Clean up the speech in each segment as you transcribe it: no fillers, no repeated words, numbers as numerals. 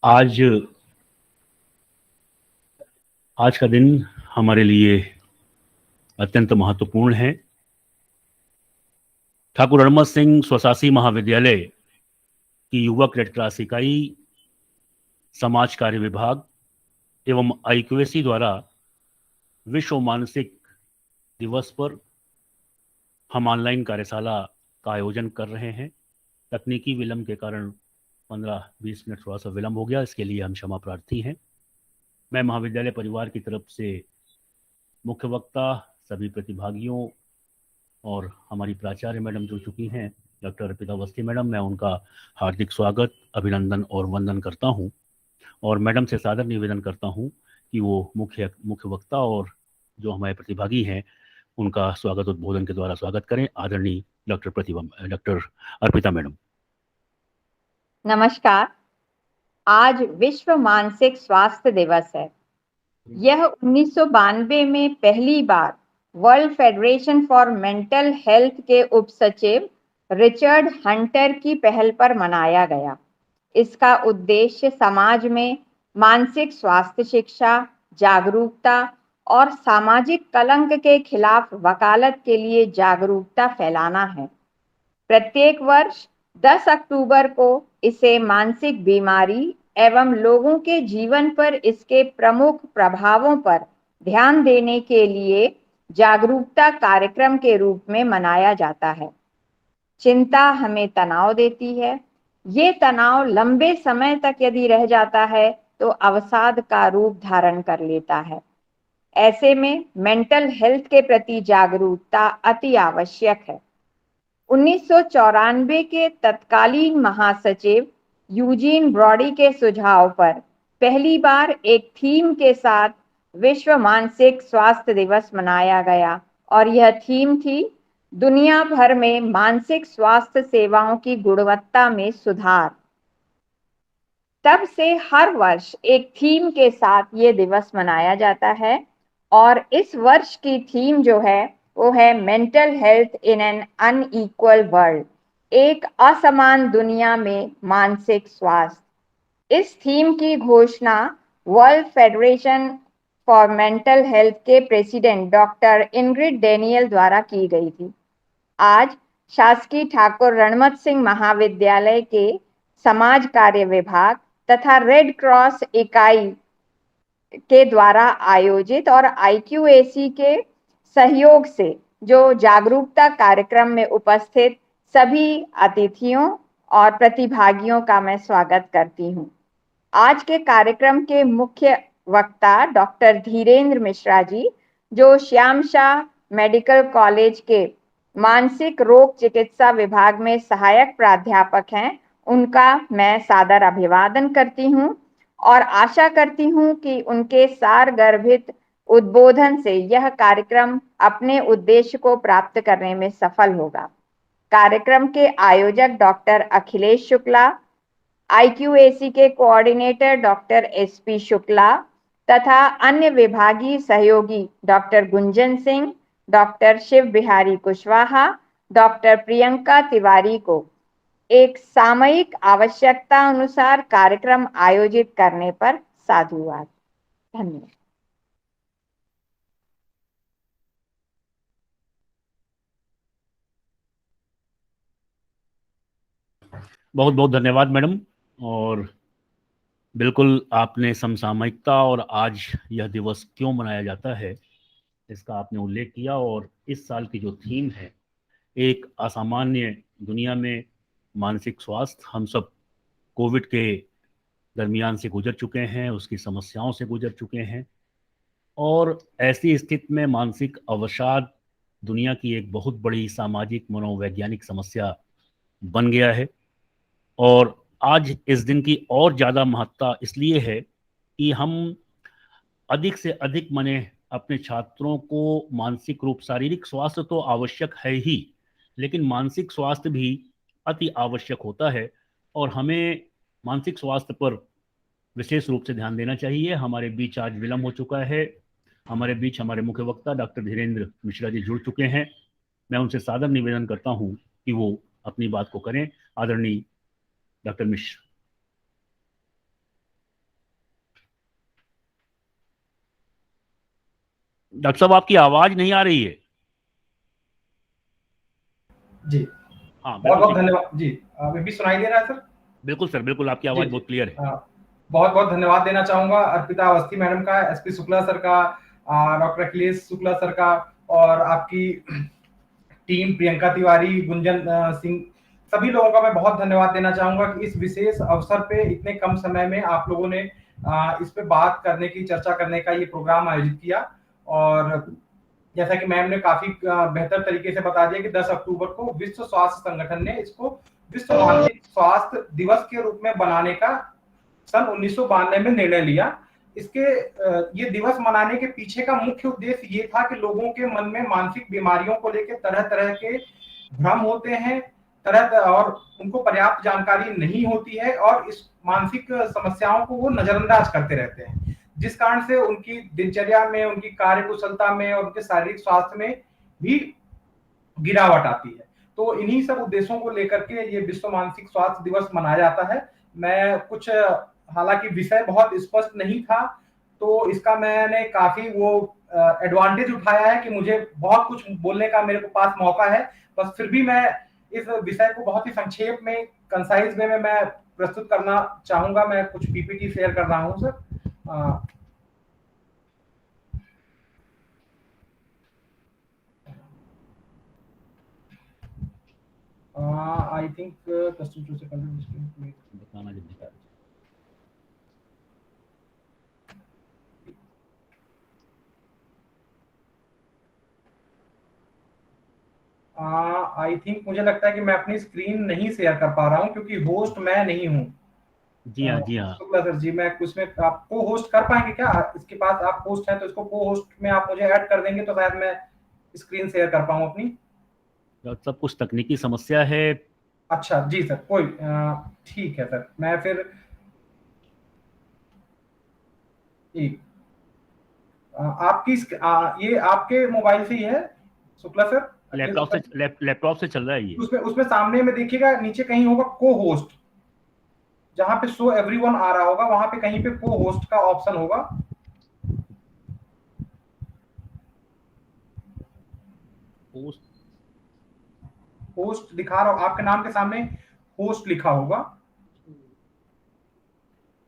आज आज का दिन हमारे लिए अत्यंत महत्वपूर्ण है। ठाकुर रणमत सिंह स्वशासी महाविद्यालय की युवक रेड क्रॉस इकाई, समाज कार्य विभाग एवं आईक्यूएसी द्वारा विश्व मानसिक दिवस पर हम ऑनलाइन कार्यशाला का आयोजन कर रहे हैं। तकनीकी विलंब के कारण 15-20 मिनट थोड़ा सा विलंब हो गया, इसके लिए हम क्षमा प्रार्थी हैं। मैं महाविद्यालय परिवार की तरफ से मुख्य वक्ता, सभी प्रतिभागियों और हमारी प्राचार्य मैडम जुड़ चुकी हैं, डॉक्टर अर्पिता अवस्थी मैडम, मैं उनका हार्दिक स्वागत, अभिनंदन और वंदन करता हूं और मैडम से सादर निवेदन करता हूं कि वो मुख्य वक्ता और जो हमारे प्रतिभागी हैं उनका स्वागत उद्बोधन के द्वारा स्वागत करें। आदरणीय डॉक्टर अर्पिता मैडम। नमस्कार। आज विश्व मानसिक स्वास्थ्य दिवस है। यह 1992 में पहली बार world federation for mental health के उप सचिव रिचर्ड हंटर की पहल पर मनाया गया। इसका उद्देश्य समाज में मानसिक स्वास्थ्य शिक्षा, जागरूकता और सामाजिक कलंक के खिलाफ वकालत के लिए जागरूकता फैलाना है। प्रत्येक वर्ष 10 अक्टूबर को इसे मानसिक बीमारी एवं लोगों के जीवन पर इसके प्रमुख प्रभावों पर ध्यान देने के लिए जागरूकता कार्यक्रम के रूप में मनाया जाता है। चिंता हमें तनाव देती है। ये तनाव लंबे समय तक यदि रह जाता है तो अवसाद का रूप धारण कर लेता है। ऐसे में मेंटल हेल्थ के प्रति जागरूकता अति आवश्यक है। 1994 के तत्कालीन महासचिव यूजीन ब्रॉडी के सुझाव पर पहली बार एक थीम के साथ विश्व मानसिक स्वास्थ्य दिवस मनाया गया और यह थीम थी दुनिया भर में मानसिक स्वास्थ्य सेवाओं की गुणवत्ता में सुधार। तब से हर वर्ष एक थीम के साथ ये दिवस मनाया जाता है और इस वर्ष की थीम जो है वो है mental health in an unequal world, एक असमान दुनिया में मानसिक स्वास्थ्य। इस थीम की घोषणा world federation for mental health के प्रेसिडेंट डॉक्टर इंग्रिड डेनियल द्वारा की गई थी। आज शासकीय ठाकुर रणमत सिंह महाविद्यालय के समाज कार्य विभाग तथा रेड क्रॉस इकाई के द्वारा आयोजित और आईक्यूएसी के सहयोग से जो जागरूकता कार्यक्रम में उपस्थित सभी अतिथियों और प्रतिभागियों का मैं स्वागत करती हूं। आज के कार्यक्रम के मुख्य वक्ता डॉक्टर धीरेन्द्र मिश्रा जी, जो श्याम शाह मेडिकल कॉलेज के मानसिक रोग चिकित्सा विभाग में सहायक प्राध्यापक हैं, उनका मैं सादर अभिवादन करती हूं और आशा करती हूं कि उनके सारगर्भित उद्बोधन से यह कार्यक्रम अपने उद्देश्य को प्राप्त करने में सफल होगा। कार्यक्रम के आयोजक डॉक्टर अखिलेश शुक्ला, आईक्यूएसी के कोऑर्डिनेटर डॉक्टर एसपी शुक्ला तथा अन्य विभागीय सहयोगी doctor Gunjan Singh, doctor Shiv Bihari Kushwaha, doctor Priyanka Tiwari को एक सामयिक आवश्यकता अनुसार कार्यक्रम आयोजित करने पर साधुवाद। धन्यवाद। बहुत बहुत धन्यवाद मैडम। और बिल्कुल आपने समसामयिकता और आज यह दिवस क्यों मनाया जाता है इसका आपने उल्लेख किया। और इस साल की जो थीम है, एक असामान्य दुनिया में मानसिक स्वास्थ्य, हम सब कोविड के दरमियान से गुजर चुके हैं, उसकी समस्याओं से गुजर चुके हैं और ऐसी स्थिति में मानसिक अवसाद दुनिया की एक बहुत बड़ी सामाजिक मनोवैज्ञानिक समस्या बन गया है। और आज इस दिन की और ज़्यादा महत्ता इसलिए है कि हम अधिक से अधिक माने अपने छात्रों को मानसिक रूप, शारीरिक स्वास्थ्य तो आवश्यक है ही, लेकिन मानसिक स्वास्थ्य भी अति आवश्यक होता है और हमें मानसिक स्वास्थ्य पर विशेष रूप से ध्यान देना चाहिए। हमारे बीच आज विलंब हो चुका है। हमारे बीच हमारे मुख्य वक्ता डॉक्टर धीरेन्द्र मिश्रा जी जुड़ चुके हैं। मैं उनसे सादर निवेदन करता हूं कि वो अपनी बात को करें। आदरणीय डॉक्टर मिश्र। डॉक्टर साहब आपकी आवाज नहीं आ रही है। जी हाँ बहुत बहुत बिल्कुल, धन्यवाद जी। अभी भी सुनाई दे रहा है सर? बिल्कुल सर, बिल्कुल आपकी जी आवाज जी बहुत क्लियर है। बहुत बहुत धन्यवाद देना चाहूंगा अर्पिता अवस्थी मैडम का, एसपी शुक्ला सर का, डॉक्टर अखिलेश शुक्ला सर का, और आपकी टीम प्रियंका तिवारी, गुंजन सिंह, सभी लोगों का मैं बहुत धन्यवाद देना चाहूंगा कि इस विशेष अवसर पे इतने कम समय में आप लोगों ने इस पे बात करने की, चर्चा करने का ये प्रोग्राम आयोजित किया। और जैसा कि मैम ने काफी बेहतर तरीके से बता दिया कि 10 अक्टूबर को विश्व स्वास्थ्य संगठन ने इसको विश्व मानसिक स्वास्थ्य दिवस के रूप में बनाने का सन 1992 में निर्णय लिया। इसके ये दिवस मनाने के पीछे का मुख्य उद्देश्य ये था कि लोगों के मन में मानसिक बीमारियों को लेकर तरह तरह के भ्रम होते हैं, और उनको पर्याप्त जानकारी नहीं होती है, और इस मानसिक समस्याओं को वो नजरअंदाज करते रहते हैं, जिस कारण से उनकी दिनचर्या में, उनकी कार्य कुशलता में और उनके शारीरिक स्वास्थ्य में भी गिरावट आती है। तो इन्हीं सब उद्देश्यों को लेकर के ये विश्व मानसिक स्वास्थ्य दिवस मनाया जाता है। मैं कुछ, हालांकि विषय बहुत स्पष्ट नहीं था, तो इसका मैंने काफी वो एडवांटेज उठाया है कि मुझे बहुत कुछ बोलने का मेरे को पास मौका है। बस फिर भी मैं इस विषय को बहुत ही संक्षेप में, कंसाइज वे में मैं प्रस्तुत करना चाहूंगा। मैं कुछ पीपीटी शेयर कर रहा हूँ sir. I think custom to second बताना जल्दी कर। आई थिंक मुझे लगता है कि मैं अपनी स्क्रीन नहीं शेयर कर पा रहा हूँ, क्योंकि होस्ट मैं नहीं हूँ। जी हाँ, जी हाँ। शुक्ला सर जी, मैं उसमें आप को होस्ट कर पाएंगे क्या? इसके पास आप होस्ट हैं तो इसको को होस्ट में आप मुझे ऐड कर देंगे तो शायद मैं स्क्रीन शेयर कर पाऊँ अपनी। डॉक्टर साहब कुछ तकनीकी समस्या है। अच्छा जी सर, कोई ठीक है सर, मैं फिर एक आपकी ये आपके मोबाइल से ही है शुक्ला सर? लैपटॉप से चल रहा है ये। उसमें उसमें सामने में देखिएगा, नीचे कहीं होगा को होस्ट, जहां पे शो एवरीवन आ रहा होगा वहां पे कहीं पे को होस्ट का ऑप्शन होगा। होस्ट दिखा रहा, आपके नाम के सामने होस्ट लिखा होगा।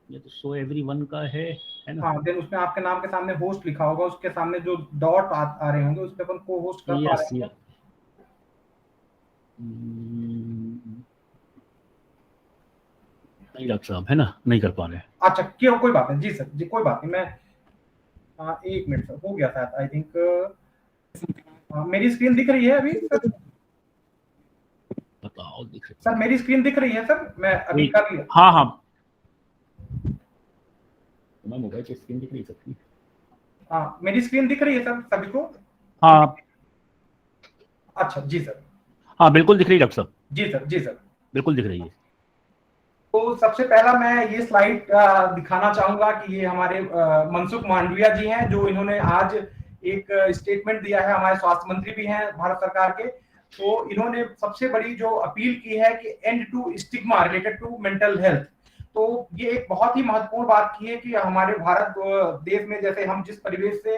ये तो शो एवरीवन का है ना? हाँ, देन उसमें आपके नाम के सामने होस्ट लिखा होगा, उसके सामने जो डॉट आ रहे होंगे उस पे अपन को होस्ट कर पा रहे हैं। नहीं डॉक्टर साहब, है ना, नहीं कर पा रहे। अच्छा क्यों, कोई बात नहीं जी सर जी, कोई बात नहीं। मैं एक मिनट सर, हो गया शायद आई थिंक। मेरी स्क्रीन दिख रही है अभी सर? बताओ दिख रही सर मेरी स्क्रीन दिख रही है सर? मैं अभी कर लिया। हाँ हाँ, मैं मोबाइल की स्क्रीन दिख रही है। हाँ मेरी स्क्रीन दिख रही है सर सभी को? हाँ अच्छा जी सर। हाँ बिल्कुल दिख रही है डॉक्टर साहब। जी सर, जी सर, बिल्कुल दिख रही है। तो सबसे पहला मैं ये स्लाइड दिखाना चाहूंगा कि ये हमारे मनसुख मांडविया जी हैं, जो इन्होंने आज एक स्टेटमेंट दिया है। हमारे स्वास्थ्य मंत्री भी हैं भारत सरकार के। तो इन्होंने सबसे बड़ी जो अपील की है कि end to stigma related to mental health. तो ये एक बहुत ही महत्वपूर्ण बात की है कि हमारे भारत देश में, जैसे हम जिस परिवेश से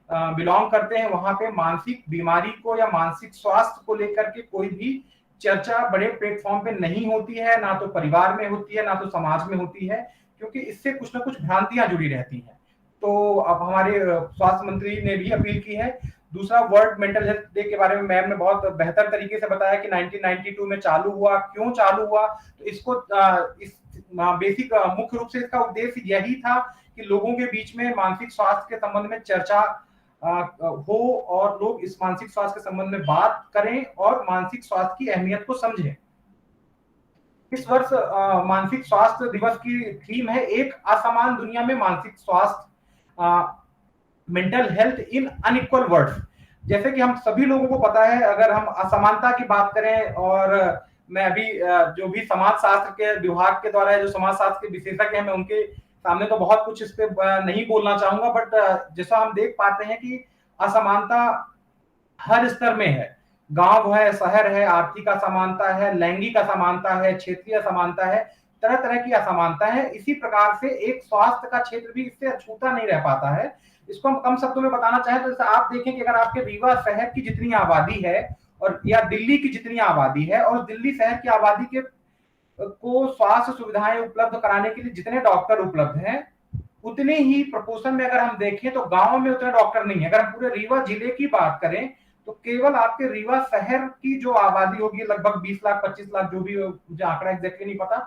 बिलोंग करते हैं, वहां पे मानसिक बीमारी को या मानसिक स्वास्थ्य को लेकर के कोई भी चर्चा बड़े प्लेटफॉर्म पे नहीं होती है, ना तो परिवार में होती है, ना तो समाज में होती है, क्योंकि इससे कुछ ना कुछ भ्रांतियां जुड़ी रहती हैं। तो अब हमारे स्वास्थ्य मंत्री ने भी अपील की है। दूसरा, वर्ल्ड मेंटल हेल्थ डे के बारे में मैम ने बहुत बेहतर तरीके से बताया कि 1992 में चालू हुआ, क्यों चालू हुआ। तो इसको इस बेसिक मुख्य रूप से इसका उद्देश्य यही था कि लोगों के बीच में मानसिक स्वास्थ्य के संबंध में चर्चा हो, और लोग इस मानसिक स्वास्थ्य के संबंध में बात करें और मानसिक स्वास्थ्य की अहमियत को समझें। इस वर्ष मानसिक स्वास्थ्य दिवस की थीम है एक असमान दुनिया में मानसिक स्वास्थ्य, मेंटल हेल्थ इन अनइक्वल वर्ल्ड। जैसे कि हम सभी लोगों को पता है, अगर हम असमानता की बात करें, और मैं अभी जो भी समाज शास्त्र के विभाग के द्वारा जो समाज शास्त्र के विशेषज्ञ हैं, मैं उनके सामने तो बहुत कुछ इस पे नहीं बोलना चाहूंगा, बट जैसा हम देख पाते हैं कि असमानता हर स्तर में है। गांव है, शहर है, आर्थिक असमानता है, लैंगिक असमानता है, क्षेत्रीय असमानता है। तरह तरह की असमानता है। इसी प्रकार से एक स्वास्थ्य का क्षेत्र भी इससे अछूता नहीं रह पाता है। इसको हम कम शब्दों में बताना चाहें तो जैसे आप देखें कि अगर आपके रीवा शहर की जितनी आबादी है और या दिल्ली की जितनी आबादी है और दिल्ली शहर की आबादी के को स्वास्थ्य सुविधाएं उपलब्ध कराने के लिए जितने डॉक्टर उपलब्ध हैं, उतने ही प्रपोर्शन में अगर हम देखें तो गांव में उतने डॉक्टर नहीं है। अगर हम पूरे रीवा जिले की बात करें तो केवल आपके रीवा शहर की जो आबादी होगी लगभग 20 लाख 25 लाख, जो भी मुझे आंकड़ा एग्जैक्टली नहीं पता,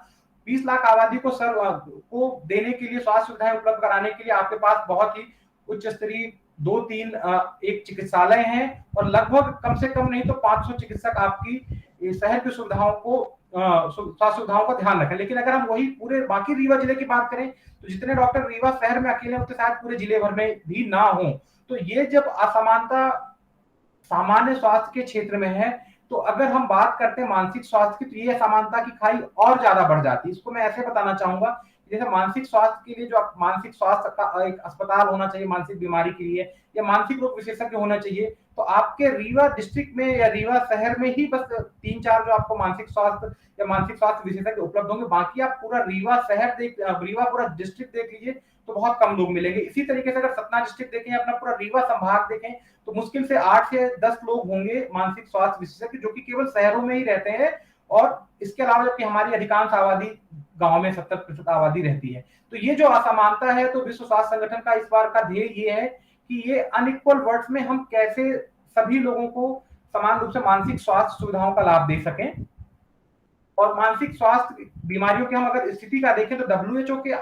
20 लाख आबादी को को देने के लिए, स्वास्थ्य सुविधाएं उपलब्ध कराने के लिए आपके पास बहुत ही उच्च स्तरीय 2-3 एक चिकित्सालय हैं और लगभग कम से कम नहीं तो 500 चिकित्सक आपकी शहर की सुविधाओं को स्वास्थ्य सुविधाओं का ध्यान रखें। लेकिन अगर हम वही पूरे बाकी रीवा जिले की बात करें तो जितने डॉक्टर रीवा शहर में अकेले होते शायद पूरे जिले भर में भी ना हो। तो ये जब असमानता सामान्य स्वास्थ्य के क्षेत्र में है, तो अगर हम बात करते हैं मानसिक स्वास्थ्य की तो ये असमानता की खाई और ज्यादा बढ़ जाती है। इसको मैं ऐसे बताना चाहूंगा, जैसे मानसिक स्वास्थ्य के लिए जो मानसिक स्वास्थ्य का एक अस्पताल होना चाहिए मानसिक बीमारी के लिए, या मानसिक रोग विशेषज्ञ होना चाहिए, तो आपके रीवा डिस्ट्रिक्ट में या रीवा शहर में ही बस 3-4 जो आपको मानसिक स्वास्थ्य या मानसिक स्वास्थ्य विशेषज्ञ उपलब्ध होंगे। बाकी आप पूरा रीवा शहर रीवा पूरा डिस्ट्रिक्ट देख लीजिए तो बहुत कम लोग मिलेंगे। इसी तरीके से अगर सतना डिस्ट्रिक्ट देखें, अपना पूरा रीवा संभाग देखें, तो मुश्किल से 8 से 10 लोग होंगे मानसिक स्वास्थ्य विशेषज्ञ जो कि केवल शहरों में ही रहते हैं। और इसके अलावा जबकि हमारी अधिकांश आबादी गांव में 70% आबादी रहती है। तो ये जो असमानता है, तो विश्व स्वास्थ्य संगठन का इस बार का ध्येय ये है कि ये अनइक्वल वर्ड्स में हम कैसे सभी लोगों को समान रूप से मानसिक स्वास्थ्य सुविधाओं का लाभ दे सकें। और मानसिक स्वास्थ्य बीमारियों की हम अगर स्थिति का देखें तो WHO के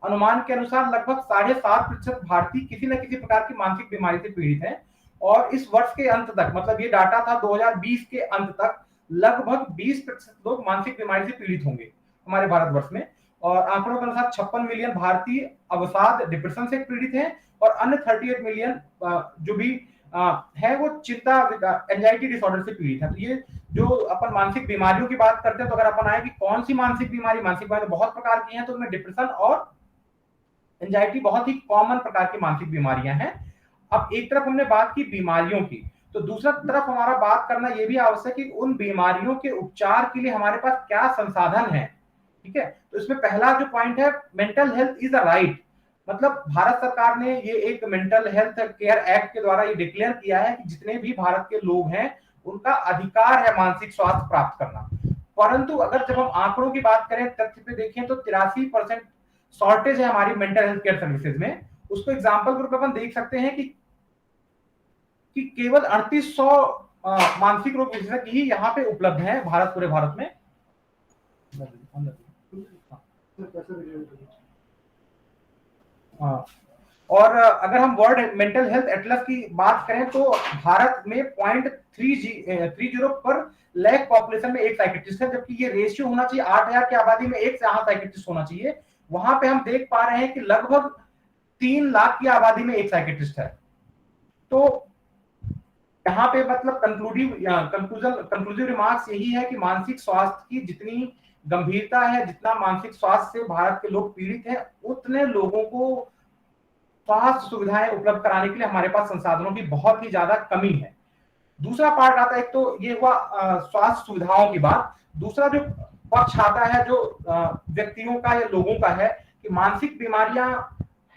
अनुमान के अनुसार लगभग 7.5% भारतीय किसी न किसी प्रकार की मानसिक बीमारी से पीड़ित हैं। और इस वर्ष के अंत तक, मतलब ये डाटा था 2020 के अंत तक, लगभग 20% लोग मानसिक बीमारी से पीड़ित होंगे हमारे भारतवर्ष में। और आंकड़ों के अनुसार 56 मिलियन भारतीय अवसाद डिप्रेशन से पीड़ित हैं और अन्य 38 मिलियन जो भी है वो चिंता एंजाइटी डिसऑर्डर से पीड़ित है। तो ये जो अपन मानसिक बीमारियों की बात करते हैं, तो अगर अपन आए कि कौन सी मानसिक बीमारी बहुत प्रकार की हैं, तो उनमें डिप्रेशन और एंजाइटी बहुत ही कॉमन प्रकार की मानसिक बीमारियां हैं। अब एक तरफ हमने बात की बीमारियों की, तो दूसरा तरफ हमारा बात करना यह भी आवश्यक है कि उन बीमारियों के उपचार के लिए हमारे पास क्या संसाधन है। ठीक है, तो इसमें पहला जो पॉइंट है, mental health is a right. मतलब भारत सरकार ने ये एक मेंटल हेल्थ केयर एक्ट के द्वारा ये डिक्लेयर किया है कि जितने भी भारत के लोग हैं उनका अधिकार है मानसिक स्वास्थ्य प्राप्त करना। परंतु अगर जब हम आंकड़ों की बात करें, तथ्य पे देखें, तो 83% शॉर्टेज है हमारी मेंटल हेल्थ केयर सर्विसेज में। उसको एग्जांपल के रूप में अपन देख सकते हैं कि केवल 3800 मानसिक रोग विशेषज्ञ ही यहाँ पे उपलब्ध हैं पूरे भारत में। और अगर हम वर्ल्ड मेंटल हेल्थ एटलस की बात करें तो भारत में 0.30 पर लाख पॉपुलेशन में एक साइकियाट्रिस्ट है, जबकि ये रेशियो होना चाहिए 8000 की आबादी में एक साइकियाट्रिस्ट होना चाहिए। वहां पे हम देख पा रहे हैं कि लगभग 3 लाख की आबादी में एक साइकियाट्रिस्ट है। तो यहाँ पे मतलब कंक्लूसिव रिमार्क्स यही है कि मानसिक स्वास्थ्य की जितनी गंभीरता है, जितना मानसिक स्वास्थ्य से भारत के लोग पीड़ित हैं, उतने लोगों को स्वास्थ्य सुविधाएं उपलब्ध कराने के लिए हमारे पास संसाधनों की बहुत ही ज्यादा कमी है। दूसरा पार्ट आता है, एक तो ये हुआ स्वास्थ्य सुविधाओं की बात। दूसरा जो पक्ष आता है जो व्यक्तियों का या लोगों का है कि मानसिक बीमारियां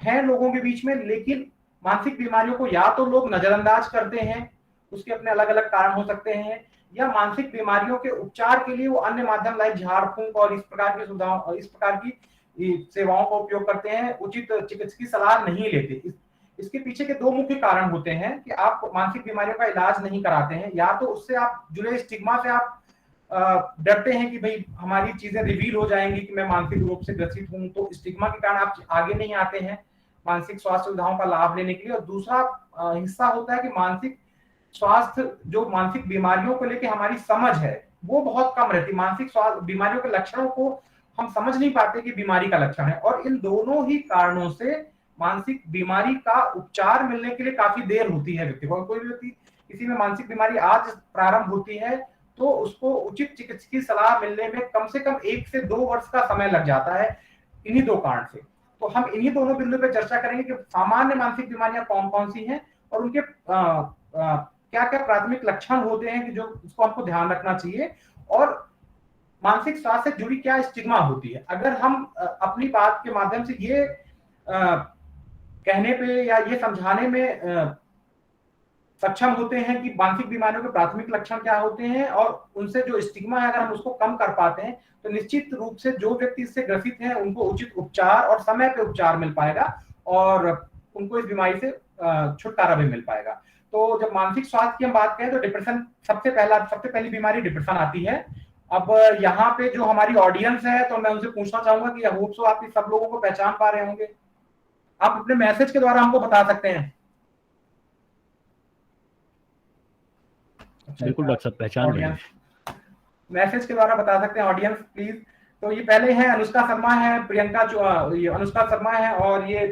हैं लोगों के बीच में, लेकिन मानसिक बीमारियों को या तो लोग नजरअंदाज करते हैं, उसके अपने अलग अलग कारण हो सकते हैं, या मानसिक बीमारियों के उपचार के लिए वो अन्य माध्यम लाइक झाड़ फूंक और इस प्रकार की सुविधाओं और इस प्रकार की सेवाओं का उपयोग करते हैं, उचित चिकित्सकीय सलाह नहीं लेते। इसके पीछे के 2 मुख्य कारण होते हैं कि आप मानसिक बीमारियों का इलाज नहीं कराते हैं, या तो उससे आप जुड़े स्टिग्मा से आप डरते हैं कि भाई हमारी चीजें रिवील हो जाएंगी कि मैं मानसिक रूप से ग्रसित हूं, तो स्टिग्मा के कारण आप आगे नहीं आते हैं मानसिक स्वास्थ्य सुविधाओं का लाभ लेने के लिए। और दूसरा हिस्सा होता है कि मानसिक स्वास्थ्य जो मानसिक बीमारियों को लेकर हमारी समझ है वो बहुत कम रहती। मानसिक स्वास्थ्य बीमारियों के लक्षणों को हम समझ नहीं पाते कि बीमारी का लक्षण है, और इन दोनों ही कारणों से मानसिक बीमारी का उपचार मिलने के लिए काफी देर होती है व्यक्ति को। कोई भी व्यक्ति किसी में मानसिक बीमारी आज प्रारंभ होती है तो उसको उचित चिकित्सकीय सलाह मिलने में कम से कम 1 से 2 वर्ष का समय लग जाता है, इन्हीं 2 कारण से। तो हम इन्हीं दोनों बिंदु पे चर्चा करेंगे कि सामान्य मानसिक बीमारियां कौन कौन सी हैं और उनके क्या क्या प्राथमिक लक्षण होते हैं कि जो उसको हमको ध्यान रखना चाहिए, और मानसिक स्वास्थ्य से जुड़ी क्या स्टिग्मा होती है। अगर हम अपनी बात के माध्यम से ये कहने पे या ये समझाने में सक्षम होते हैं कि मानसिक बीमारियों के प्राथमिक लक्षण क्या होते हैं और उनसे जो स्टिग्मा है अगर हम उसको कम कर पाते हैं तो निश्चित रूप से जो व्यक्ति इससे ग्रसित हैं उनको उचित उपचार और समय पे उपचार मिल पाएगा और उनको इस बीमारी से छुटकारा भी मिल पाएगा। तो जब मानसिक स्वास्थ्य की हम बात करें तो डिप्रेशन सबसे पहली बीमारी डिप्रेशन आती है। अब यहाँ पे जो हमारी ऑडियंस है तो मैं उनसे पूछना चाहूंगा कि आई होप सो आप सब लोगों को पहचान पा रहे होंगे, आप अपने मैसेज के द्वारा हमको बता सकते हैं। बिल्कुल डॉक्टर साहब, पहचान रहे हैं, मैसेज के द्वारा बता सकते हैं ऑडियंस प्लीज। तो ये पहले है अनुष्का शर्मा है, ये अनुष्का शर्मा है और ये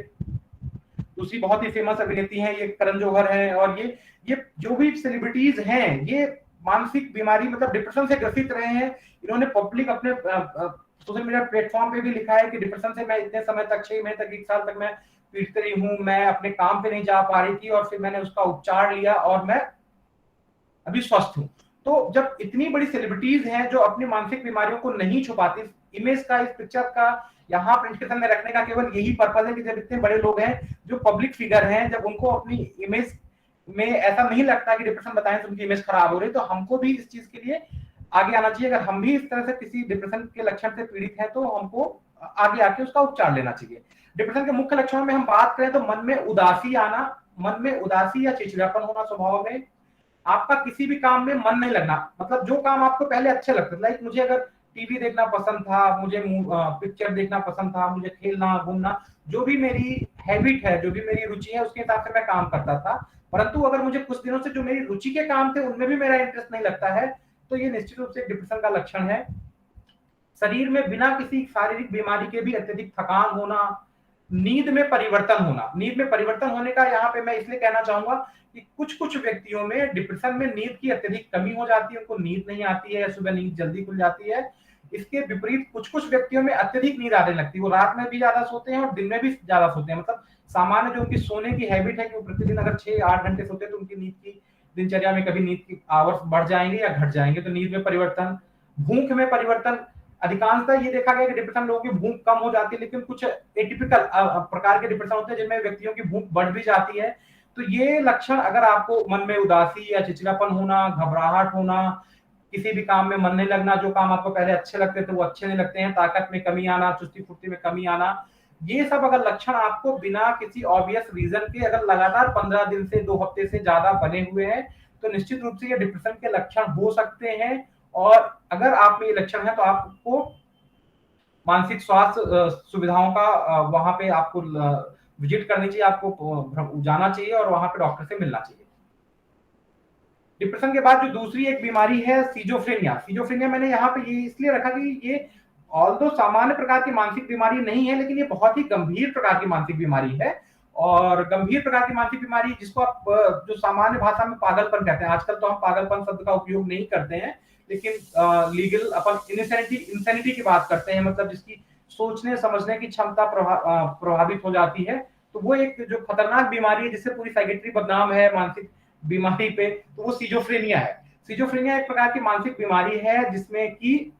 दूसरी बहुत ही फेमस अभिनेत्री हैं ये करण जौहर है। और ये जो भी सेलिब्रिटीज हैं ये मानसिक बीमारी मतलब डिप्रेशन से ग्रसित रहे हैं। इन्होंने पब्लिक अपने सोशल मीडिया प्लेटफॉर्म पे भी लिखा है कि डिप्रेशन से मैं इतने समय तक 6 महीने तक 1 साल तक मैं पीड़ित रही हूँ, मैं अपने काम पे नहीं जा पा रही थी और फिर मैंने उसका उपचार लिया और मैं अभी स्वस्थ हूँ। तो जब इतनी बड़ी सेलिब्रिटीज हैं जो अपनी मानसिक बीमारियों को नहीं छुपाती, इमेज का, इस पिक्चर का यहाँ प्रेजेंटेशन में रखने का केवल यही पर्पज है कि जब इतने बड़े लोग हैं जो पब्लिक फिगर हैं, जब उनको अपनी इमेज में ऐसा नहीं लगता कि डिप्रेशन बताएं तो उनकी इमेज खराब हो रही, तो हमको भी इस चीज के लिए आगे आना चाहिए। अगर हम भी इस तरह से किसी डिप्रेशन के लक्षण से पीड़ित हैं तो हमको आगे आके उसका उपचार लेना चाहिए। डिप्रेशन के मुख्य लक्षणों में हम बात करें तो मन में उदासी आना, मन में उदासी या चिड़चिड़ापन होना स्वभाव में, आपका किसी भी काम में मन नहीं लगना, मतलब जो काम आपको पहले अच्छे लगते थे, लाइक मुझे अगर टीवी देखना पसंद था, मुझे पिक्चर देखना पसंद था, मुझे खेलना घूमना, जो भी मेरी हैबिट है, जो भी मेरी रुचि है उसके हिसाब से मैं काम करता था, परंतु अगर मुझे कुछ दिनों से जो मेरी रुचि के काम थे उनमें भी मेरा इंटरेस्ट नहीं लगता है तो ये निश्चित रूप से डिप्रेशन का लक्षण है। शरीर में बिना किसी शारीरिक बीमारी के भी अत्यधिक थकान होना, नींद में परिवर्तन होना। नींद में परिवर्तन होने का यहाँ पे मैं इसलिए कहना चाहूंगा कि कुछ व्यक्तियों में डिप्रेशन में नींद की अत्यधिक कमी हो जाती है, उनको नींद नहीं आती है, सुबह नींद जल्दी खुल जाती है। इसके विपरीत कुछ व्यक्तियों में अत्यधिक नींद आने लगती है, वो रात में भी ज्यादा सोते हैं और दिन में भी ज्यादा सोते हैं। मतलब सामान्य जो उनकी सोने की हैबिट है कि वो प्रतिदिन अगर 6-8 घंटे सोते हैं तो उनकी नींद की दिनचर्या में कभी नींद की आवर्स बढ़ जाएंगे या घट जाएंगे। तो नींद में परिवर्तन, भूख में परिवर्तन, अधिकांशतः ये देखा गया कि डिप्रेशन लोगों की भूख कम हो जाती है, लेकिन कुछ एटिपिकल प्रकार के डिप्रेशन होते हैं जिनमें व्यक्तियों की भूख बढ़ भी जाती है। तो ये लक्षण अगर आपको मन में उदासी या चिड़चिड़ापन होना, घबराहट होना, किसी भी काम में मन नहीं लगना, जो काम आपको पहले अच्छे लगते थे वो अच्छे नहीं लगते हैं, ताकत में कमी आना, चुस्ती फुर्ती में कमी आना, ये सब अगर लक्षण आपको बिना किसी ऑब्वियस रीजन के अगर लगातार 15 दिन से 2 हफ्ते से ज्यादा बने हुए हैं तो निश्चित रूप से ये डिप्रेशन के लक्षण हो सकते हैं। और अगर आप में ये लक्षण है तो आपको मानसिक स्वास्थ्य सुविधाओं का वहां पे आपको विजिट करनी चाहिए, आपको जाना चाहिए और वहां पे डॉक्टर से मिलना चाहिए। डिप्रेशन के बाद जो दूसरी एक बीमारी है सिजोफ्रेनिया। सिजोफ्रेनिया मैंने यहाँ पे ये इसलिए रखा कि ये ऑल्दो सामान्य प्रकार की मानसिक बीमारी नहीं है, लेकिन ये बहुत ही गंभीर प्रकार की मानसिक बीमारी है। और गंभीर प्रकार की मानसिक बीमारी जिसको आप जो सामान्य भाषा में पागलपन कहते हैं, आजकल तो हम पागलपन शब्द का उपयोग नहीं करते हैं, लेकिन लीगल अपन इंसैनिटी की बात करते हैं, मतलब जिसकी सोचने समझने की क्षमता प्रभावित हो जाती है। तो वो एक जो खतरनाक बीमारी है जिससे पूरी साइकेट्री बदनाम है मानसिक बीमारी पे, तो वो सिजोफ्रेनिया है। सिजोफ्रेनिया एक प्रकार की मानसिक बीमारी है जिसमें कि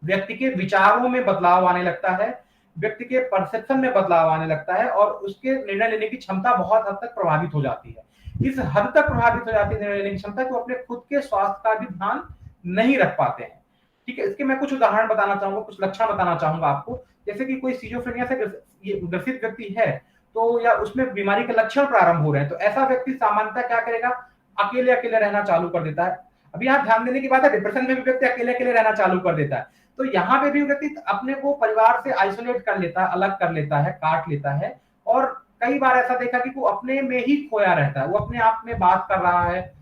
व्यक्ति के विचारों में बदलाव आने लगता है, व्यक्ति के परसेप्शन में बदलाव आने लगता है और उसके निर्णय लेने की क्षमता बहुत हद तक प्रभावित हो जाती है। इस हद तक प्रभावित हो जाती है निर्णय लेने की क्षमता कि वो अपने खुद के स्वास्थ्य का भी ध्यान नहीं रख पाते हैं। ठीक है, इसके मैं कुछ उदाहरण बताना चाहूंगा, कुछ लक्षण बताना चाहूंगा आपको। जैसे कि कोई सिजोफ्रेनिया से ग्रसित व्यक्ति है तो या उसमें बीमारी के लक्षण प्रारंभ हो रहे हैं तो ऐसा व्यक्ति सामान्यतः क्या करेगा, अकेले अकेले रहना चालू कर देता है। अभी यहाँ ध्यान देने की बात है, डिप्रेशन में भी व्यक्ति अकेले अकेले रहना चालू कर देता है, तो यहाँ पे भी व्यक्ति अपने को परिवार से आइसोलेट कर लेता है, अलग कर लेता है, काट लेता है। और कई बार ऐसा देखा कि वो अपने में ही खोया रहता है, वो अपने आप में बात कर रहा है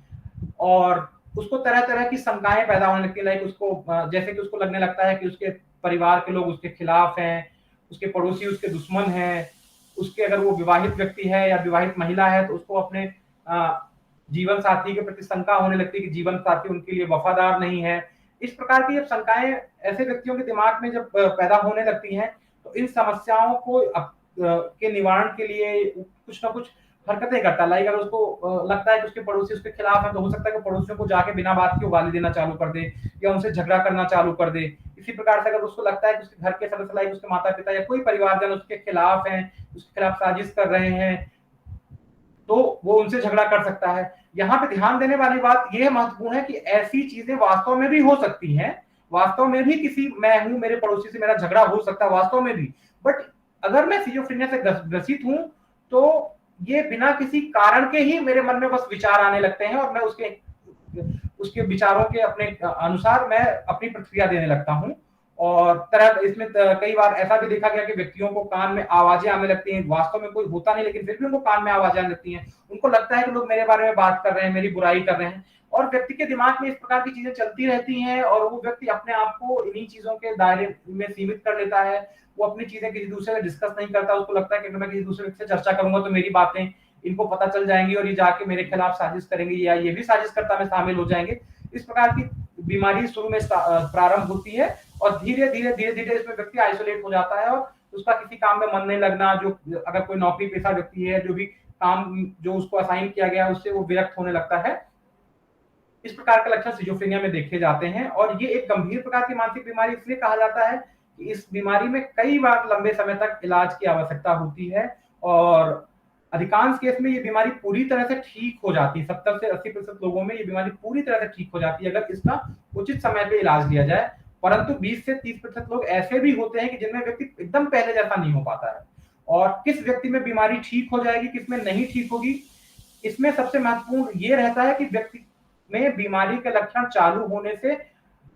और उसको तरह तरह की शंकाएं पैदा होने लगती है। लाइक उसको जैसे कि उसको लगने लगता है कि उसके परिवार के लोग उसके खिलाफ हैं, उसके पड़ोसी उसके दुश्मन हैं, उसके अगर वो विवाहित व्यक्ति है या विवाहित महिला है तो उसको अपने जीवन साथी के प्रति शंका होने लगती है कि जीवन साथी उनके लिए वफादार नहीं है। इस प्रकार की जब शंकाएं ऐसे व्यक्तियों के दिमाग में जब पैदा होने लगती हैं तो इन समस्याओं को के निवारण के लिए कुछ ना कुछ हरकतें करता है। लाइक अगर उसको लगता है कि उसके पड़ोसी उसके खिलाफ है, तो हो सकता है कि पड़ोसियों को जाके बिना बात के गाली देना चालू कर दे या उनसे झगड़ा करना चालू कर दे। इसी प्रकार से अगर उसको लगता है कि उसके घर के सदस्य, लाइक उसके माता पिता या कोई परिवारजन उसके खिलाफ हैं, उसके खिलाफ साजिश कर रहे हैं, तो वो उनसे झगड़ा कर सकता है। यहाँ पे ध्यान देने वाली बात यह महत्वपूर्ण है कि ऐसी चीजें वास्तव में भी हो सकती हैं। वास्तव में भी मैं हूं, मेरे पड़ोसी से मेरा झगड़ा हो सकता है वास्तव में भी, बट अगर मैं सिजोफ्रेनिया से ग्रसित हूं, तो ये बिना किसी कारण के ही मेरे मन में बस विचार आने लगते हैं और मैं उसके उसके विचारों के अपने अनुसार मैं अपनी प्रतिक्रिया देने लगता हूं। और तरह इसमें कई बार ऐसा भी देखा गया कि व्यक्तियों को कान में आवाजें आने लगती हैं, वास्तव में कोई होता नहीं लेकिन फिर भी उनको कान में आवाजें आने लगती हैं। उनको लगता है कि लोग मेरे बारे में बात कर रहे हैं, मेरी बुराई कर रहे हैं, और व्यक्ति के दिमाग में इस प्रकार की चीजें चलती रहती हैं और वो व्यक्ति अपने आप को इन्हीं चीजों के दायरे में सीमित कर लेता है। वो अपनी चीजें किसी दूसरे से डिस्कस नहीं करता। उसको लगता है कि मैं किसी दूसरे से चर्चा करूंगा तो मेरी बातें इनको पता चल जाएंगी और ये जाके मेरे खिलाफ साजिश करेंगे या ये भी साजिश करता में शामिल हो जाएंगे। इस प्रकार की बीमारी शुरू में प्रारंभ होती है और धीरे धीरे इसमें व्यक्ति आइसोलेट हो जाता है और उसका किसी काम में मन नहीं लगना। जो अगर कोई नौकरी पेशा व्यक्ति है, जो भी काम जो उसको असाइन किया गया है उससे वो विरक्त होने लगता है। इस प्रकार के लक्षण सिजोफ्रेनिया में देखे जाते हैं और ये एक गंभीर प्रकार की मानसिक बीमारी इसलिए कहा जाता है कि इस बीमारी में कई बार लंबे समय तक इलाज की आवश्यकता होती है और अधिकांश केस में ये बीमारी पूरी तरह से ठीक हो जाती है। 70 से 80% लोगों में ये बीमारी पूरी तरह से ठीक हो जाती है अगर इसका उचित समय पे इलाज लिया जाए। परंतु 20 से 30% लोग ऐसे भी होते हैं कि जिनमें व्यक्ति एकदम पहले जैसा नहीं हो पाता है। और किस व्यक्ति में बीमारी ठीक हो जाएगी, किस में नहीं ठीक होगी, इसमें सबसे महत्वपूर्ण ये रहता है कि व्यक्ति में बीमारी के लक्षण चालू होने से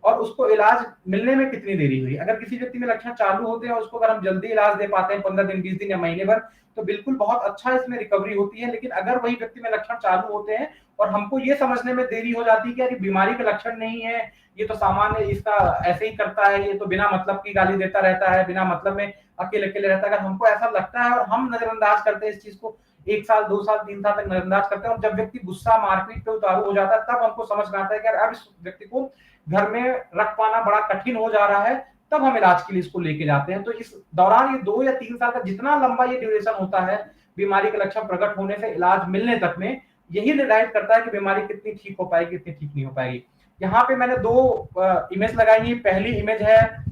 और उसको इलाज मिलने में कितनी देरी हुई। अगर किसी व्यक्ति में लक्षण चालू होते हैं और उसको अगर हम जल्दी इलाज दे पाते हैं 15 दिन, 20 दिन या महीने भर, तो बिल्कुल बहुत अच्छा इसमें रिकवरी होती है। लेकिन अगर वही व्यक्ति में लक्षण चालू होते हैं और हमको ये समझने में देरी हो जाती है कि यार बीमारी के लक्षण नहीं है, ये तो सामान्य, इसका ऐसे ही करता है, ये तो बिना मतलब की गाली देता रहता है, बिना मतलब में अकेले अकेले रहता है, अगर हमको ऐसा लगता है और हम नजरअंदाज करते हैं इस चीज को, 1 साल 2 साल 3 साल तक नजरअंदाज करते हैं और जब व्यक्ति गुस्सा मारपीट पे उतारू हो जाता है तब हमको समझ में आता है कि यार अब इस व्यक्ति को घर में रख पाना बड़ा कठिन हो जा रहा है, तब हम इलाज के लिए इसको लेके जाते हैं। तो इस दौरान ये 2 या 3 साल का जितना लंबा ये ड्यूरेशन होता है बीमारी के लक्षण प्रकट होने से इलाज मिलने तक में, यही निर्धारित करता है कि बीमारी कितनी ठीक हो पाएगी, कितनी ठीक नहीं हो पाएगी। यहाँ पे मैंने 2 इमेज लगाई है। पहली इमेज है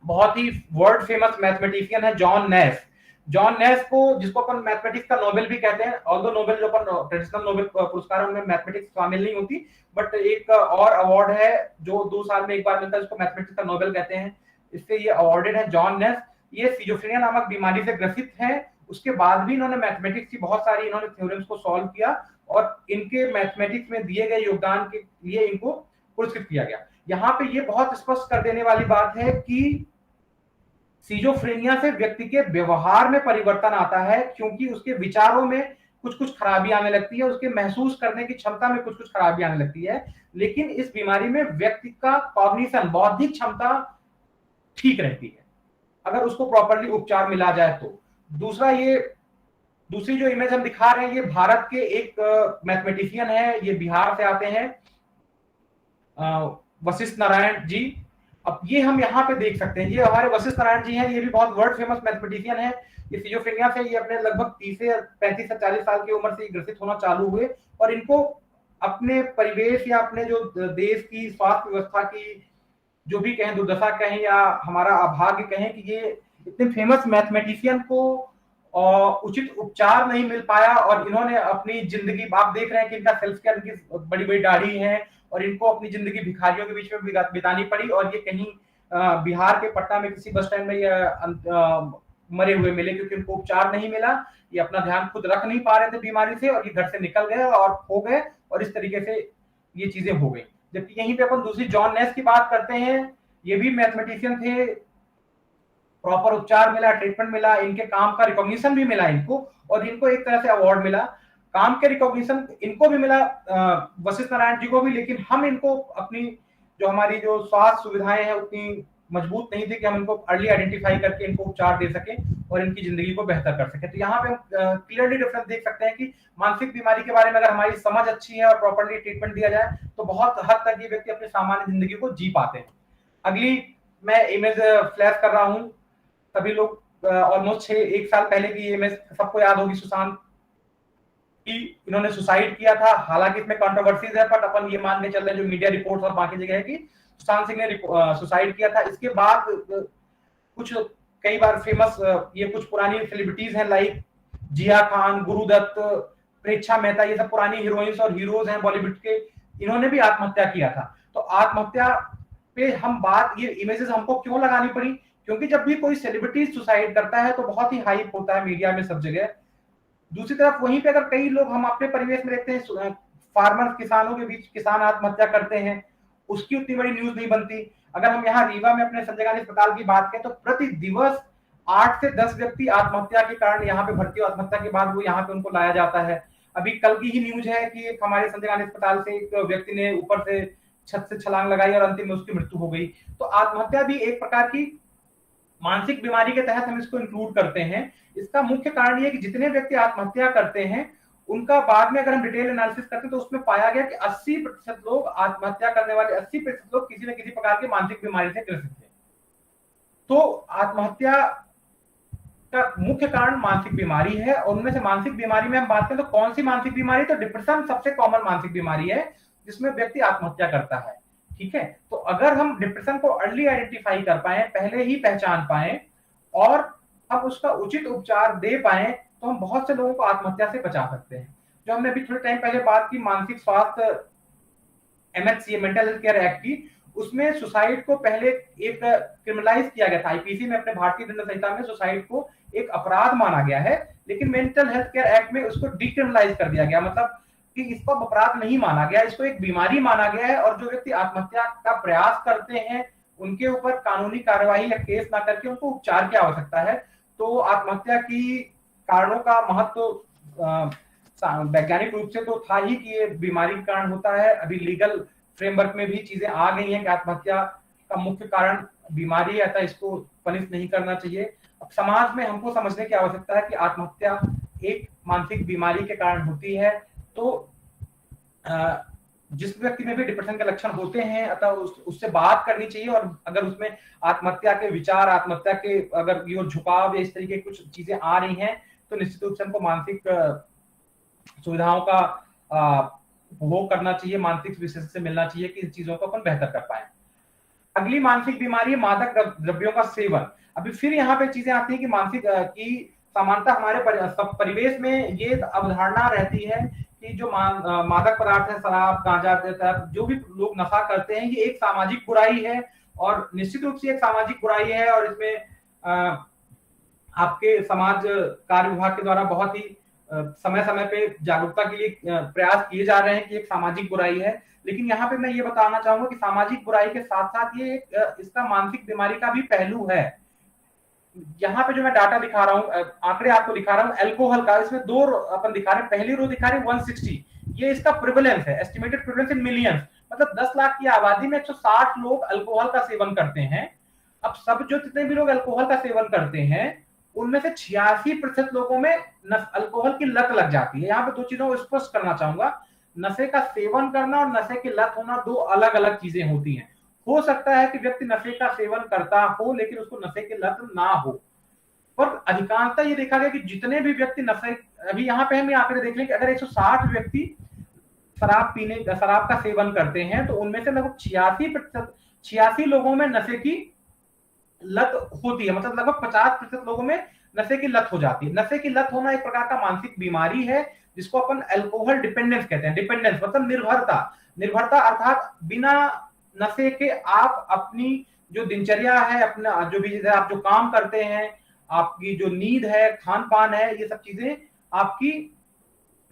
बहुत ही वर्ल्ड फेमस मैथमेटिशियन है जॉन नेस। जॉन नेस को, जिसको अपन मैथमेटिक्स का नोबेल भी कहते हैं, ऑल्दो नोबेल जो अपन ट्रेडिशनल नोबेल पुरस्कार है उनमें मैथमेटिक्स शामिल नहीं होती, बट एक और अवार्ड है जो 2 साल में एक बार मिलता है, जिसको मैथमेटिक्स का नोबेल कहते हैं। इससे ये अवार्डेड है जॉन नेस। ये सिजोफ्रेनिया नामक बीमारी से ग्रसित है। उसके बाद भी इन्होंने मैथमेटिक्स की बहुत सारी इन्होंने थ्योरम्स को सॉल्व किया और इनके मैथमेटिक्स में दिए गए योगदान के लिए इनको पुरस्कृत किया गया। यहाँ पे ये बहुत स्पष्ट कर देने वाली बात है कि सिजोफ्रेनिया से व्यक्ति के व्यवहार में परिवर्तन आता है, क्योंकि उसके विचारों में कुछ कुछ खराबी आने लगती है, उसके महसूस करने की क्षमता में कुछ कुछ खराबी आने लगती है। लेकिन इस बीमारी में व्यक्ति का कॉग्निशन, बौद्धिक क्षमता ठीक रहती है अगर उसको प्रॉपरली उपचार मिला जाए तो। दूसरी जो इमेज हम दिखा रहे हैं, ये भारत के एक मैथमेटिशियन है, ये बिहार से आते हैं, वशिष्ठ नारायण जी। अब ये हम यहाँ पे देख सकते हैं, ये हमारे वशिष्ठ नारायण जी हैं। ये भी बहुत वर्ल्ड फेमस मैथमेटिशियन है। ये सिजोफ्रेनिया से ये अपने लगभग 30 से 35 से 40 साल की उम्र से ग्रसित होना चालू हुए और इनको अपने परिवेश या अपने जो देश की स्वास्थ्य व्यवस्था की जो भी कहें, दुर्दशा कहें या हमारा अभाग्य कहें कि ये इतने फेमस मैथमेटिशियन को उचित उपचार नहीं मिल पाया और इन्होंने अपनी जिंदगी, आप देख रहे हैं कि इनका सेल्फ केयर, इनकी बड़ी बड़ी दाढ़ी है और इनको अपनी जिंदगी भिखारियों के बीच में बितानी पड़ी और ये कहीं बिहार के पटना में किसी बस स्टैंड में ये मरे हुए मिले, क्योंकि उनको उपचार नहीं मिला। ये अपना ध्यान खुद रख नहीं पा रहे थे बीमारी से और ये घर से निकल गए और हो गए और इस तरीके से ये चीजें हो गई। जबकि यहीं पे अपन दूसरी जॉन नेस की बात करते हैं, ये भी मैथमेटिशियन थे, प्रॉपर उपचार मिला, ट्रीटमेंट मिला, इनके काम का रिकॉग्निशन भी मिला इनको और इनको एक तरह से अवार्ड मिला। काम के रिकॉग्निशन इनको भी मिला, वशिष्ठ नारायण जी को भी, लेकिन हम इनको अपनी जो हमारी जो स्वास्थ्य सुविधाएं हैं उतनी मजबूत नहीं थी कि हम इनको अर्ली आइडेंटिफाई करके इनको उपचार दे सके और इनकी जिंदगी को बेहतर कर सके। तो यहाँ पे हम क्लियरली डिफरेंस देख सकते हैं कि मानसिक बीमारी के बारे में अगर हमारी समझ अच्छी है और प्रॉपर्ली ट्रीटमेंट दिया जाए तो बहुत हद तक ये व्यक्ति अपनी सामान्य जिंदगी को जी पाते हैं। अगली मैं इमेज फ्लैश कर रहा हूँ, सभी लोग ऑलमोस्ट 1 साल पहले की इमेज सबको याद होगी, सुशांत कि इन्होंने सुसाइड किया था। हालांकि इसमें कंट्रोवर्सीज है, बट अपन ये मान के चल रहे हैं जो मीडिया रिपोर्ट्स और बाकी जगह है कि सुशांत सिंह ने सुसाइड किया था। इसके बाद कुछ कई बार फेमस ये कुछ पुरानी सेलिब्रिटीज हैं लाइक जिया खान, गुरुदत्त, प्रेक्षा मेहता, ये सब पुरानी हीरोइंस और हीरोज हैं बॉलीवुड के, इन्होंने भी आत्महत्या किया था। तो आत्महत्या पे हम बात, ये इमेजेस हमको क्यों लगानी पड़ी, क्योंकि जब भी कोई सेलिब्रिटी सुसाइड करता है तो बहुत ही हाइप होता है मीडिया में सब जगह। दूसरी तरफ वहीं पे अगर कई लोग हम अपने परिवेश में देखते हैं, फार्मर किसानों के बीच किसान आत्महत्या करते हैं, उसकी उतनी बड़ी न्यूज नहीं बनती। अगर हम यहाँ रीवा में अपने संजय गांधी अस्पताल की बात करें तो प्रति दिवस 8 से 10 व्यक्ति आत्महत्या के कारण यहाँ पे भर्ती, आत्महत्या के बाद वो यहाँ पे उनको लाया जाता है। अभी कल की ही न्यूज है कि एक हमारे संजय गांधी अस्पताल से एक व्यक्ति ने ऊपर से छत से छलांग लगाई और अंतिम में उसकी मृत्यु हो गई। तो आत्महत्या भी एक प्रकार की मानसिक बीमारी के तहत हम इसको इंक्लूड करते हैं। इसका मुख्य कारण ये कि जितने व्यक्ति आत्महत्या करते हैं उनका बाद में अगर हम डिटेल एनालिसिस करते हैं तो उसमें पाया गया कि 80% लोग, आत्महत्या करने वाले 80% लोग किसी न किसी प्रकार की मानसिक बीमारी से ग्रसित थे। तो आत्महत्या का मुख्य कारण मानसिक बीमारी है, और उनमें से मानसिक बीमारी में हम बात करें तो कौन सी मानसिक बीमारी, तो डिप्रेशन सबसे कॉमन मानसिक बीमारी है जिसमें व्यक्ति आत्महत्या करता है। ठीक है, तो अगर हम डिप्रेशन को अर्ली आइडेंटिफाई कर पाए, पहले ही पहचान पाए और हम उसका उचित उपचार दे पाए तो हम बहुत से लोगों को आत्महत्या से बचा सकते हैं। जो हमने अभी थोड़े टाइम पहले बात की मानसिक स्वास्थ्य MHC mental health care act की, उसमें सुसाइड को पहले एक क्रिमिनलाइज किया गया था। आईपीसी में, अपने भारतीय दंड संहिता में सुसाइड को एक अपराध माना गया है, लेकिन मेंटल हेल्थ केयर एक्ट में उसको डिक्रिमिनलाइज कर दिया गया, मतलब कि इसको अपराध नहीं माना गया, इसको एक बीमारी माना गया है। और जो व्यक्ति आत्महत्या का प्रयास करते हैं उनके ऊपर कानूनी कार्यवाही या केस ना करके उनको उपचार की आवश्यकता है। तो आत्महत्या की कारणों का महत्व वैज्ञानिक रूप से तो था ही कि ये बीमारी के कारण होता है। अभी लीगल फ्रेमवर्क में भी चीजें आ गई हैं कि आत्महत्या का मुख्य कारण बीमारी है, अतः इसको पनिश नहीं करना चाहिए। अब समाज में हमको समझने की आवश्यकता है कि आत्महत्या एक मानसिक बीमारी के कारण होती है। तो जिस व्यक्ति में भी डिप्रेशन के लक्षण होते हैं अतः उससे बात करनी चाहिए, और अगर उसमें आत्महत्या के विचार, आत्महत्या के अगर ये झुकाव या इस तरीके कुछ चीजें आ रही हैं तो निश्चित रूप से हमको मानसिक सुविधाओं का उपभोग करना चाहिए, मानसिक विशेषज्ञ से मिलना चाहिए कि इन चीजों को अपन बेहतर कर पाए। अगली मानसिक बीमारी है मादक द्रव्यों का सेवन। अभी फिर यहाँ पे चीजें आती हैं कि मानसिक की समानता हमारे परिवेश में ये अवधारणा रहती है कि जो मादक पदार्थ है, शराब, गांजा, जो भी लोग नशा करते हैं, ये एक सामाजिक बुराई है, और निश्चित रूप से एक सामाजिक बुराई है। और इसमें आपके समाज कार्य विभाग के द्वारा बहुत ही समय समय पे जागरूकता के लिए प्रयास किए जा रहे हैं कि एक सामाजिक बुराई है। लेकिन यहाँ पे मैं ये बताना चाहूंगा कि सामाजिक बुराई के साथ साथ ये इसका मानसिक बीमारी का भी पहलू है। यहाँ पे जो मैं डाटा दिखा रहा हूँ, आंकड़े आपको दिखा रहा हूँ अल्कोहल का, इसमें दो अपन दिखा रहे हैं। पहली रो दिखा रहे हैं 160, ये इसका प्रिवलेंस है, एस्टिमेटेड प्रिवलेंस इन मिलियंस, मतलब 10 लाख की आबादी में 160 लोग अल्कोहल का सेवन करते हैं। अब सब जो जितने भी लोग अल्कोहल का सेवन करते हैं उनमें से 86% लोगों में अल्कोहल की लत लग जाती है। यहाँ पे दो चीजों को स्पष्ट करना चाहूंगा, नशे का सेवन करना और नशे की लत होना दो अलग अलग चीजें होती हैं। हो सकता है कि व्यक्ति नशे का सेवन करता हो लेकिन उसको नशे की लत ना हो, पर अधिकांशतः ये देखा गया कि जितने भी व्यक्ति नशे, अभी यहाँ पे हम आंकड़े देख लें कि अगर 160 व्यक्ति शराब का सेवन करते हैं तो उनमें से लगभग 86% लोगों में नशे की लत होती है, मतलब लगभग 50% लोगों में नशे की लत हो जाती है। नशे की लत होना एक प्रकार का मानसिक बीमारी है जिसको अपन अल्कोहल डिपेंडेंस कहते हैं। डिपेंडेंस मतलब निर्भरता अर्थात बिना नशे के आप अपनी जो दिनचर्या है, अपना जो भी आप जो काम करते हैं, आपकी जो नींद है, खान पान है, ये सब चीजें आपकी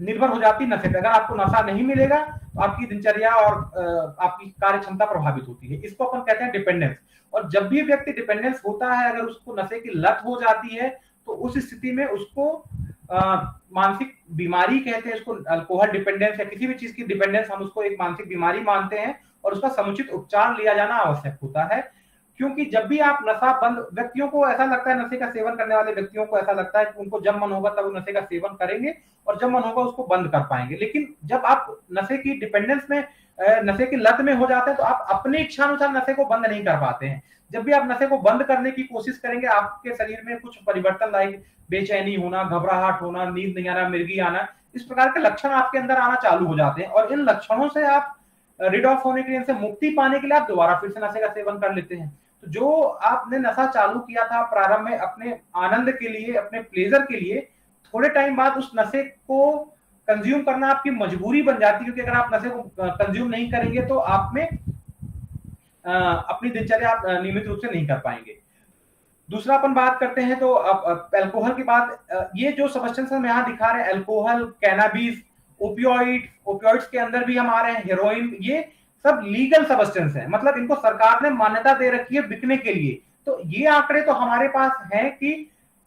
निर्भर हो जाती नशे पे। अगर आपको नशा नहीं मिलेगा तो आपकी दिनचर्या और आपकी कार्य क्षमता प्रभावित होती है। इसको अपन कहते हैं डिपेंडेंस। और जब भी व्यक्ति डिपेंडेंस होता है, अगर उसको नशे की लत हो जाती है तो उस स्थिति में उसको मानसिक बीमारी कहते हैं। इसको अल्कोहल डिपेंडेंस या किसी भी चीज की डिपेंडेंस हम उसको एक मानसिक बीमारी मानते हैं और उसका समुचित उपचार लिया जाना आवश्यक होता है। क्योंकि जब भी आप नशा बंद, व्यक्तियों को ऐसा लगता है, नशे का सेवन करने वाले व्यक्तियों को ऐसा लगता है कि उनको जब मन होगा तब वो नशे का सेवन करेंगे और जब मन होगा उसको बंद कर पाएंगे। लेकिन जब आप नशे की डिपेंडेंस में, नशे की लत में हो जाते हैं तो आप अपनी इच्छा अनुसार नशे को बंद नहीं कर पाते हैं। जब भी आप नशे को बंद करने की कोशिश करेंगे आपके शरीर में कुछ परिवर्तन लाइक बेचैनी होना, घबराहट होना, नींद नहीं आना, मिर्गी आना, इस प्रकार के लक्षण आपके अंदर आना चालू हो जाते हैं और इन लक्षणों से आप रिड ऑफ होने के लिए, इनसे मुक्ति पाने के लिए आप दोबारा फिर से नशे का सेवन कर लेते हैं। तो जो आपने नशा चालू किया था प्रारंभ में अपने आनंद के लिए, अपने प्लेजर के लिए, थोड़े टाइम बाद उस नशे को कंज्यूम करना आपकी मजबूरी बन जाती है, क्योंकि अगर आप नशे को कंज्यूम नहीं करेंगे तो आप में अपनी दिनचर्या आप नियमित रूप से नहीं कर पाएंगे। दूसरा अपन बात करते हैं तो अब अल्कोहल की बात, ये जो सब्सटेंस हम यहाँ दिखा रहे हैं, अल्कोहल, कैनाबिस, ओपियोइड्स के अंदर भी हम आ रहे हैं, हेरोइन, ये सब लीगल सब्सटेंस है, मतलब इनको सरकार ने मान्यता दे रखी है बिकने के लिए। तो ये आंकड़े तो हमारे पास हैं कि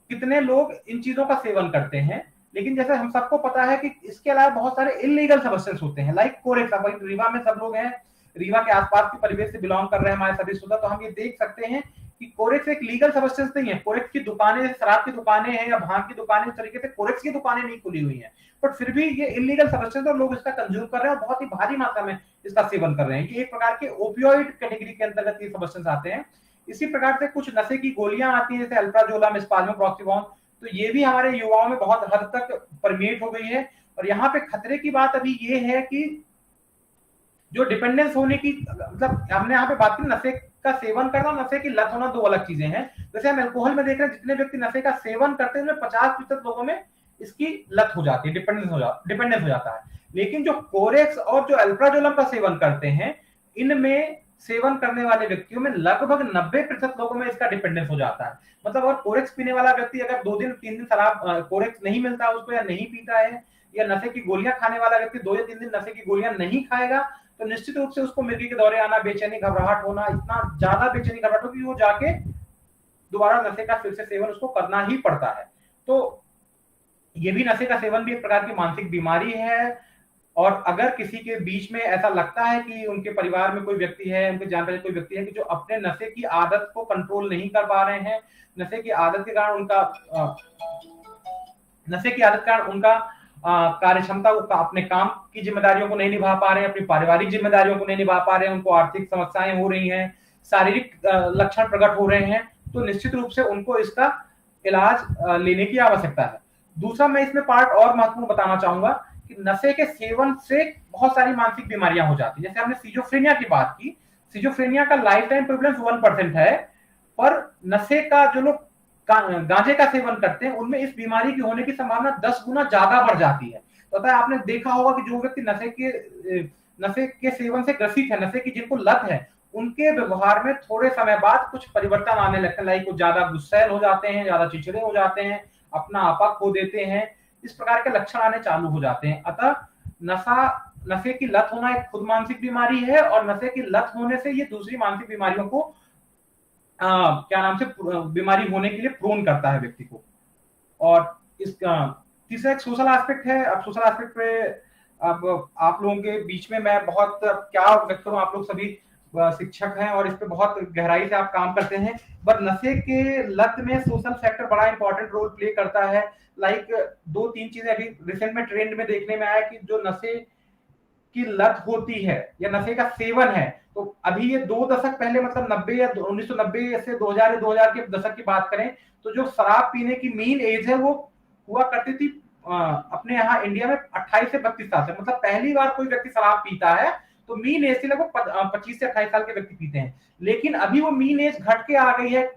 कितने लोग इन चीजों का सेवन करते हैं, लेकिन जैसे हम सबको पता है कि इसके अलावा बहुत सारे इलीगल सब्सटेंस होते हैं, लाइक कोरेक्स। अब रीवा में सब लोग हैं, रीवा के आसपास के परिवेश से बिलोंग कर रहे हैं हमारे सभी श्रोता, तो हम ये देख सकते हैं कि कोरेक्स एक लीगल सब्सटेंस नहीं है। कोरेक्स की दुकानें, शराब की दुकानें हैं या भांग की दुकानें, इस तरीके से कोरेक्स की दुकानें नहीं खुली हुई हैं, बट फिर भी ये इलीगल सब्सटेंस और लोग इसका कंज्यूम कर रहे हैं और बहुत ही भारी मात्रा में इसका सेवन कर रहे हैं। ये एक प्रकार के ओपियोइड कैटेगरी के अंतर्गत ये सब्सटेंस आते हैं। इसी प्रकार से कुछ नशे की गोलियां आती हैं, जैसे अल्प्राजोलम, स्पाल्मोप्रॉक्सिबोन, तो ये भी हमारे युवाओं में बहुत हद तक परमेट हो गई है। और यहाँ पे खतरे की बात अभी ये है कि जो डिपेंडेंस होने की, मतलब हमने यहाँ पे बात की नशे का सेवन करना, नशे की लत होना दो अलग चीजें हैं। जैसे हम अल्कोहल में देख रहे हैं, जितने व्यक्ति नशे का सेवन करते हैं उनमें 50% लोगों में इसकी लत हो जाती है, डिपेंडेंस हो जाता है। लेकिन जो कोरेक्स और जो अल्प्राजोलम का सेवन करते हैं, इनमें सेवन करने वाले व्यक्तियों में लगभग 90% लोगों में इसका डिपेंडेंस हो जाता है। मतलब अगर कोरेक्स पीने वाला व्यक्ति अगर 2 दिन 3 दिन शराब, कोरेक्स नहीं मिलता उसको या नहीं पीता है, या नशे की गोलियां खाने वाला व्यक्ति 2 या 3 दिन नशे की गोलियां नहीं खाएगा, तो निश्चित रूप से उसको मिर्गी के दौरे आना, बेचैनी, घबराहट होना, इतना ज्यादा बेचैनी, घबराहट होगी, वो जाके दोबारा नशे का फिर से सेवन उसको करना ही पड़ता है। तो ये भी, नशे का सेवन भी एक प्रकार की मानसिक बीमारी है। और अगर किसी के बीच में ऐसा लगता है कि उनके परिवार में कोई व्यक्ति है, उनके जान पहचान कोई व्यक्ति है कि जो अपने नशे की आदत को कंट्रोल नहीं कर पा रहे हैं, नशे की आदत के कारण उनका कार्य क्षमता, अपने काम की जिम्मेदारियों को नहीं निभा पा रहे हैं, अपनी पारिवारिक जिम्मेदारियों को नहीं निभा पा रहे हैं, उनको आर्थिक समस्याएं हो रही हैं, शारीरिक लक्षण प्रकट हो रहे हैं, तो निश्चित रूप से उनको इसका इलाज लेने की आवश्यकता है। दूसरा मैं इसमें पार्ट और महत्वपूर्ण बताना चाहूंगा कि नशे के सेवन से बहुत सारी मानसिक बीमारियां हो जाती है। जैसे हमने सिजोफ्रेनिया की बात की, सिजोफ्रेनिया का लाइफ टाइम प्रेवलेंस 1% है, पर नशे का जो लोग गांजे का सेवन करते हैं उनमें इस बीमारी की होने की संभावना 10 गुना ज्यादा बढ़ जाती है। तो आपने देखा होगा कि जो व्यक्ति नशे के सेवन से ग्रसित है, नशे की जिनको लत है, उनके व्यवहार में थोड़े समय बाद कुछ परिवर्तन आने लगते हैं, लाइक वो ज्यादा गुस्सैल हो जाते हैं, ज्यादा चिड़चिड़े हो जाते हैं, अपना आपा खो देते हैं, इस प्रकार के लक्षण आने चालू हो जाते हैं। अतः नशे की लत होना एक खुद मानसिक बीमारी है, और नशे की लत होने से ये दूसरी मानसिक बीमारियों को बीमारी होने के लिए प्रोन करता है व्यक्ति को। और इसका तीसरा एक सोशल एस्पेक्ट है। अब सोशल एस्पेक्ट पे अब आप लोगों के बीच में मैं बहुत क्या व्यक्त करूं, आप लोग सभी शिक्षक हैं और इस पे बहुत गहराई से आप काम करते हैं, पर नशे के लत में सोशल फैक्टर बड़ा इंपॉर्टेंट रोल प्ले करता है। लाइक 2-3 चीजें अभी रिसेंट में ट्रेंड में देखने में आया कि जो नशे की लत होती है या नशे का सेवन है, तो अभी ये 2 दशक पहले, मतलब 90 या 1990 से 2000 के दशक की बात करें, तो जो शराब पीने की मीन एज है वो हुआ करती थी अपने यहाँ इंडिया में 28 से 32 साल से। मतलब पहली बार कोई व्यक्ति शराब पीता है तो मीन एज से लगभग 25 से 28 साल के व्यक्ति पीते हैं, लेकिन अभी वो मीन एज घट के आ गई है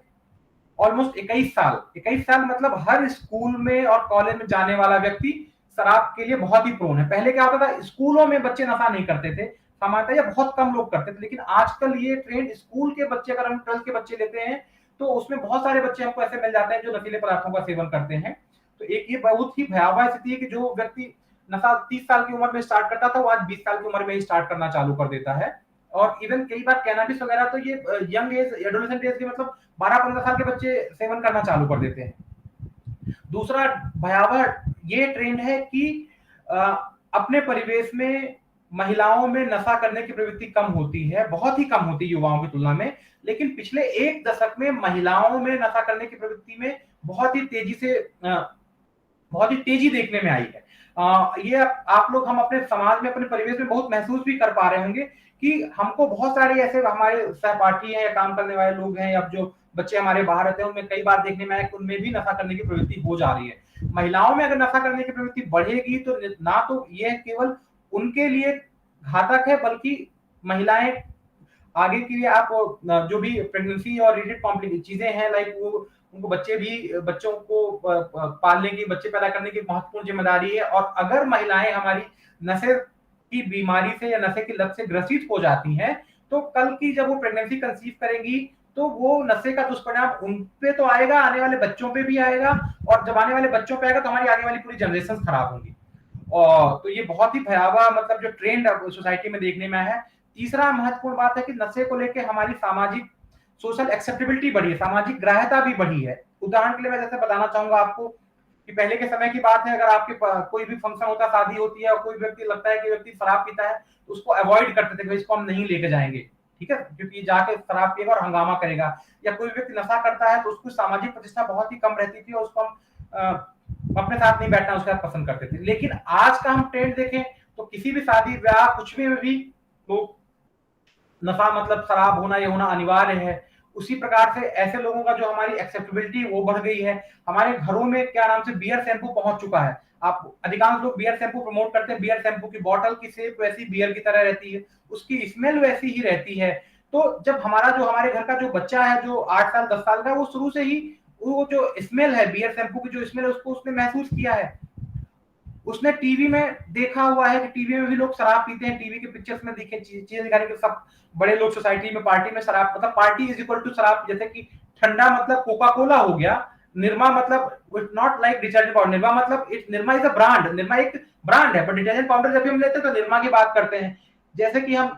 ऑलमोस्ट 21 साल। 21 साल मतलब हर स्कूल में और कॉलेज में जाने वाला व्यक्ति शराब के लिए बहुत ही प्रोन है। पहले क्या होता था, स्कूलों में बच्चे नशा नहीं करते थे सामान्यतः, या बहुत कम लोग करते थे, लेकिन आजकल ये ट्रेंड स्कूल के बच्चे, अगर हम 12th के बच्चे लेते हैं तो उसमें बहुत सारे बच्चे हमको ऐसे मिल जाते हैं जो नशीले पदार्थों का सेवन करते हैं। तो एक ये बहुत ही भयावह स्थिति है कि जो व्यक्ति नशा 30 साल की उम्र में स्टार्ट करता था वो आज 20 साल की उम्र में ही स्टार्ट करना चालू कर देता है। और इवन कई बार कैनाबिस वगैरह तो ये यंग एज, एडोलेसेंट एज के, मतलब 12-15 साल के बच्चे सेवन करना चालू कर देते हैं। दूसरा भयावह ये ट्रेंड है कि अपने परिवेश में महिलाओं में नशा करने की प्रवृत्ति कम होती है, बहुत ही कम होती है युवाओं की तुलना में, लेकिन पिछले 1 दशक में महिलाओं में नशा करने की प्रवृत्ति में बहुत ही तेजी देखने में आई है। ये आप लोग, हम अपने समाज में, अपने परिवेश में बहुत महसूस भी कर पा रहे होंगे कि हमको बहुत सारे ऐसे हमारे सहपाठी हैं या काम करने वाले लोग हैं या जो बच्चे हमारे बाहर रहते हैं, उनमें कई बार देखने में आया कि उनमें भी नशा करने की प्रवृत्ति हो जा रही है। महिलाओं में अगर नशा करने की प्रवृत्ति बढ़ेगी तो ना तो ये केवल उनके लिए घातक है, बल्कि महिलाएं आगे के लिए आप जो भी प्रेगनेंसी और रिलेटेड कॉम्प्लिकेशन चीजें हैं, लाइक वो उनको बच्चों को पालने की, बच्चे पैदा करने की महत्वपूर्ण जिम्मेदारी है। और अगर महिलाएं हमारी नशे की बीमारी से या नशे की लत से ग्रसित हो जाती हैं, तो कल की जब वो प्रेगनेंसी कंसीव करेंगी तो वो नशे का दुष्परिणाम उन पे तो आएगा, आने वाले बच्चों पे भी आएगा, और जब आने वाले बच्चों पे आएगा तो हमारी आगे वाली पूरी जनरेशन खराब होंगी। और तो ये बहुत ही भयावह मतलब जो ट्रेंड सोसाइटी में देखने में आया है। तीसरा महत्वपूर्ण बात है कि नशे को लेकर हमारी सामाजिक सोशल एक्सेप्टेबिलिटी बढ़ी है, सामाजिक ग्राह्यता भी बढ़ी है। उदाहरण के लिए मैं जैसे बताना चाहूंगा आपको कि पहले के समय की बात है, अगर आपके कोई भी फंक्शन होता, शादी होती है और कोई व्यक्ति लगता है कि व्यक्ति शराब पीता है, तो उसको अवॉइड करते थे कि इसको हम नहीं लेके जाएंगे, ठीक है, क्योंकि जाके शराब पिएगा और हंगामा करेगा। या कोई व्यक्ति नशा करता है तो उसकी सामाजिक प्रतिष्ठा बहुत ही कम रहती थी और उसको हम अपने साथ नहीं बैठना उसके साथ पसंद करते थे। लेकिन आज का हम ट्रेंड देखें तो किसी भी शादी ब्याह कुछ में भी तो नशा मतलब शराब होना, ये होना अनिवार्य है। उसी प्रकार से ऐसे लोगों का जो हमारी एक्सेप्टेबिलिटी वो बढ़ गई है। हमारे घरों में क्या नाम से बियर शैम्पू पहुंच चुका है। आप अधिकांश लोग बियर शैम्पू प्रमोट करते हैं। बियर शैम्पू की बॉटल की शेप वैसी बियर की तरह रहती है, उसकी स्मेल वैसी ही रहती है। तो जब हमारे घर का जो बच्चा है जो 8 साल 10 साल का है, वो शुरू से ही वो जो स्मेल है बियर शैम्पू की, जो स्मेल है उसको उसने महसूस किया है। उसने टीवी में देखा हुआ है कि टीवी में भी लोग शराब पीते हैं, टीवी के पिक्चर्स में दिखे चीजें दिखाने के सब बड़े लोग सोसाइटी में पार्टी में शराब, मतलब पार्टी इज इक्वल टू शराब। जैसे कि ठंडा मतलब कोका कोला हो गया, निर्मा मतलब not like detergent powder, Nirma मतलब Nirma is a brand, Nirma एक ब्रांड है, पर डिटर्जेंट पाउडर जब भी हम लेते हैं तो निर्मा की बात करते हैं। जैसे कि हम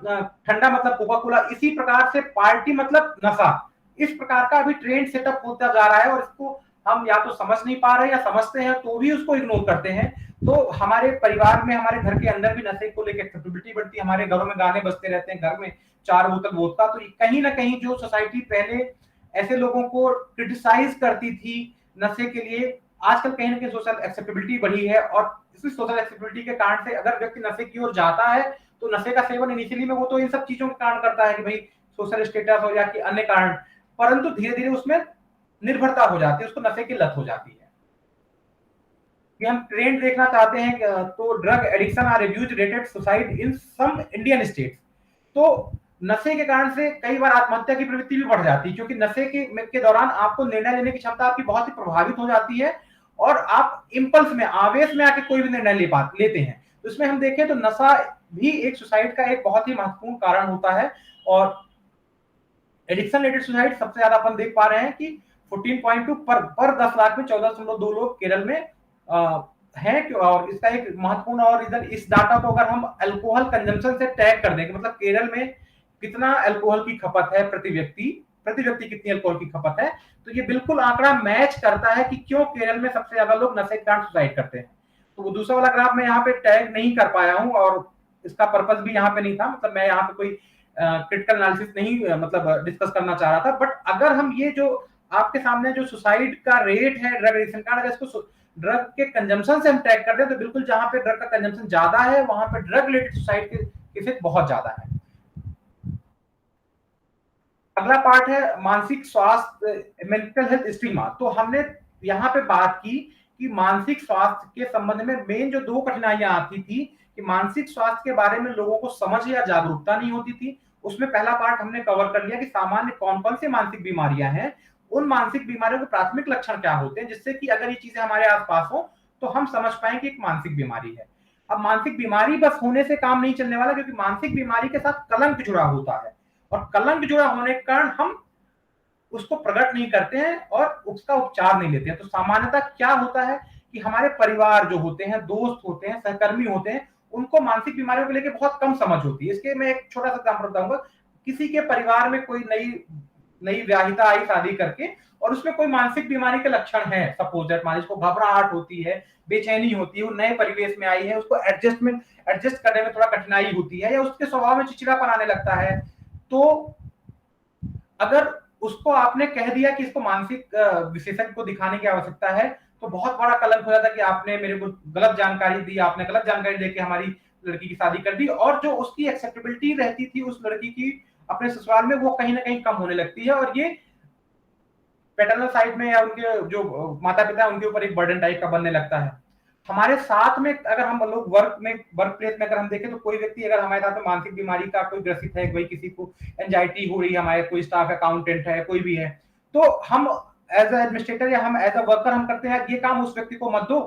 ठंडा मतलब कोका कोला, इसी प्रकार से पार्टी मतलब नशा। इस प्रकार का अभी ट्रेंड सेटअप होता जा रहा है और इसको हम या तो समझ नहीं पा रहे हैं या समझते हैं तो भी उसको इग्नोर करते हैं। तो हमारे परिवार में, हमारे घर के अंदर भी नशे को लेकर एक्सेप्टेबिलिटी बढ़ती है। हमारे घरों में गाने बजते रहते हैं, घर में 4 बोतल वोदका। तो कहीं ना कहीं जो सोसाइटी पहले ऐसे लोगों को क्रिटिसाइज करती थी नशे के लिए, आजकल कहीं ना कहीं सोशल एक्सेप्टेबिलिटी बढ़ी है। और इसी सोशल एक्सेप्टेबिलिटी के कारण से अगर व्यक्ति नशे की ओर जाता है तो नशे का सेवन इनिशियली में वो तो इन सब चीजों के कारण करता है कि भाई सोशल स्टेटस हो या कि अन्य कारण, परंतु धीरे धीरे उसमें निर्भरता हो जाती है, उसको नशे की लत हो जाती है। कि हम ट्रेंड देखना चाहते हैं तो drug addiction are reviews rated suicide in some Indian states. तो नशे के कारण से कई बार आत्महत्या की प्रवृत्ति भी बढ़ जाती है, क्योंकि नशे के दौरान आपको निर्णय लेने की क्षमता आपकी बहुत ही प्रभावित हो जाती है और आप इंपल्स में, आवेश में आके कोई भी निर्णय लेते हैं। तो इसमें हम देखें तो नशा भी एक सुसाइड का एक बहुत ही महत्वपूर्ण कारण होता है। और एडिक्शन रेटेड सुसाइड सबसे ज्यादा अपन देख पा रहे हैं कि 14.2 पर 10 लाख में 14.2 लोग केरल में है। और इसका एक महत्वपूर्ण और रीजन, इस डाटा को अगर हम अल्कोहल कंजम्पशन से टैग कर देंगे, मतलब केरल में कितना अल्कोहल की खपत है प्रति व्यक्ति कितनी अल्कोहल की खपत है, तो ये बिल्कुल आंकड़ा मैच करता है कि क्यों केरल में सबसे ज्यादा लोग नशे के कारण सुसाइड करते हैं। तो वो दूसरा वाला ग्राफ मैं यहाँ पे टैग नहीं कर पाया हूँ और इसका पर्पस भी यहाँ पे नहीं था, मतलब मैं यहाँ पे कोई क्रिटिकल एनालिसिस नहीं मतलब डिस्कस करना चाह रहा था। बट अगर हम ये जो आपके सामने जो सुसाइड का रेट है ड्रग एडिक्शन का, अगर इसको ड्रग के कंजम्पशन से हम ट्रैक करते हैं तो बिल्कुल जहां पे ड्रग का कंजम्पशन ज्यादा है वहां पे ड्रग रिलेटेड सुसाइड के केसेस बहुत ज्यादा है। अगला पार्ट है मानसिक स्वास्थ्य, मेंटल हेल्थ स्टिग्मा। तो हमने यहाँ पे बात की कि मानसिक स्वास्थ्य के संबंध में मेन जो 2 कठिनाइयां आती थी कि मानसिक स्वास्थ्य के बारे में लोगों को समझ या जागरूकता नहीं होती थी। उसमें पहला पार्ट हमने कवर कर लिया कि सामान्य कौन कौन सी मानसिक बीमारियां हैं, उन मानसिक बीमारियों के प्राथमिक लक्षण क्या होते हैं, जिससे कि अगर ये चीजें हमारे आसपास हो तो हम समझ पाए कि एक मानसिक बीमारी है। अब मानसिक बीमारी बस होने से काम नहीं चलने वाला, क्योंकि मानसिक बीमारी के साथ कलंक जुड़ा होता है और कलंक जुड़ा होने के कारण हम उसको प्रकट नहीं करते हैं और उसका उपचार नहीं लेते हैं। तो सामान्यतः क्या होता है कि हमारे परिवार जो होते हैं, दोस्त होते हैं, सहकर्मी होते हैं, उनको मानसिक बीमारियों को लेकर बहुत कम समझ होती है। इसके मैं एक छोटा सा एग्जांपल बताऊंगा। किसी के परिवार में कोई नई विवाहिता आई शादी करके और उसमें कोई मानसिक बीमारी के लक्षण है, सपोज दैट मान लीजिए घबराहट होती है, बेचैनी होती है, वो नए परिवेश में आई है, उसको एडजस्ट करने में थोड़ा कठिनाई होती है या उसके स्वभाव में चिड़चिड़ापन आने लगता है। तो अगर उसको आपने कह दिया कि इसको मानसिक विशेषज्ञ को दिखाने की आवश्यकता है, तो बहुत बड़ा कलंक हो जाता है कि आपने मेरे को गलत जानकारी दी, आपने गलत जानकारी देके हमारी लड़की की शादी कर दी, और जो उसकी एक्सेप्टेबिलिटी रहती थी उस लड़की की अपने ससुराल में, वो कहीं ना कहीं कम होने लगती है, और ये पैटर्नल साइड में या उनके जो माता पिता है उनके ऊपर एक बर्डन टाइप का बनने लगता है। हमारे साथ में अगर हम लोग वर्क प्लेस में अगर हम देखें तो कोई व्यक्ति अगर हमारे साथ में मानसिक बीमारी का कोई ग्रसित है, कोई किसी को एंजाइटी हो रही है, हमारे कोई स्टाफ अकाउंटेंट है, कोई भी है, तो हम एज एडमिनिस्ट्रेटर या हम एज अ वर्कर हम करते हैं ये काम उस व्यक्ति को मत दो,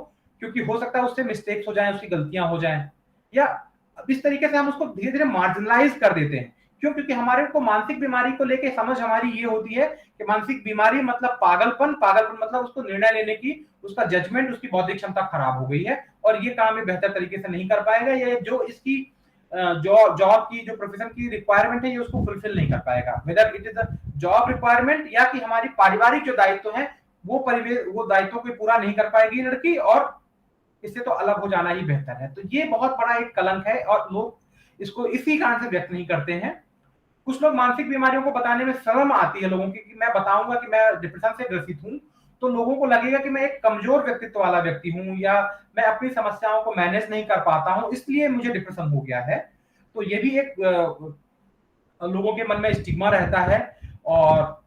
क्योंकि हो सकता है उससे मिस्टेक्स हो जाएं, उसकी गलतियां हो जाएं, या इस तरीके से हम उसको धीरे धीरे मार्जिनलाइज कर देते हैं। क्यों? क्योंकि हमारे को मानसिक बीमारी को लेके समझ हमारी ये होती है कि मानसिक बीमारी मतलब पागलपन, पागलपन मतलब उसको निर्णय लेने की, उसका जजमेंट, उसकी बौद्धिक क्षमता खराब हो गई है और ये काम ये बेहतर तरीके से नहीं कर पाएगा, ये जो इसकी जॉब की जो प्रोफेशन की रिक्वायरमेंट है ये उसको फुलफिल नहीं कर पाएगा, whether it is a job requirement या कि हमारी पारिवारिक जो दायित्व है वो दायित्वों को पूरा नहीं कर पाएगी लड़की, और इससे तो अलग हो जाना ही बेहतर है। तो ये बहुत बड़ा एक कलंक है और लोग इसको इसी कारण से व्यक्त नहीं करते हैं। कुछ लोग मानसिक बीमारियों को बताने में शर्म आती है लोगों की, कि मैं बताऊंगा कि मैं डिप्रेशन से ग्रसित हूं तो लोगों को लगेगा कि मैं एक कमजोर व्यक्तित्व वाला व्यक्ति हूं या मैं अपनी समस्याओं को मैनेज नहीं कर पाता हूं इसलिए मुझे डिप्रेशन हो गया है। तो ये भी एक लोगों के मन में स्टिग्मा रहता है, और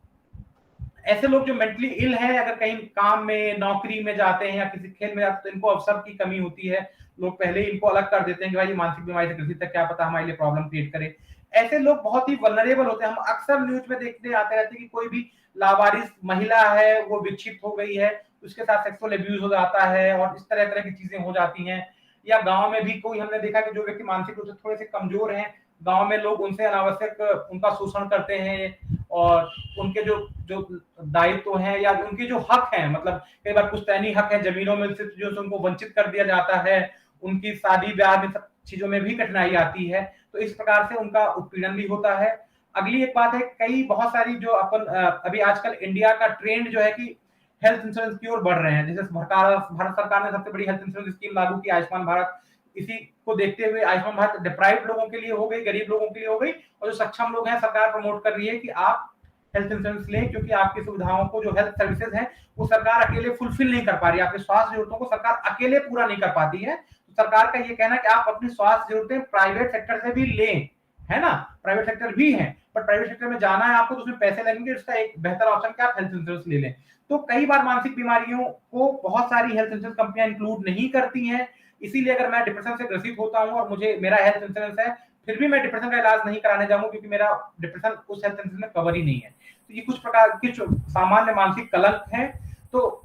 ऐसे लोग जो मेंटली इल हैं अगर कहीं काम में नौकरी में जाते हैं या किसी खेल में जाते हैं तो इनको अवसर की कमी होती है, लोग पहले ही इनको अलग कर देते हैं कि भाई मानसिक बीमारी से ग्रसित है, क्या पता हमारे लिए प्रॉब्लम क्रिएट करे। ऐसे लोग बहुत ही वल्नरेबल होते हैं। हम अक्सर न्यूज में देखते आते रहते हैं कि कोई भी लावारिस महिला है वो विक्षिप्त हो गई है, उसके साथ सेक्सुअल अब्यूज हो जाता है और इस तरह तरह की चीजें हो जाती हैं। या गांव में भी कोई हमने देखा कि जो व्यक्ति मानसिक रूप से थोड़े से कमजोर हैं, गांव में लोग उनसे अनावश्यक उनका शोषण करते हैं और उनके जो जो दायित्व हैं या उनके जो हक हैं, मतलब कई बार पुश्तैनी हक है जमीनों में से जो उनको वंचित कर दिया जाता है, उनकी शादी ब्याह में सब चीजों में भी कठिनाई आती है, तो इस प्रकार से उनका उत्पीड़न भी होता है। अगली एक बात है, कई बहुत सारी जो अपन अभी आजकल इंडिया का ट्रेंड जो है कि हेल्थ इंश्योरेंस की ओर बढ़ रहे हैं। जैसे भारत सरकार ने सबसे बड़ी हेल्थ इंश्योरेंस स्कीम लागू की, आयुष्मान भारत। इसी को देखते हुए आयुष्मान भारत डिप्राइव्ड लोगों के लिए हो गई, गरीब लोगों के लिए हो गई, और जो सक्षम लोग हैं सरकार प्रमोट कर रही है कि आप हेल्थ इंश्योरेंस लें, क्योंकि आपकी सुविधाओं को जो हेल्थ सर्विसेज हैं वो सरकार अकेले फुलफिल नहीं कर पा रही है, आपके स्वास्थ्य जरूरतों को सरकार अकेले पूरा नहीं कर पाती है। तो सरकार का ये कहना है कि आप अपनी स्वास्थ्य जरूरतें प्राइवेट सेक्टर से भी लें, है ना, प्राइवेट सेक्टर भी है, पर प्राइवेट सेक्टर में जाना है आपको तो उसमें पैसे लगेंगे, उसका एक बेहतर ऑप्शन क्या आप हेल्थ इंश्योरेंस ले लें। तो कई बार मानसिक बीमारियों को बहुत सारी हेल्थ इंश्योरेंस कंपनियां इंक्लूड नहीं करती हैं, इसीलिए अगर मैं डिप्रेशन से ग्रसित होता हूं और मुझे मेरा हेल्थ इंश्योरेंस है फिर भी मैं डिप्रेशन का इलाज नहीं कराने जाऊंगा क्योंकि मेरा डिप्रेशन उस हेल्थ इंश्योरेंस में कवर ही नहीं है। तो ये कुछ प्रकार के सामान्य मानसिक कलंक हैं। तो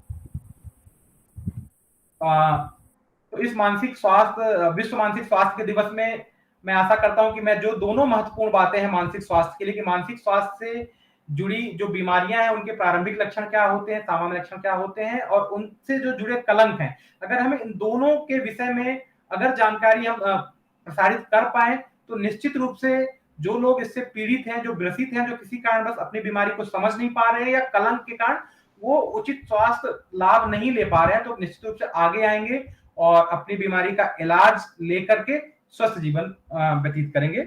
इस मानसिक स्वास्थ्य विश्व मानसिक स्वास्थ्य के दिवस में मैं आशा करता हूं कि मैं जो दोनों महत्वपूर्ण बातें हैं मानसिक स्वास्थ्य के लिए, कि मानसिक स्वास्थ्य से जुड़ी जो बीमारियां हैं उनके प्रारंभिक लक्षण क्या होते हैं, सामान्य लक्षण क्या होते हैं, और उनसे जो जुड़े कलंक हैं, अगर हमें इन दोनों के विषय में अगर जानकारी हम प्रसारित कर पाए तो निश्चित रूप से जो लोग इससे पीड़ित हैं, जो ग्रसित हैं, जो किसी कारण बस अपनी बीमारी को समझ नहीं पा रहे हैं या कलंक के कारण वो उचित स्वास्थ्य लाभ नहीं ले पा रहे हैं, तो निश्चित रूप से आगे आएंगे और अपनी बीमारी का इलाज लेकर के स्वस्थ जीवन व्यतीत करेंगे।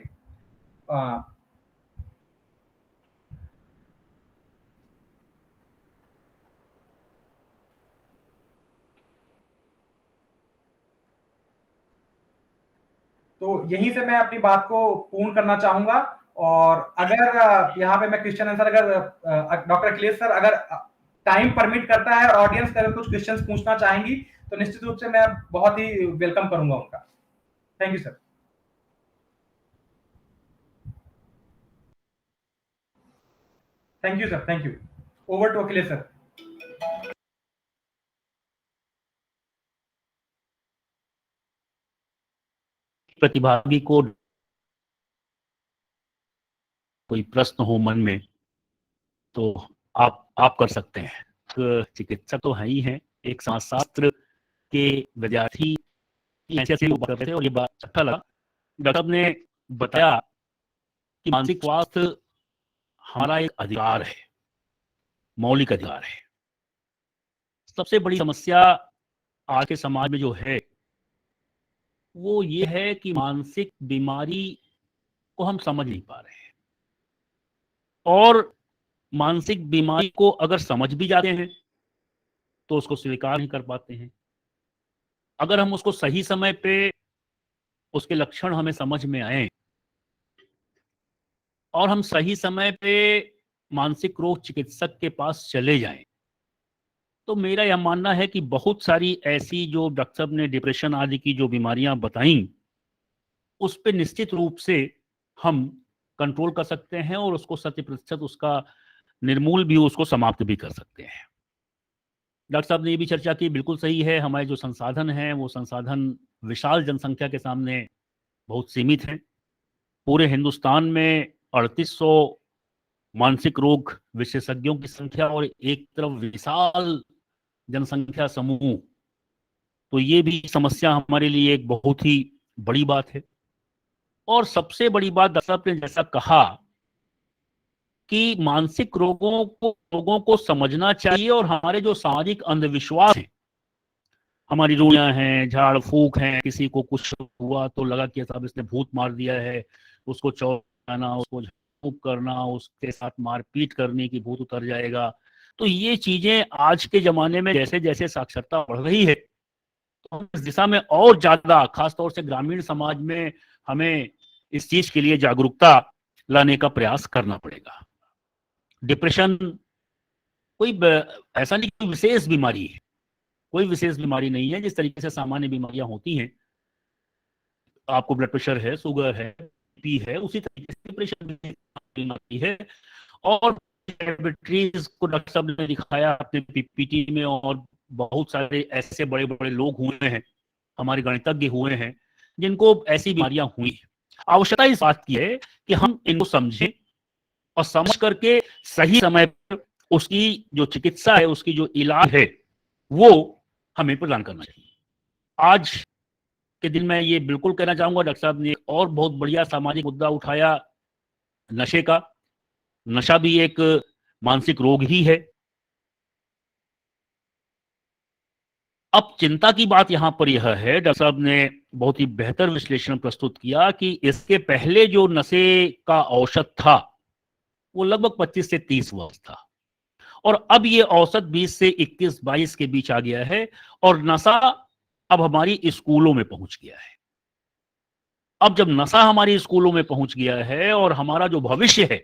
तो यहीं से मैं अपनी बात को पूर्ण करना चाहूंगा, और अगर यहाँ पे मैं क्वेश्चन आंसर अगर डॉक्टर अखिलेश सर अगर टाइम परमिट करता है और ऑडियंस अगर कुछ क्वेश्चंस पूछना चाहेंगी तो निश्चित रूप से मैं बहुत ही वेलकम करूंगा उनका। Thank you sir. Thank you sir, thank you. Over to Akhilesh sir. प्रतिभागी को कोई प्रश्न हो मन में तो आप कर सकते हैं। चिकित्सक तो है ही हैं, एक समाजशास्त्र के विद्यार्थी ऐसे लोग बात कर रहे थे और ये बात अच्छा लगा। डॉक्टर साहब ने बताया कि मानसिक स्वास्थ्य हमारा एक अधिकार है, मौलिक अधिकार है। सबसे बड़ी समस्या आज के समाज में जो है वो ये है कि मानसिक बीमारी को हम समझ नहीं पा रहे हैं, और मानसिक बीमारी को अगर समझ भी जाते हैं तो उसको स्वीकार नहीं कर पाते हैं। अगर हम उसको सही समय पे उसके लक्षण हमें समझ में आए और हम सही समय पे मानसिक रोग चिकित्सक के पास चले जाएं, तो मेरा यह मानना है कि बहुत सारी ऐसी जो डॉक्टर साहब ने डिप्रेशन आदि की जो बीमारियां बताई, उस पे निश्चित रूप से हम कंट्रोल कर सकते हैं और उसको 100% उसका निर्मूल भी, उसको समाप्त भी कर सकते हैं। डॉक्टर साहब ने ये भी चर्चा की, बिल्कुल सही है, हमारे जो संसाधन हैं वो संसाधन विशाल जनसंख्या के सामने बहुत सीमित हैं। पूरे हिंदुस्तान में 3800 मानसिक रोग विशेषज्ञों की संख्या और एक तरफ विशाल जनसंख्या समूह, तो ये भी समस्या हमारे लिए एक बहुत ही बड़ी बात है। और सबसे बड़ी बात डॉक्टर साहब ने जैसा कहा कि मानसिक रोगों को समझना चाहिए और हमारे जो सामाजिक अंधविश्वास हैं, हमारी रूढ़ियां हैं, झाड़ फूक हैं, किसी को कुछ हुआ तो लगा कि साहब इसने भूत मार दिया है, उसको चौंकाना, उसको फूक करना, उसके साथ मारपीट करने की भूत उतर जाएगा। तो ये चीजें आज के जमाने में जैसे जैसे साक्षरता बढ़ रही है, तो इस दिशा में और ज्यादा खासतौर से ग्रामीण समाज में हमें इस चीज के लिए जागरूकता लाने का प्रयास करना पड़ेगा। डिप्रेशन कोई ऐसा नहीं कोई विशेष बीमारी है, कोई विशेष बीमारी नहीं है। जिस तरीके से सामान्य बीमारियां होती हैं, आपको ब्लड प्रेशर है, शुगर है, बीपी है, उसी तरीके से डिप्रेशन भी बीमारी है। और डायबिटीज को डॉक्टर साहब ने दिखाया अपने पीपीटी में, और बहुत सारे ऐसे बड़े बड़े लोग हुए हैं, हमारे गणितज्ञ हुए हैं, जिनको ऐसी बीमारियां हुई। आवश्यकता इस बात की है कि हम इनको समझें और समझ करके सही समय पर उसकी जो चिकित्सा है, उसकी जो इलाज है, वो हमें प्रदान करना चाहिए। आज के दिन में ये बिल्कुल कहना चाहूंगा, डॉक्टर साहब ने एक और बहुत बढ़िया सामाजिक मुद्दा उठाया, नशे का। नशा भी एक मानसिक रोग ही है। अब चिंता की बात यहां पर यह है, डॉक्टर साहब ने बहुत ही बेहतर विश्लेषण प्रस्तुत किया कि इसके पहले जो नशे का औसत था वो लगभग 25 से 30 वर्ष था, और अब ये औसत 20 से 21-22 के बीच आ गया है, और नशा अब हमारी स्कूलों में पहुंच गया है। अब जब नशा हमारी स्कूलों में पहुंच गया है और हमारा जो भविष्य है,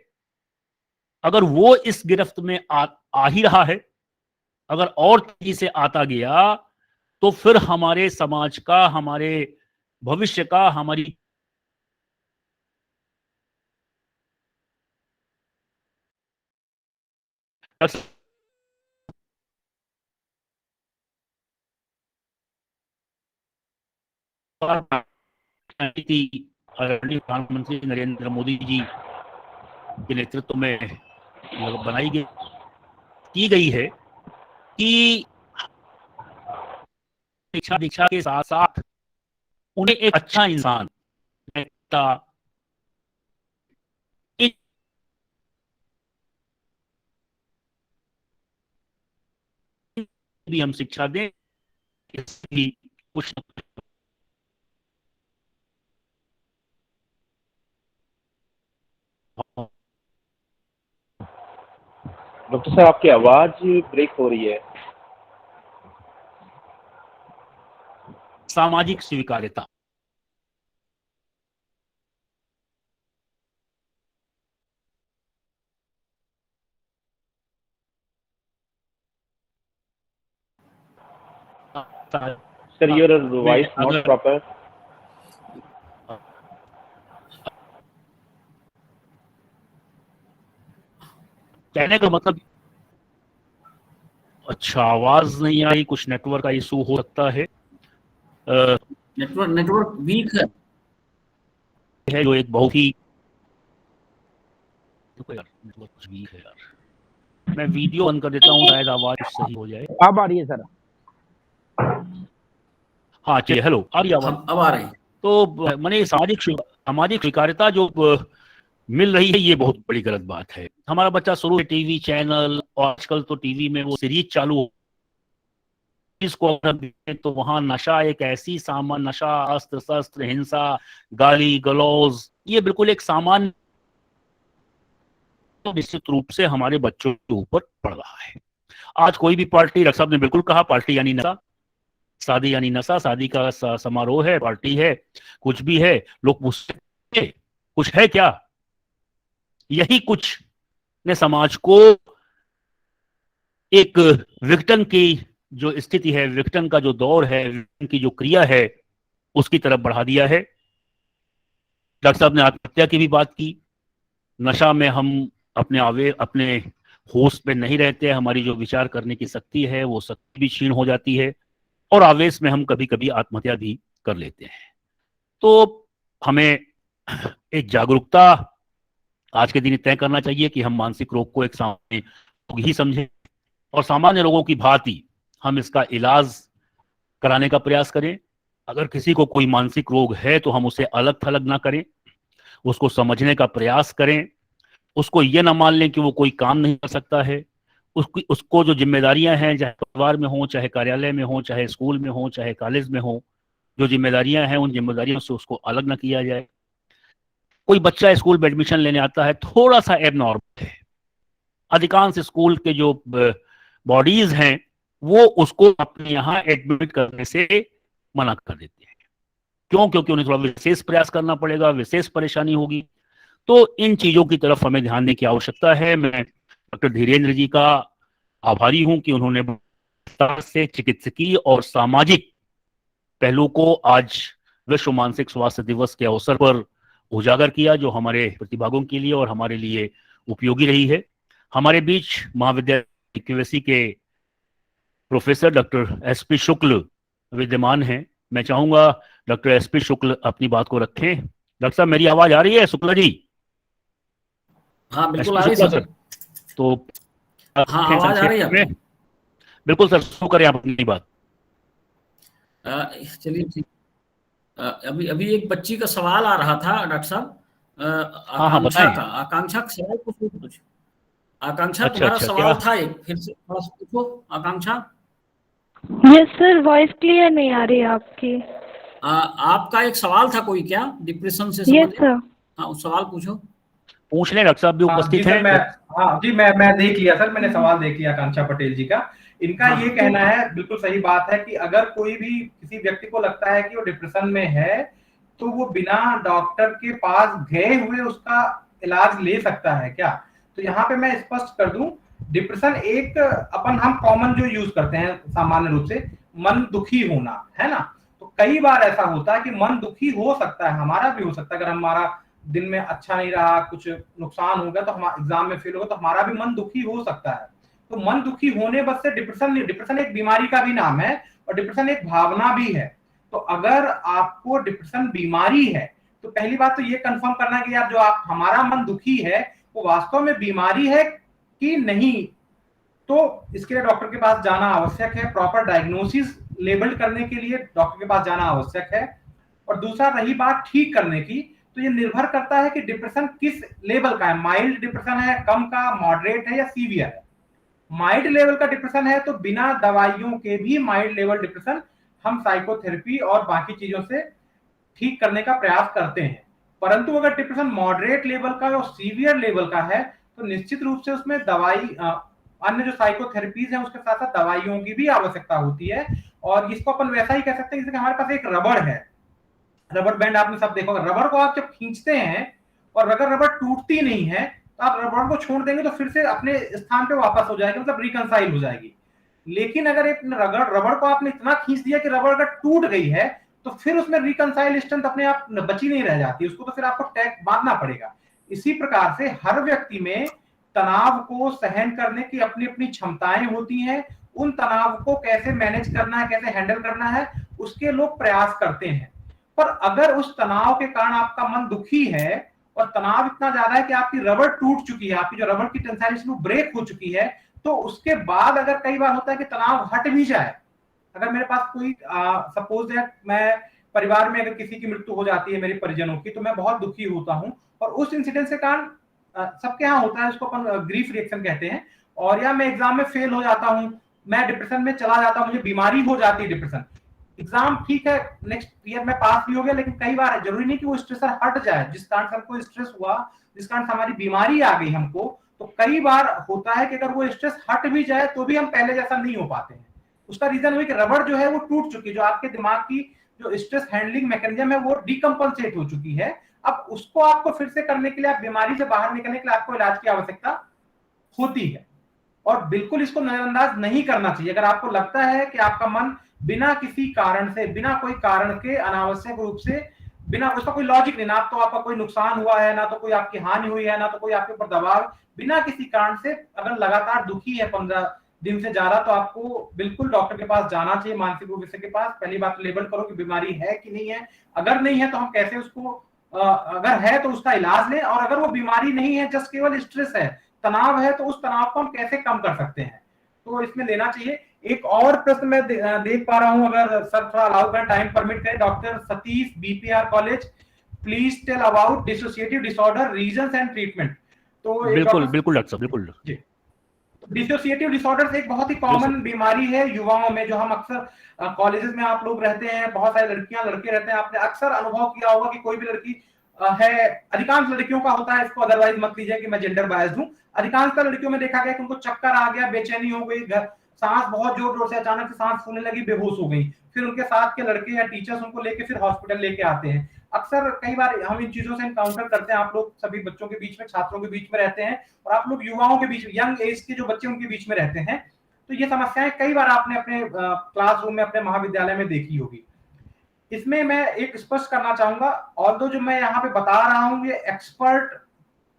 अगर वो इस गिरफ्त में आ ही रहा है, अगर और तेजी से आता गया, तो फिर हमारे समाज का, हमारे भविष्य का, हमारी प्रधानमंत्री नरेंद्र मोदी जी के नेतृत्व में बनाई गई की गई है कि शिक्षा दीक्षा के साथ साथ उन्हें एक अच्छा इंसान भी हम शिक्षा दें, भी कुछ डॉक्टर साहब आपकी आवाज ब्रेक हो रही है। सामाजिक स्वीकार्यता। Sir, your voice not proper. कहने का मतलब, अच्छा आवाज नहीं आई, कुछ नेटवर्क का इशू हो सकता है। नेटवर्क वीक है जो एक बहुत ही नेटवर्क वीक है यार। मैं वीडियो बंद कर देता हूँ, शायद आवाज सही हो जाए। अब आ रही है सर। हाँ चलिए, हेलो, आ रही आवाज? अब आ रही। तो मैंने सामाजिक स्वीकार्यता जो मिल रही है, ये बहुत बड़ी गलत बात है। हमारा बच्चा शुरू से टीवी चैनल, और आजकल तो टीवी में वो सीरीज चालू हो, इसको तो वहां नशा एक ऐसी सामान, नशा, अस्त्र शस्त्र, हिंसा, गाली गलौज, ये बिल्कुल एक सामान्य, तो निश्चित रूप से हमारे बच्चों के ऊपर पड़ रहा है। आज कोई भी पार्टी, डॉक्टर साहब ने बिल्कुल कहा, पार्टी यानी नशा, शादी यानी नशा, शादी का समारोह है, पार्टी है, कुछ भी है, लोग पूछते हैं, कुछ है क्या? यही कुछ ने समाज को एक विघटन की जो स्थिति है, विघटन का जो दौर है, विघटन की जो क्रिया है, उसकी तरफ बढ़ा दिया है। डॉक्टर साहब ने आत्महत्या की भी बात की। नशा में हम अपने होश पे नहीं रहते, हमारी जो विचार करने की शक्ति है वो शक्ति भी क्षीण हो जाती है, और आवेश में हम कभी कभी आत्महत्या भी कर लेते हैं। तो हमें एक जागरूकता आज के दिन तय करना चाहिए कि हम मानसिक रोग को एक सामान्य रोग ही समझें, और सामान्य रोगों की भांति हम इसका इलाज कराने का प्रयास करें। अगर किसी को कोई मानसिक रोग है तो हम उसे अलग थलग ना करें, उसको समझने का प्रयास करें, उसको ये ना मान लें कि वो कोई काम नहीं कर सकता है। उसको जो जिम्मेदारियां हैं, चाहे परिवार में हो, चाहे कार्यालय में हो, चाहे स्कूल में हो, चाहे कॉलेज में हो, जो जिम्मेदारियां हैं उन जिम्मेदारियों से उसको अलग ना किया जाए। कोई बच्चा स्कूल में एडमिशन लेने आता है, थोड़ा सा एबनॉर्मल है, अधिकांश स्कूल के जो बॉडीज हैं वो उसको अपने यहाँ एडमिट करने से मना कर देते हैं। क्यों? क्योंकि उन्हें थोड़ा विशेष प्रयास करना पड़ेगा, विशेष परेशानी होगी। तो इन चीजों की तरफ हमें ध्यान देने की आवश्यकता है। मैं डॉक्टर धीरेन्द्र जी का आभारी हूं कि उन्होंने से चिकित्सकीय और सामाजिक पहलू को आज विश्व मानसिक स्वास्थ्य दिवस के अवसर पर उजागर किया, जो हमारे प्रतिभागों के लिए और हमारे लिए उपयोगी रही है। हमारे बीच महाविद्यालय QVC के प्रोफेसर डॉक्टर SP शुक्ल विद्यमान हैं। मैं चाहूंगा डॉक्टर SP शुक्ल अपनी बात को रखें। डॉक्टर साहब, मेरी आवाज आ रही है शुक्ला जी? हाँ बिल्कुल आ रही है सर। तो हाँ आवाज आ रही है आपकी? बिल्कुल सर, शुरू करें आप अपनी बात। चलिए ठीक। अभी एक बच्ची का सवाल आ रहा था डॉक्टर साहब, आकांक्षा का। आकांक्षा का सवाल कुछ आकांक्षा, तुम्हारा सवाल था एक, फिर से थोड़ा सा पूछो आकांक्षा। यस सर, वॉइस क्लियर नहीं आ रही है आपकी। आपका एक सवाल था कोई, क्या डिप्रेशन से संबंधित? Yes sir. हाँ उस सवाल पूछो। पूछ लें, डॉक्टर साहब भी उपस्थित हैं। मैं देख लिया सर, मैंने सवाल देख लिया आकांक्षा पटेल जी का। इनका ये कहना है, बिल्कुल सही बात है, कि अगर कोई भी किसी व्यक्ति को लगता है कि वो डिप्रेशन में है तो वो बिना डॉक्टर के पास गए हुए उसका इलाज ले सकता है क्या? तो यहाँ पे मैं स्पष्ट कर दूं, डिप्रेशन एक हम कॉमन जो यूज करते हैं सामान्य रूप से, मन दुखी होना है ना। तो कई बार ऐसा होता है कि मन दुखी हो सकता है, हमारा भी हो सकता है। अगर हमारा दिन में अच्छा नहीं रहा, कुछ नुकसान हो गया, तो हम एग्जाम में फेल हो गए, तो हमारा भी मन दुखी हो सकता है। तो मन दुखी होने बस से डिप्रेशन नहीं, डिप्रेशन एक बीमारी का भी नाम है और डिप्रेशन एक भावना भी है। तो अगर आपको डिप्रेशन बीमारी है तो पहली बात तो ये कंफर्म करना है कि यार जो आप हमारा मन दुखी है वो वास्तव में बीमारी है कि नहीं। तो इसके लिए डॉक्टर के पास जाना आवश्यक है, प्रॉपर डायग्नोसिस लेबल करने के लिए डॉक्टर के पास जाना आवश्यक है। और दूसरा, रही बात ठीक करने की, तो ये निर्भर करता है कि डिप्रेशन किस लेवल का है। माइल्ड डिप्रेशन है, कम का, मॉडरेट है या सीवियर है। माइल्ड लेवल का डिप्रेशन है तो बिना दवाइयों के भी माइल्ड लेवल डिप्रेशन हम साइकोथेरेपी और बाकी चीजों से ठीक करने का प्रयास करते हैं। परंतु अगर डिप्रेशन मॉडरेट लेवल का और सीवियर लेवल का है तो निश्चित रूप से उसमें दवाई, अन्य जो साइकोथेरेपीज है उसके साथ साथ दवाइयों की भी आवश्यकता होती है। और इसको अपन वैसा ही कह सकते हैं जैसे हमारे पास एक रबड़ है, रबर बैंड आपने सब देखा होगा। रबर को आप जब खींचते हैं और अगर रबर टूटती नहीं है तो आप रबर को छोड़ देंगे तो फिर से अपने स्थान पे वापस हो जाएगी, मतलब रिकंसाइल हो जाएगी। लेकिन अगर एक रबर को आपने इतना खींच दिया कि रबर अगर टूट गई है तो फिर उसमें रिकंसाइल स्ट्रेंथ अपने आप बची नहीं रह जाती, उसको तो फिर आपको टैग बांधना पड़ेगा। इसी प्रकार से हर व्यक्ति में तनाव को सहन करने की अपनी अपनी क्षमताएं होती हैं। उन तनाव को कैसे मैनेज करना है, कैसे हैंडल करना है, उसके लोग प्रयास करते हैं। पर अगर उस तनाव के कारण आपका मन दुखी है और तनाव इतना ज्यादा है कि आपकी रबर टूट चुकी है, आपकी जो रबर की टेंसाइल स्क्रू ब्रेक हो चुकी है, तो उसके बाद अगर कई बार होता है कि तनाव हट भी जाए। अगर मेरे पास कोई सपोज है, मैं परिवार में अगर किसी की मृत्यु हो जाती है मेरे परिजनों की, तो मैं बहुत दुखी होता हूं और उस इंसिडेंट के कारण सबके यहाँ होता है, उसको अपन ग्रीफ रिएक्शन कहते हैं। और या मैं एग्जाम में फेल हो जाता हूं, मैं डिप्रेशन में चला जाता हूं, मुझे बीमारी हो जाती है डिप्रेशन। एग्जाम ठीक है, नेक्स्ट ईयर में पास भी हो गया, लेकिन कई बार जरूरी नहीं कि वो स्ट्रेसर हट जाए जिस कारण से हमको स्ट्रेस हुआ, जिस कारण से हमारी बीमारी आ गई हमको। तो कई बार होता है कि अगर वो स्ट्रेस हट भी जाए तो भी हम पहले जैसा नहीं हो पाते हैं। उसका रीजन हुई कि रबड़ जो है वो टूट चुकी है, जो आपके दिमाग की जो स्ट्रेस हैंडलिंग मैकेनिज्म है वो डिकम्पनसेट हो चुकी है। अब उसको आपको फिर से करने के लिए, आप बीमारी से बाहर निकलने के लिए आपको इलाज की आवश्यकता होती है, और बिल्कुल इसको नजरअंदाज नहीं करना चाहिए। अगर आपको लगता है कि आपका मन बिना किसी कारण से, बिना कोई कारण के अनावश्यक रूप से, बिना उसका कोई लॉजिक नहीं, ना तो आपका कोई नुकसान हुआ है, ना तो कोई आपकी हानि हुई है, ना तो कोई आपके ऊपर दबाव, बिना किसी कारण से अगर लगातार दुखी है 15 दिन से ज्यादा, तो आपको बिल्कुल डॉक्टर के पास जाना चाहिए, मानसिक विशेषज्ञ के पास। पहली बात लेबल करो कि बीमारी है कि नहीं है, अगर नहीं है तो हम कैसे उसको, अगर है तो उसका इलाज लें, और अगर वो बीमारी नहीं है, जस्ट केवल स्ट्रेस है, तनाव है, तो उस तनाव को हम कैसे कम कर सकते हैं, तो इसमें लेना चाहिए। एक और प्रश्न मैं देख पा रहा हूं, अगर सर थोड़ा अलाउ करें, टाइम परमिट करें। Doctor Satish, BPR college, please tell about dissociative disorder, reasons and treatment. तो बिल्कुल बिल्कुल डॉक्टर साहब, बिल्कुल जी। डिसोसिएटिव डिसऑर्डर एक बहुत ही कॉमन बीमारी है युवाओं में, जो हम अक्सर कॉलेजेस में आप लोग रहते हैं, बहुत सारे लड़कियां लड़के रहते हैं, आपने अक्सर अनुभव किया होगा कि कोई भी लड़की है, अधिकांश लड़कियों का होता है, इसको अदरवाइज मत लीजिए कि मैं जेंडर बायस्ड हूं, अधिकांशतः लड़कियों में देखा गया कि उनको चक्कर आ गया, बेचैनी हो गई, सांस बहुत जोर जोर से अचानक से सांस फूलने लगी, बेहोश हो गई, फिर उनके साथ के लड़के या टीचर्स उनको लेके फिर हॉस्पिटल लेके आते हैं। अक्सर कई बार हम इन चीजों से एनकाउंटर करते हैं, आप लोग सभी बच्चों के बीच में, छात्रों के बीच में रहते हैं, और आप लोग युवाओं के बीच में, यंग एज के जो बच्चे उनके बीच में रहते हैं, तो ये समस्याएं कई बार आपने अपने क्लासरूम में, अपने महाविद्यालय में देखी होगी। इसमें मैं एक स्पष्ट करना चाहूंगा, ऑल्दो जो मैं यहाँ पे बता रहा हूँ ये एक्सपर्ट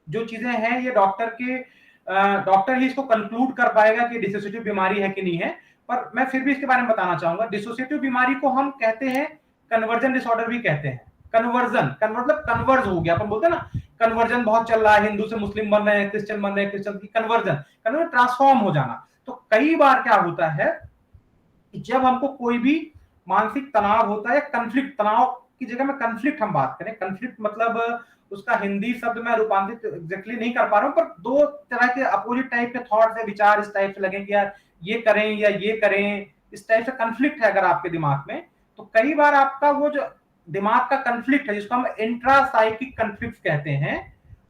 जो चीजें हैं, ये डॉक्टर ही इसको कंक्लूड कर पाएगा कि डिसोसिएटिव बीमारी है कि नहीं है, पर मैं फिर भी इसके बारे में बताना चाहूंगा। डिसोसिएटिव बीमारी को हम कहते हैं कन्वर्जन डिसऑर्डर भी कहते हैं। कन्वर्जन मतलब कन्वर्ज हो गया, अपन बोलते हैं ना, कन्वर्जन बहुत चल रहा है, हिंदू से मुस्लिम बन रहे हैं, क्रिश्चियन बन रहे हैं, क्रिश्चियन की कन्वर्जन ट्रांसफॉर्म हो जाना। तो कई बार क्या होता है कि जब हमको कोई भी मानसिक तनाव होता है, कन्फ्लिक्ट, तनाव की जगह में कन्फ्लिक्ट हम बात करें, कन्फ्लिक्ट मतलब उसका हिंदी शब्द मैं रूपांतरित एग्जैक्टली नहीं कर पा रहा हूं, पर दो तरह के अपोजिट टाइप के थॉट्स है, विचार इस टाइप से लगे कि यार ये करें या ये करें, इस टाइप से कन्फ्लिक्ट है अगर आपके दिमाग में, तो कई बार आपका वो जो दिमाग का कन्फ्लिक्ट है, जिसको हम इंट्रासाइकिक कन्फ्लिक्ट कहते हैं,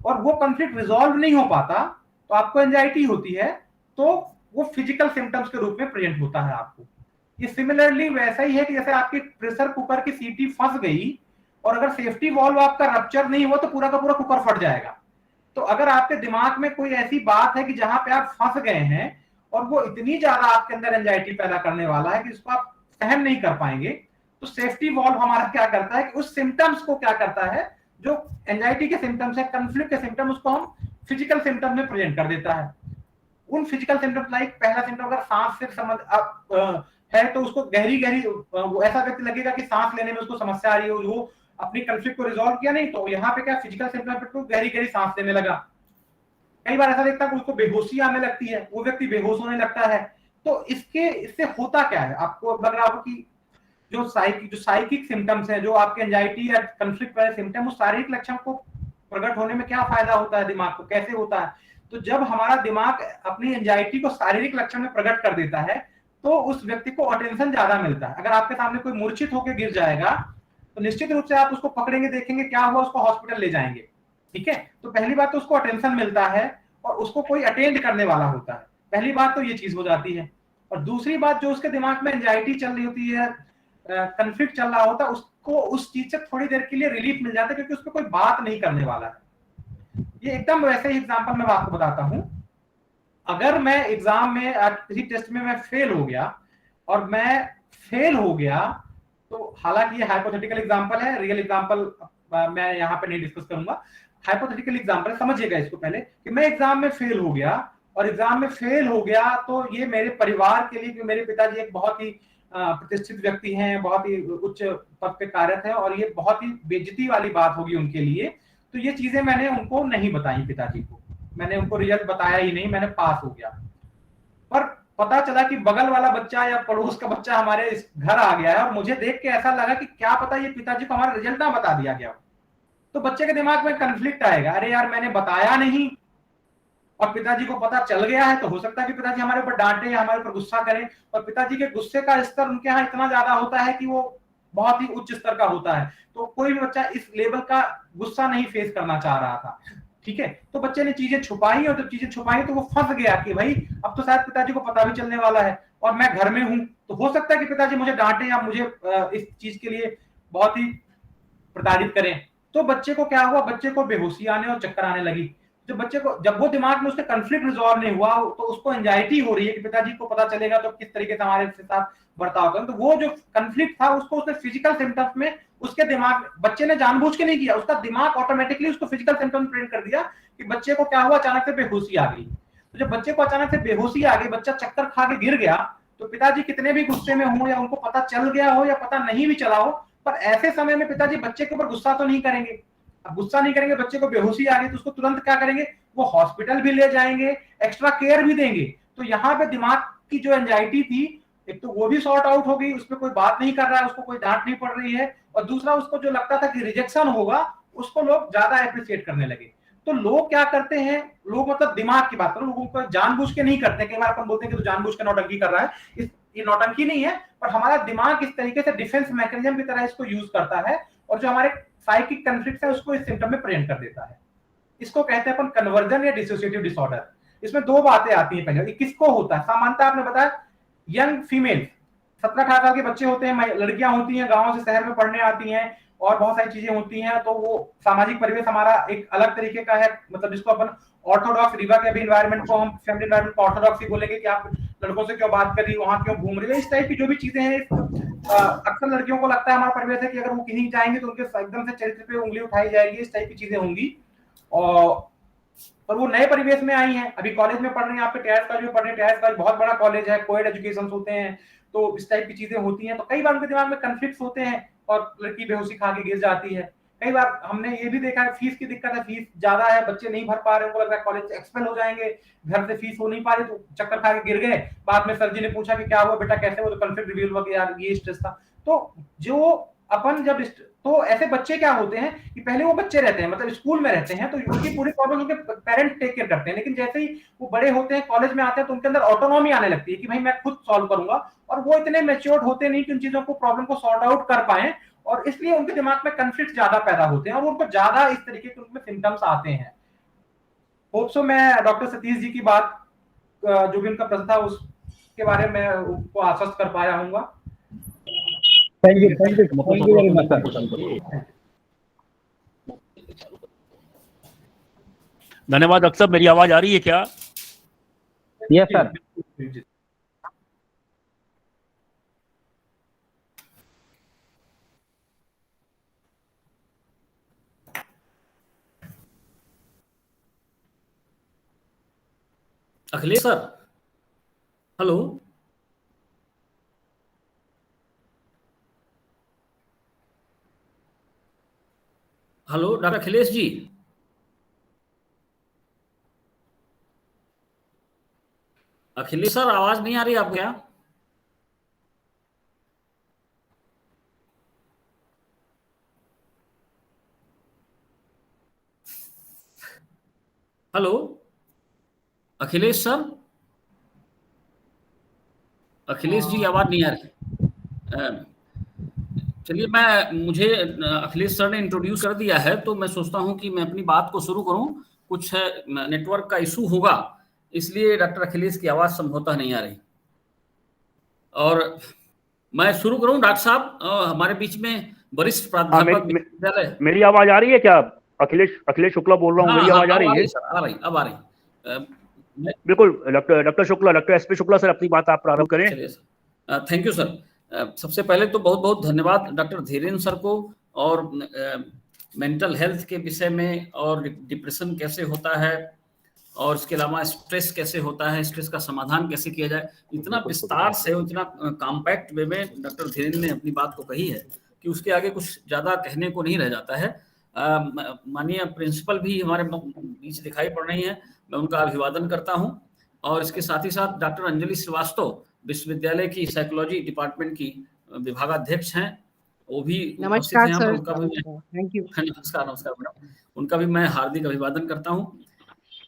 और वो कन्फ्लिक्ट रिजॉल्व नहीं हो पाता, तो आपको एंजाइटी होती है, तो वो फिजिकल सिम्टम्स के रूप में प्रेजेंट होता है आपको। ये सिमिलरली वैसा ही है कि जैसे आपकी प्रेशर कुकर की सीटी फंस गई, और अगर सेफ्टी वॉल्व आपका रप्चर नहीं हुआ तो पूरा का पूरा कुकर फट जाएगा। तो अगर आपके दिमाग में कोई ऐसी बात है कि जहां पे आप फंस गए हैं, और वो इतनी ज्यादा आपके अंदर एंजाइटी पैदा करने वाला है कि इसको आप सहन नहीं कर पाएंगे, तो सेफ्टी वॉल्व हमारा क्या करता है कि उस सिम्टम्स को क्या करता है, जो एंजाइटी के सिम्टम्स है, कन्फ्लिक्ट के सिम्टम, उसको हम फिजिकल सिम्टम में प्रेजेंट कर देता है। उन फिजिकल सिम्टम्स लाइक पहला सिम्टम अगर सांस से संबंध है, तो उसको गहरी वो ऐसा व्यक्ति लगेगा कि सांस लेने में उसको समस्या आ रही है, वो अपनी कन्फ्लिक्ट को रिजॉल्व किया नहीं, तो यहाँ पे क्या फिजिकल सिम्टम पे तो गहरी साँस लेने लगा। कई बार ऐसा देखता है कि उसको बेहोशी आने लगती है, वो व्यक्ति बेहोश होने लगता है। तो इससे होता क्या है, आपको लग रहा होगा कि जो साइकिक सिम्टम्स है, जो आपके एंजाइटी या कन्फ्लिक्ट वाले सिम्टम, उस शारीरिक लक्षण को प्रकट होने में क्या फायदा होता है दिमाग को, कैसे होता है? तो जब हमारा दिमाग अपनी एंजाइटी को शारीरिक लक्षण में प्रकट कर देता है, तो उस व्यक्ति को अटेंशन ज्यादा मिलता है। अगर आपके सामने कोई मूर्छित होकर गिर जाएगा, तो निश्चित रूप से आप उसको पकड़ेंगे, देखेंगे क्या हुआ, उसको हॉस्पिटल ले जाएंगे, ठीक है। तो पहली बात तो उसको अटेंशन मिलता है, और उसको कोई अटेंड करने वाला होता है, पहली बात तो ये चीज हो जाती है। और दूसरी बात, जो उसके दिमाग में एंजाइटी चल रही होती है, कन्फ्लिक्ट चल रहा होता है, उसको उस चीज से थोड़ी देर के लिए रिलीफ मिल जाता है, क्योंकि उस पर कोई बात नहीं करने वाला है। ये एकदम वैसे ही एग्जाम्पल मैं आपको बताता हूं। अगर मैं एग्जाम में किसी टेस्ट में मैं फेल हो गया, और मैं फेल हो गया, तो हालांकि ये हाइपोथेटिकल एग्जांपल है, रियल एग्जांपल मैं यहाँ पे नहीं डिस्कस करूंगा, हाइपोथेटिकल एग्जांपल समझिएगा इसको पहले, कि मैं एग्जाम में फेल हो गया, और एग्जाम में फेल हो गया, तो ये मेरे परिवार के लिए, क्योंकि मेरे पिताजी एक बहुत ही प्रतिष्ठित व्यक्ति हैं, बहुत ही उच्च पद पे कार्यरत है, और ये बहुत ही बेइज्जती वाली बात होगी उनके लिए। तो ये चीजें मैंने उनको नहीं बताई, पिताजी को मैंने उनको रिजल्ट बताया ही नहीं, मैंने पास हो गया। पर पता चला कि बगल वाला बच्चा या पड़ोस का बच्चा हमारे घर आ गया है, और मुझे देख के ऐसा लगा कि क्या पता ये पिताजी को हमारा रिजल्ट ना बता दिया गया। तो बच्चे के दिमाग में कन्फ्लिक्ट आएगा, अरे यार मैंने बताया नहीं, और पिताजी को पता चल गया है, तो हो सकता है कि पिताजी हमारे ऊपर डांटे या हमारे ऊपर गुस्सा करें। और पिताजी के गुस्से का स्तर उनके यहाँ इतना ज्यादा होता है कि वो बहुत ही उच्च स्तर का होता है, तो कोई भी बच्चा इस लेवल का गुस्सा नहीं फेस करना चाह रहा था, ठीक है। तो बच्चे ने चीजें छुपाई, और जब चीजें छुपाई तो वो फंस गया कि भाई अब तो शायद पिताजी को पता भी चलने वाला है, और मैं घर में हूं, तो हो सकता है कि पिताजी मुझे डांटे या मुझे इस चीज के लिए बहुत ही प्रताड़ित करें। तो बच्चे को क्या हुआ, बच्चे को बेहोशी आने और चक्कर आने लगी। जब वो दिमाग में उसके कंफ्लिक्ट रिजॉल्व नहीं हुआ तो उसको एंजाइटी हो रही है कि पिताजी को पता चलेगा तो किस तरीके से हमारे साथ बर्ताव करें। तो वो जो कंफ्लिक्ट था उसको उसने फिजिकल सिम्टम्स में, उसके दिमाग, बच्चे ने जानबूझ के नहीं किया, उसका दिमाग ऑटोमेटिकली उसको फिजिकल सिम्टम्स प्रिंट कर दिया कि बच्चे को क्या हुआ, अचानक से बेहोशी आ गई। तो जब बच्चे को अचानक से बेहोशी आ गई, बच्चा चक्कर खा के गिर गया, तो पिताजी कितने भी गुस्से में हो या उनको पता चल गया हो या पता नहीं भी चला हो, पर ऐसे समय में पिताजी बच्चे के ऊपर गुस्सा तो नहीं करेंगे। अब गुस्सा नहीं करेंगे, बच्चे को बेहोशी आ गई तो उसको तुरंत क्या करेंगे, वो हॉस्पिटल भी ले जाएंगे, एक्स्ट्रा केयर भी देंगे। तो यहाँ पे दिमाग की जो एंजाइटी थी, एक तो वो भी सॉर्ट आउट हो गई, उसमें कोई बात नहीं कर रहा है, उसको कोई डांट नहीं पड़ रही है, और दूसरा उसको जो लगता था कि रिजेक्शन होगा, उसको लोग ज्यादा एप्रिशिएट करने लगे। तो लोग क्या करते हैं, लोग मतलब दिमाग की बात करो, लोगों को जानबूझ के नहीं करते। कई बार अपन बोलते हैं कि तो जानबूझ के नौटंकी कर रहा है, ये नौटंकी नहीं है, पर हमारा दिमाग इस तरीके से डिफेंस मैकेनिज्म की तरह इसको यूज करता है, और जो हमारे साइकिक कॉन्फ्लिक्ट है उसको इस सिम्टम में प्रेजेंट कर देता है। इसको कहते हैं अपन कन्वर्जन या डिसोसिएटिव डिसऑर्डर। इसमें दो बातें आती हैं। पहले किसको होता है, सामान्यतः आपने बताया यंग फीमेल, 17-18 साल के बच्चे होते हैं, लड़कियां होती हैं, गांव से शहर में पढ़ने आती हैं, और बहुत सारी चीजें होती हैं। तो वो सामाजिक परिवेश हमारा एक अलग तरीके का है, मतलब जिसको अपन ऑर्थोडॉक्स, रीवा के अभी एनवायरनमेंट को हम फैमिली एनवायरनमेंट को ऑर्थोडॉक्स ही बोलेंगे कि आप लड़कों से क्यों बात कर रही, वहां क्यों घूम रही है, इस टाइप की जो भी चीजें हैं। अक्सर लड़कियों को लगता है हमारा परिवेश है कि अगर वो कहीं जाएंगे तो उनके एकदम से चरित्र पे उंगली उठाई जाएगी, इस टाइप की चीजें होंगी। और वो नए परिवेश में आई हैं, अभी कॉलेज में पढ़ रही हैं, आपके टीआईएस कॉलेज में पढ़ रहे हैं, टीआईएस कॉलेज बहुत बड़ा कॉलेज है, कोएड एजुकेशन होते हैं, तो इस टाइप की चीजें होती हैं। तो कई बार उनके दिमाग में कन्फ्लिक्ट होते हैं और लड़की बेहोशी खा के गिर जाती है। कई बार हमने ये भी देखा है, फीस की दिक्कत है, फीस ज्यादा है, बच्चे नहीं भर पा रहे, उनको लग रहा है कॉलेज से एक्सपेल हो जाएंगे, घर से फीस हो नहीं पा रही, तो चक्कर खा के गिर गए। बाद में सर जी ने पूछा कि क्या हुआ बेटा, कैसे, वो तो कन्फ्लिक्ट रिवील हुआ कि यार ये स्ट्रेस था। तो जो अपन जब तो ऐसे बच्चे क्या होते हैं कि पहले वो बच्चे रहते हैं, मतलब स्कूल में रहते हैं, तो उनकी पूरी प्रॉब्लम उनके पेरेंट्स टेक केयर करते हैं, लेकिन जैसे ही वो बड़े होते हैं, कॉलेज में आते हैं, तो उनके अंदर ऑटोनॉमी आने लगती है कि भाई मैं खुद सॉल्व करूंगा, और वो इतने मैच्योर्ड होते नहीं कि उन चीजों को, प्रॉब्लम को सॉर्ट आउट कर पाए, और इसलिए उनके दिमाग में कन्फ्लिक्ट ज्यादा पैदा होते हैं और उनको ज्यादा इस तरीके के उनमें सिम्टम्स आते हैं। होप सो मैं डॉक्टर सतीश जी की बात, जो भी उनका प्रश्न था उसके बारे में उनको आश्वस्त कर पाया हूँ। Thank you very much sir. धन्यवाद। डॉक्टर साहब मेरी आवाज आ रही है क्या? Yes sir. Akhilesh sir, hello. Hello doctor Akhilesh ji. Akhilesh sir, आवाज नहीं आ रही आपको क्या? हेलो अखिलेश सर, अखिलेश जी आवाज नहीं आ रही। चलिए, मुझे अखिलेश सर ने इंट्रोड्यूस कर दिया है, तो मैं सोचता हूं कि मैं अपनी बात को शुरू करूं। कुछ नेटवर्क का इशू होगा, इसलिए डॉक्टर अखिलेश की आवाज संभवतः नहीं आ रही, और मैं शुरू करूं। डॉक्टर साहब, हमारे बीच में वरिष्ठ प्राध्यापक, मेरी आवाज आ रही है क्या? अखिलेश शुक्ला बोल रहा हूँ, मेरी आवाज आ रही है? अब आ रही। बिल्कुल doctor Shukla, doctor SP Shukla sir, अपनी बात आप प्रारंभ करें। Thank you sir. सबसे पहले तो बहुत बहुत धन्यवाद डॉक्टर धीरेन्द्र सर को, और मेंटल हेल्थ के विषय में, और डिप्रेशन कैसे होता है, और इसके अलावा स्ट्रेस कैसे होता है, स्ट्रेस का समाधान कैसे किया जाए, इतना विस्तार से, इतना कॉम्पैक्ट वे में डॉक्टर धीरेन्द्र ने अपनी बात को कही है कि उसके आगे कुछ ज्यादा कहने को नहीं रह जाता है। माननीय प्रिंसिपल भी हमारे बीच दिखाई पड़ रही हैं, मैं उनका अभिवादन करता हूं, और इसके साथ ही साथ डॉक्टर अंजलि श्रीवास्तव, विश्वविद्यालय की साइकोलॉजी डिपार्टमेंट की विभागाध्यक्ष हैं, वो भी नमस्कार सर। उनका भी थैंक यू। नमस्कार मैडम, उनका भी मैं हार्दिक अभिवादन करता हूं।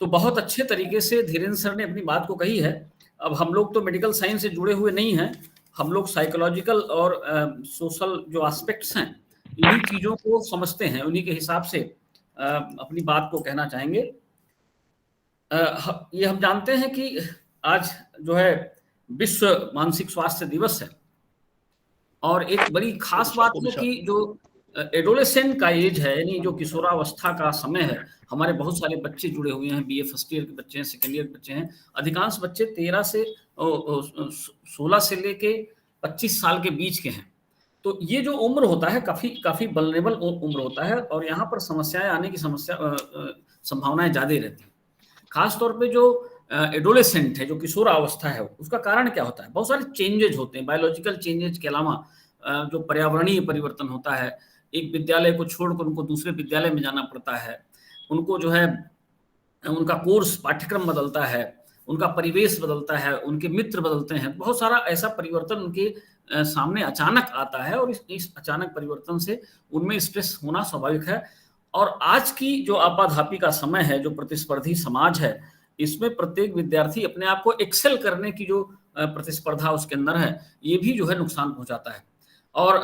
तो बहुत अच्छे तरीके से धीरेन्द्र सर ने अपनी बात को कही है। अब हम लोग तो मेडिकल साइंस से जुड़े हुए नहीं हैं, हम लोग साइकोलॉजिकल और सोशल जो एस्पेक्ट्स हैं, इन्हीं चीजों को समझते हैं, उन्हीं के हिसाब से अपनी बात को कहना चाहेंगे। ये हम जानते हैं कि आज जो है विश्व मानसिक स्वास्थ्य दिवस है। और एक बड़ी खास बात है कि जो एडोलेसेंट का एज है, यानी जो किशोरावस्था का समय है, हमारे बहुत सारे बच्चे जुड़े हुए हैं, बीए फर्स्ट ईयर के बच्चे हैं, सेकेंड ईयर के बच्चे हैं। अधिकांश बच्चे 16 से लेके 25 साल के बीच के हैं। तो ये जो उम्र होता है काफी वल्नरेबल उम्र होता है, और यहाँ पर समस्याएं आने की संभावनाएं ज्यादा रहती हैं। खासतौर पे जो एडोलेसेंट है, जो किशोरावस्था है, उसका कारण क्या होता है? बहुत सारे चेंजेज होते हैं। बायोलॉजिकल चेंजेज के अलावा जो पर्यावरणीय परिवर्तन होता है, एक विद्यालय को छोड़कर उनको दूसरे विद्यालय में जाना पड़ता है, उनको जो है उनका कोर्स पाठ्यक्रम बदलता है, उनका परिवेश बदलता है, उनके मित्र बदलते हैं, बहुत सारा ऐसा परिवर्तन उनके सामने अचानक आता है, और इस अचानक परिवर्तन से उनमें स्ट्रेस होना स्वाभाविक है। और आज की जो आपाधापी का समय है, जो प्रतिस्पर्धी समाज है, इसमें प्रत्येक विद्यार्थी अपने आप को एक्सेल करने की जो प्रतिस्पर्धा उसके अंदर है, ये भी जो है नुकसान पहुंचाता है। और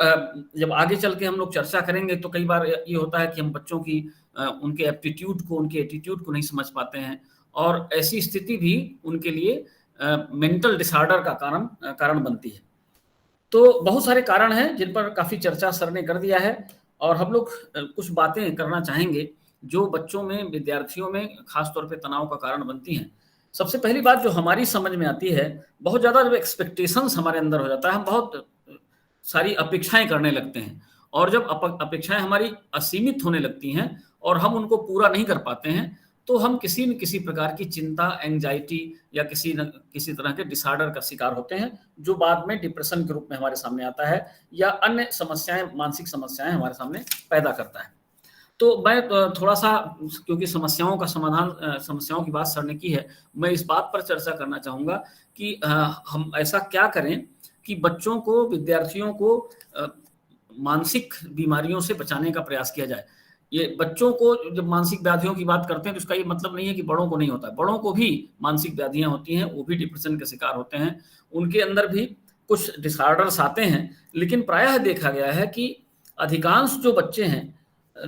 जब आगे चल के हम लोग चर्चा करेंगे तो कई बार ये होता है कि हम बच्चों की उनके एप्टीट्यूड को, उनके एटीट्यूड को नहीं समझ पाते हैं, और ऐसी स्थिति भी उनके लिए मेंटल डिसऑर्डर का कारण बनती है। तो बहुत सारे कारण हैं जिन पर काफी चर्चा सर ने कर दिया है, और हम लोग कुछ बातें करना चाहेंगे जो बच्चों में, विद्यार्थियों में खासतौर पे तनाव का कारण बनती हैं। सबसे पहली बात जो हमारी समझ में आती है, बहुत ज्यादा जब एक्सपेक्टेशंस हमारे अंदर हो जाता है, हम बहुत सारी अपेक्षाएं करने लगते हैं, और जब अपेक्षाएं हमारी असीमित होने लगती हैं और हम उनको पूरा नहीं कर पाते हैं, तो हम किसी न किसी प्रकार की चिंता, एंजाइटी या किसी तरह के डिसऑर्डर का शिकार होते हैं, जो बाद में डिप्रेशन के रूप में हमारे सामने आता है, या अन्य समस्याएं, मानसिक समस्याएं हमारे सामने पैदा करता है। तो मैं थोड़ा सा, क्योंकि समस्याओं का समाधान, समस्याओं की बात सर ने की है, मैं इस बात पर चर्चा करना चाहूंगा कि हम ऐसा क्या करें कि बच्चों को, विद्यार्थियों को मानसिक बीमारियों से बचाने का प्रयास किया जाए। ये बच्चों को जब मानसिक व्याधियों की बात करते हैं तो इसका ये मतलब नहीं है कि बड़ों को नहीं होता है, बड़ों को भी मानसिक व्याधियां होती हैं, वो भी डिप्रेशन के शिकार होते हैं, उनके अंदर भी कुछ डिसऑर्डर्स आते हैं। लेकिन प्रायः देखा गया है कि अधिकांश जो बच्चे हैं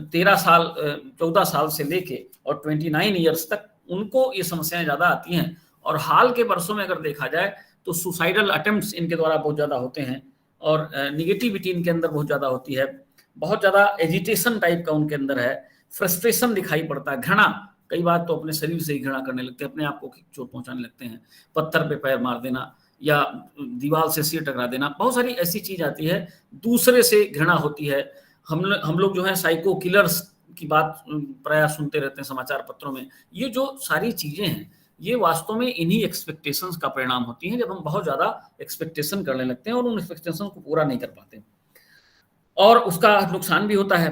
14 साल से लेके और 29 ईयर्स तक, उनको ये समस्याएं ज्यादा आती हैं। और हाल के वर्षों में अगर देखा जाए तो सुसाइडल अटेम्प्ट्स इनके द्वारा बहुत ज्यादा होते हैं, और निगेटिविटी इनके अंदर बहुत ज्यादा होती है, बहुत ज्यादा एजिटेशन टाइप का उनके अंदर है, फ्रस्ट्रेशन दिखाई पड़ता है, घृणा, कई बार तो अपने शरीर से ही घृणा करने लगते हैं, अपने आप को चोट पहुंचाने लगते हैं, पत्थर पे पैर मार देना या दीवार से सिर टकरा देना, बहुत सारी ऐसी चीज आती है, दूसरे से घृणा होती है। हम लोग जो है साइको किलर्स की बात प्रायः सुनते रहते हैं समाचार पत्रों में। ये जो सारी चीजें हैं, ये वास्तव में इन्हीं एक्सपेक्टेशंस का परिणाम होती हैं, जब हम बहुत ज्यादा एक्सपेक्टेशन करने लगते हैं और उन एक्सपेक्टेशन को पूरा नहीं कर पाते, और उसका नुकसान भी होता है।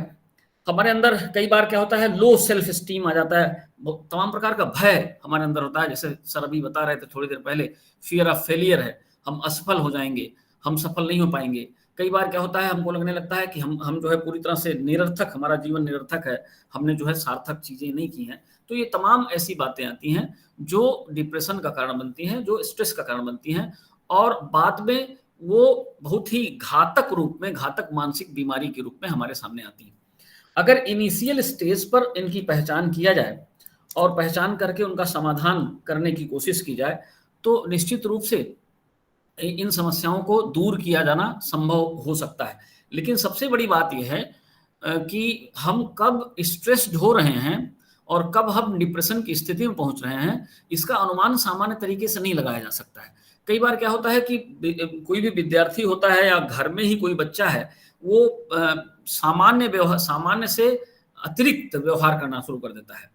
हमारे अंदर कई बार क्या होता है, लो सेल्फ स्टीम आ जाता है, तमाम प्रकार का भय हमारे अंदर होता है, जैसे सर अभी बता रहे थे थोड़ी देर पहले, फियर ऑफ फेलियर है, हम असफल हो जाएंगे, हम सफल नहीं हो पाएंगे। कई बार क्या होता है, हमको लगने लगता है कि हम जो है पूरी तरह से निरर्थक, हमारा जीवन निरर्थक है, हमने जो है सार्थक चीजें नहीं की हैं। तो ये तमाम ऐसी बातें आती हैं जो डिप्रेशन का कारण बनती हैं, जो स्ट्रेस का कारण बनती हैं, और बाद में वो बहुत ही घातक रूप में, घातक मानसिक बीमारी के रूप में हमारे सामने आती है। अगर इनिशियल स्टेज पर इनकी पहचान किया जाए और पहचान करके उनका समाधान करने की कोशिश की जाए, तो निश्चित रूप से इन समस्याओं को दूर किया जाना संभव हो सकता है। लेकिन सबसे बड़ी बात यह है कि हम कब स्ट्रेस्ड हो रहे हैं और कब हम डिप्रेशन की स्थिति में पहुंच रहे हैं, इसका अनुमान सामान्य तरीके से नहीं लगाया जा सकता है। कई बार क्या होता है कि कोई भी विद्यार्थी होता है या घर में ही कोई बच्चा है, वो सामान्य से अतिरिक्त व्यवहार करना शुरू कर देता है।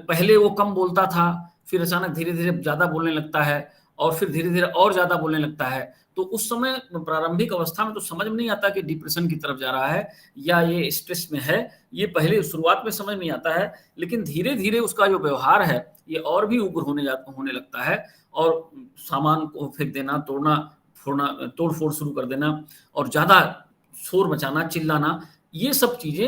पहले वो कम बोलता था, फिर अचानक धीरे धीरे ज्यादा बोलने लगता है, और फिर धीरे धीरे और ज्यादा बोलने लगता है। तो उस समय प्रारंभिक अवस्था में तो समझ में नहीं आता कि डिप्रेशन की तरफ जा रहा है या ये स्ट्रेस में है, ये पहले शुरुआत में समझ नहीं आता है। लेकिन धीरे धीरे उसका जो व्यवहार है ये और भी उग्र होने लगता है, और सामान को फेंक देना, तोड़ फोड़ शुरू कर देना, और ज्यादा शोर मचाना, चिल्लाना, ये सब चीजें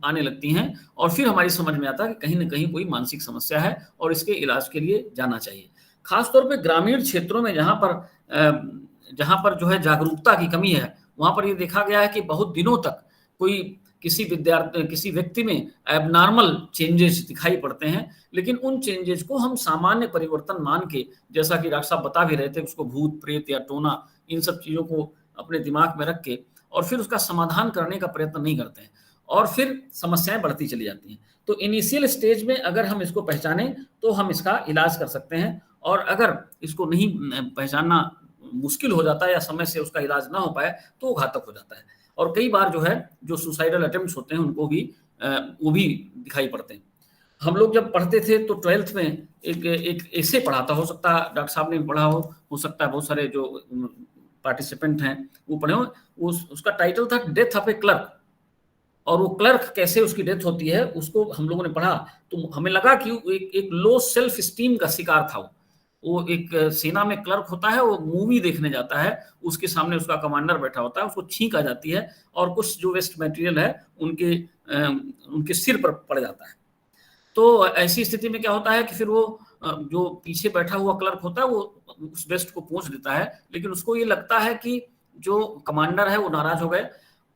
आने लगती हैं। और फिर हमारी समझ में आता है कि कहीं ना कहीं कोई मानसिक समस्या है और इसके इलाज के लिए जाना चाहिए। खासतौर पे ग्रामीण क्षेत्रों में जहाँ पर जो है जागरूकता की कमी है, वहां पर ये देखा गया है कि बहुत दिनों तक कोई किसी विद्यार्थी, किसी व्यक्ति में एबनॉर्मल चेंजेस दिखाई पड़ते हैं, लेकिन उन चेंजेस को हम सामान्य परिवर्तन मान के, जैसा कि डॉक्टर साहब बता भी रहे थे, उसको भूत प्रेत या टोना, इन सब चीजों को अपने दिमाग में रख के और फिर उसका समाधान करने का प्रयत्न नहीं करते हैं, और फिर समस्याएं बढ़ती चली जाती हैं। तो इनिशियल स्टेज में अगर हम इसको पहचाने तो हम इसका इलाज कर सकते हैं, और अगर इसको नहीं पहचानना मुश्किल हो जाता है या समय से उसका इलाज ना हो पाए तो वो घातक हो जाता है। और कई बार जो है जो सुसाइडल अटेम्प्ट्स होते हैं उनको भी वो भी दिखाई पड़ते हैं। हम लोग जब पढ़ते थे तो 12th में एक ऐसे पढ़ा था, हो सकता है डॉक्टर साहब ने पढ़ा हो सकता है बहुत सारे जो पार्टिसिपेंट हैं वो पढ़े हो, उसका टाइटल था डेथ ऑफ ए क्लर्क। और वो क्लर्क कैसे उसकी डेथ होती है उसको हम लोगों ने पढ़ा, तो हमें लगा कि एक लो सेल्फ स्टीम का शिकार था। वो एक सेना में क्लर्क होता है, वो मूवी देखने जाता है, उसके सामने उसका कमांडर बैठा होता है, उसको छींक आ जाती है और कुछ जो वेस्ट मटेरियल है उनके सिर पर पड़ जाता है। तो ऐसी स्थिति में क्या होता है कि फिर वो जो पीछे बैठा हुआ क्लर्क होता है वो उस वेस्ट को पहुंच देता है, लेकिन उसको ये लगता है कि जो कमांडर है वो नाराज हो गए,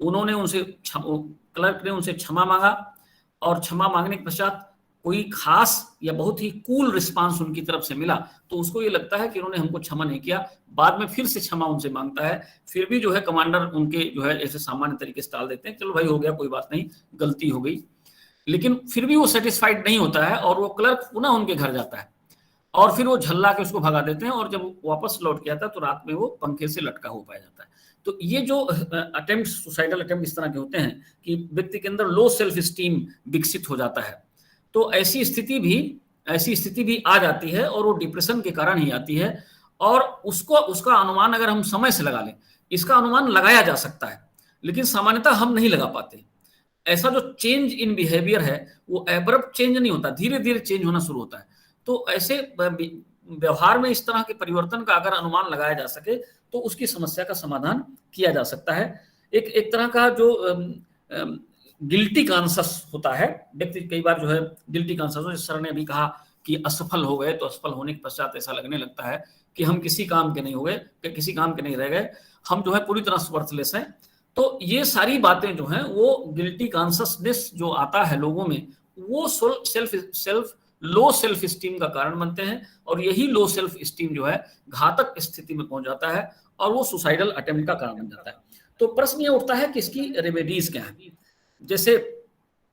उन्होंने उनसे क्लर्क ने उनसे क्षमा मांगा, और क्षमा मांगने के पश्चात कोई खास या बहुत ही कूल रिस्पांस उनकी तरफ से मिला, तो उसको ये लगता है कि इन्होंने हमको क्षमा नहीं किया। बाद में फिर से क्षमा उनसे मांगता है, फिर भी जो है कमांडर उनके जो है ऐसे सामान्य तरीके से टाल देते हैं, चलो भाई हो गया, कोई बात नहीं, गलती हो गई। लेकिन फिर भी वो सेटिस्फाइड नहीं होता है और वो क्लर्क पुनः उनके घर जाता है और फिर वो झल्ला के उसको भगा देते हैं, और जब वापस लौट के आता है तो रात में वो पंखे से लटका हो पाया जाता है। तो ये जो अटेम्प्ट, सुसाइडल अटेम्प्ट इस तरह के होते हैं कि व्यक्ति के अंदर लो सेल्फ स्टीम विकसित हो जाता है। तो ऐसी स्थिति भी आ जाती है और वो डिप्रेशन के कारण ही आती है, और उसका अनुमान अगर हम समय से लगा लें, इसका अनुमान लगाया जा सकता है, लेकिन सामान्यतः हम नहीं लगा पाते। ऐसा जो चेंज इन बिहेवियर है वो एब्रप्ट चेंज नहीं होता, धीरे धीरे चेंज होना शुरू होता है। तो ऐसे व्यवहार में इस तरह के परिवर्तन का अगर अनुमान लगाया जा सके तो उसकी समस्या का समाधान किया जा सकता है। एक तरह का जो गिल्टी कॉन्शियस होता है व्यक्ति, कई बार जो है गिल्टी कॉन्शियस, सर ने अभी कहा कि असफल हो गए तो असफल होने के पश्चात ऐसा लगने लगता है कि हम किसी काम के नहीं हो गए, किसी काम के नहीं रह गए, हम जो है पूरी तरह वर्थलेस हैं। तो ये सारी बातें जो हैं वो गिल्टी कॉन्शियसनेस जो आता है लोगों में, वो लो सेल्फ स्टीम का कारण बनते हैं, और यही लो सेल्फ स्टीम जो है घातक स्थिति में पहुंच जाता है और वो सुसाइडल अटेम्प्ट का कारण बन जाता है। तो प्रश्न ये उठता है कि इसकी रेमेडीज क्या है। जैसे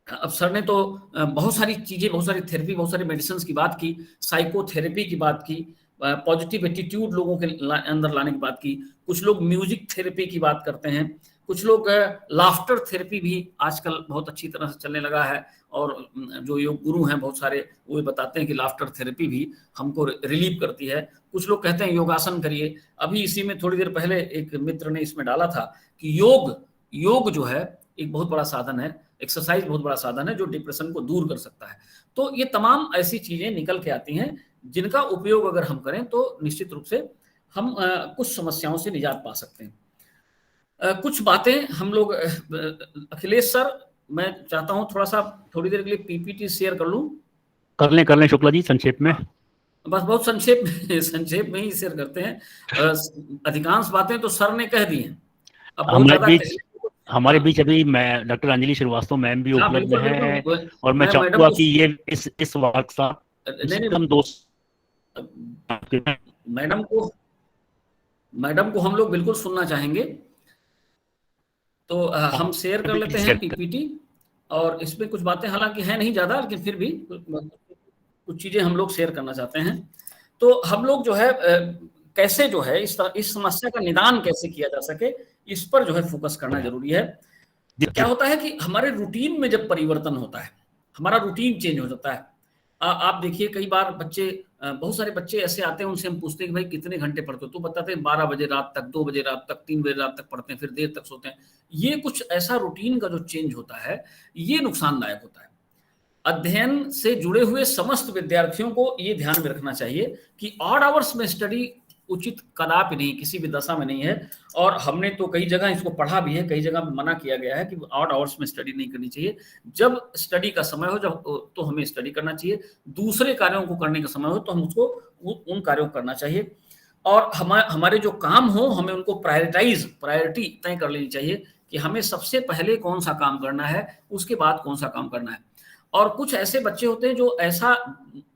अब सर ने तो बहुत सारी चीजें, बहुत सारी थेरेपी, बहुत सारी मेडिसिन की बात की, साइकोथेरेपी की बात की, पॉजिटिव एटीट्यूड लोगों के अंदर लाने की बात की, कुछ लोग म्यूजिक थेरेपी की बात करते हैं, कुछ लोग लाफ्टर थेरेपी भी आजकल बहुत अच्छी तरह से चलने लगा है, और जो योग गुरु हैं बहुत सारे वो बताते हैं कि लाफ्टर थेरेपी भी हमको रिलीव करती है। कुछ लोग कहते हैं योगासन करिए। अभी इसी में थोड़ी देर पहले एक मित्र ने इसमें डाला था कि योग जो है एक बहुत बड़ा साधन है, एक्सरसाइज बहुत बड़ा साधन है जो डिप्रेशन को दूर कर सकता है। तो ये तमाम ऐसी चीजें निकल के आती हैं जिनका उपयोग अगर हम करें तो निश्चित रूप से हम कुछ समस्याओं से निजात पा सकते हैं। कुछ बातें हम लोग, अखिलेश सर मैं चाहता हूं थोड़ी देर के लिए पीपीटी शेयर कर लूं। कर लें शुक्ला जी, संक्षेप में। बस बहुत संक्षेप में ही शेयर करते हैं। अधिकांश बातें तो सर ने कह दी हैं। हमारे बीच अभी मैं डॉक्टर अंजलि श्रीवास्तव मैम भी उपलब्ध हैं, और मैं चाहूंगा कि ये इस वर्कशॉप मैडम को हम लोग बिल्कुल सुनना चाहेंगे। तो हम शेयर कर लेते हैं पीपीटी, और इसमें कुछ बातें हालांकि है नहीं ज्यादा, लेकिन फिर भी कुछ चीजें हम लोग शेयर करना चाहते हैं। तो हम लोग जो है कैसे जो है इस समस्या का निदान कैसे किया जा सके, इस पर जो है फोकस करना जरूरी है। क्या होता है कि हमारे रूटीन में जब परिवर्तन होता है, हमारा रूटीन चेंज हो जाता है। आप देखिए कई बार बहुत सारे बच्चे ऐसे आते हैं, उनसे हम पूछते हैं कि भाई कितने घंटे पढ़ते हो, तो बताते हैं 12 बजे रात तक, 2 बजे रात तक, 3 बजे रात तक पढ़ते हैं, फिर देर तक सोते हैं। ये कुछ ऐसा रूटीन का जो चेंज होता है ये नुकसानदायक होता है। अध्ययन से जुड़े हुए समस्त विद्यार्थियों को ये ध्यान में रखना चाहिए कि ऑड आवर्स में स्टडी उचित कदापि नहीं, किसी भी दशा में नहीं है। और हमने तो कई जगह इसको पढ़ा भी है, कई जगह मना किया गया है कि ऑड आवर्स में स्टडी नहीं करनी चाहिए। जब स्टडी का समय हो तो हमें स्टडी करना चाहिए, दूसरे कार्यों को करने का समय हो तो हम उसको उन कार्यों को करना चाहिए। और हमारे जो काम हो हमें उनको प्रायोरिटी तय कर लेनी चाहिए कि हमें सबसे पहले कौन सा काम करना है, उसके बाद कौन सा काम करना है। और कुछ ऐसे बच्चे होते हैं जो ऐसा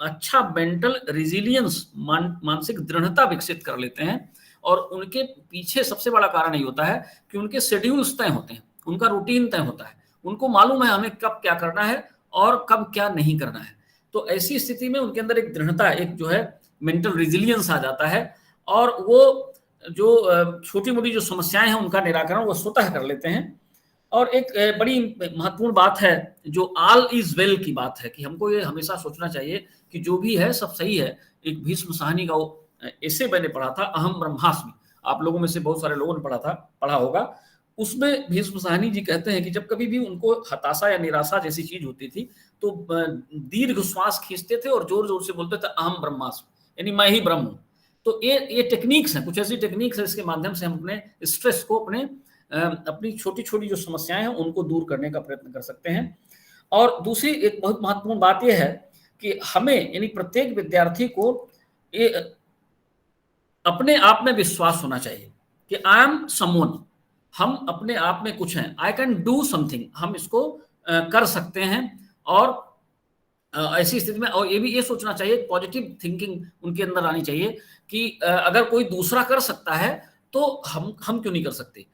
अच्छा मेंटल रिजिलियंस, मानसिक दृढ़ता विकसित कर लेते हैं, और उनके पीछे सबसे बड़ा कारण ये होता है कि उनके शेड्यूल्स तय होते हैं, उनका रूटीन तय होता है, उनको मालूम है हमें कब क्या करना है और कब क्या नहीं करना है। तो ऐसी स्थिति में उनके अंदर एक दृढ़ता, एक जो है मेंटल रिजिलियंस आ जाता है, और वो जो छोटी मोटी जो समस्याएं हैं उनका निराकरण वो स्वतः कर लेते हैं। और एक बड़ी महत्वपूर्ण बात है जो ऑल इज वेल की बात है, कि हमको ये हमेशा सोचना चाहिए कि जो भी है सब सही है। एक भीष्म साहनी का ऐसे मैंने पढ़ा था, अहम ब्रह्मास्मि, आप लोगों में से बहुत सारे लोगों ने पढ़ा होगा। उसमें भीष्म साहनी जी कहते हैं कि जब कभी भी उनको हताशा या निराशा जैसी चीज होती थी तो दीर्घ श्वास खींचते थे और जोर जोर से बोलते थे अहम ब्रह्मास्मि, यानी मैं ही ब्रह्म हूं। तो ये टेक्निक्स हैं, कुछ ऐसी टेक्निक्स है इसके माध्यम से हम अपने स्ट्रेस को, अपनी छोटी छोटी जो समस्याएं हैं उनको दूर करने का प्रयत्न कर सकते हैं। और दूसरी एक बहुत महत्वपूर्ण बात यह है कि हमें, यानी प्रत्येक विद्यार्थी को अपने आप में विश्वास होना चाहिए कि आई एम समवन, हम अपने आप में कुछ हैं, आई कैन डू समथिंग, हम इसको कर सकते हैं। और ऐसी स्थिति में और ये सोचना चाहिए, पॉजिटिव थिंकिंग उनके अंदर आनी चाहिए कि अगर कोई दूसरा कर सकता है तो हम क्यों नहीं कर सकते।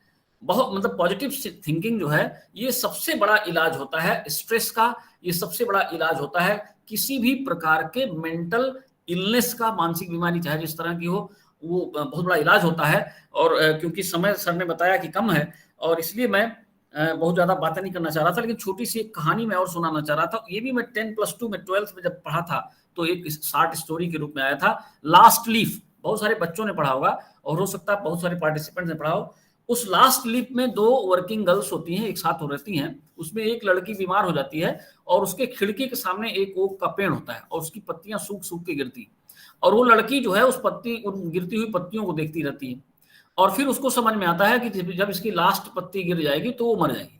बहुत मतलब पॉजिटिव थिंकिंग जो है ये सबसे बड़ा इलाज होता है स्ट्रेस का, ये सबसे बड़ा इलाज होता है किसी भी प्रकार के मेंटल इलनेस का, मानसिक बीमारी चाहे जिस तरह की हो, वो बहुत बड़ा इलाज होता है। और क्योंकि समय सर ने बताया कि कम है और इसलिए मैं बहुत ज्यादा बातें नहीं करना चाह रहा था, लेकिन छोटी सी एक कहानी मैं और सुनाना चाह रहा था। ये भी मैं 10+2 में 12th में जब पढ़ा था तो एक शॉर्ट स्टोरी के रूप में आया था, लास्ट लीफ। बहुत सारे बच्चों ने पढ़ा होगा और हो सकता है बहुत सारे पार्टिसिपेंट्स ने पढ़ा हो। उस लास्ट लीफ में 2 वर्किंग गर्ल्स होती हैं, एक साथ हो रहती हैं। उसमें एक लड़की बीमार हो जाती है और उसके खिड़की के सामने एक ओक का पेड़ होता है और उसकी पत्तियां सूख सूख के गिरती, और वो लड़की जो है उन गिरती हुई पत्तियों को देखती रहती है। और फिर उसको समझ में आता है कि जब इसकी लास्ट पत्ती गिर जाएगी तो वो मर जाएगी,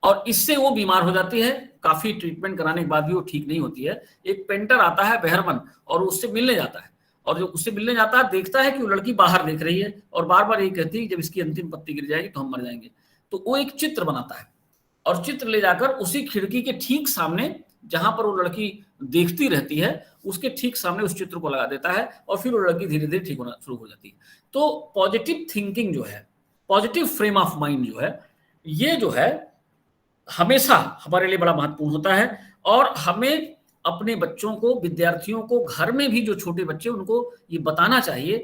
और इससे वो बीमार हो जाती है। काफी ट्रीटमेंट कराने के बाद भी वो ठीक नहीं होती है। एक पेंटर आता है बेहरमन और उससे मिलने जाता है, और जो उससे मिलने जाता है देखता है कि वो लड़की बाहर देख रही है और बार बार ये कहती है जब इसकी अंतिम पत्ती गिर जाएगी तो हम मर जाएंगे। तो वो एक चित्र बनाता है और चित्र ले जाकर उसी खिड़की के ठीक सामने, जहां पर वो लड़की देखती रहती है, उसके ठीक सामने उस चित्र को लगा देता है और फिर वो लड़की धीरे धीरे ठीक होना शुरू हो जाती है। तो पॉजिटिव थिंकिंग जो है, पॉजिटिव फ्रेम ऑफ माइंड जो है, ये जो है हमेशा हमारे लिए बड़ा महत्वपूर्ण होता है। और हमें अपने बच्चों को, विद्यार्थियों को, घर में भी जो छोटे बच्चे, उनको ये बताना चाहिए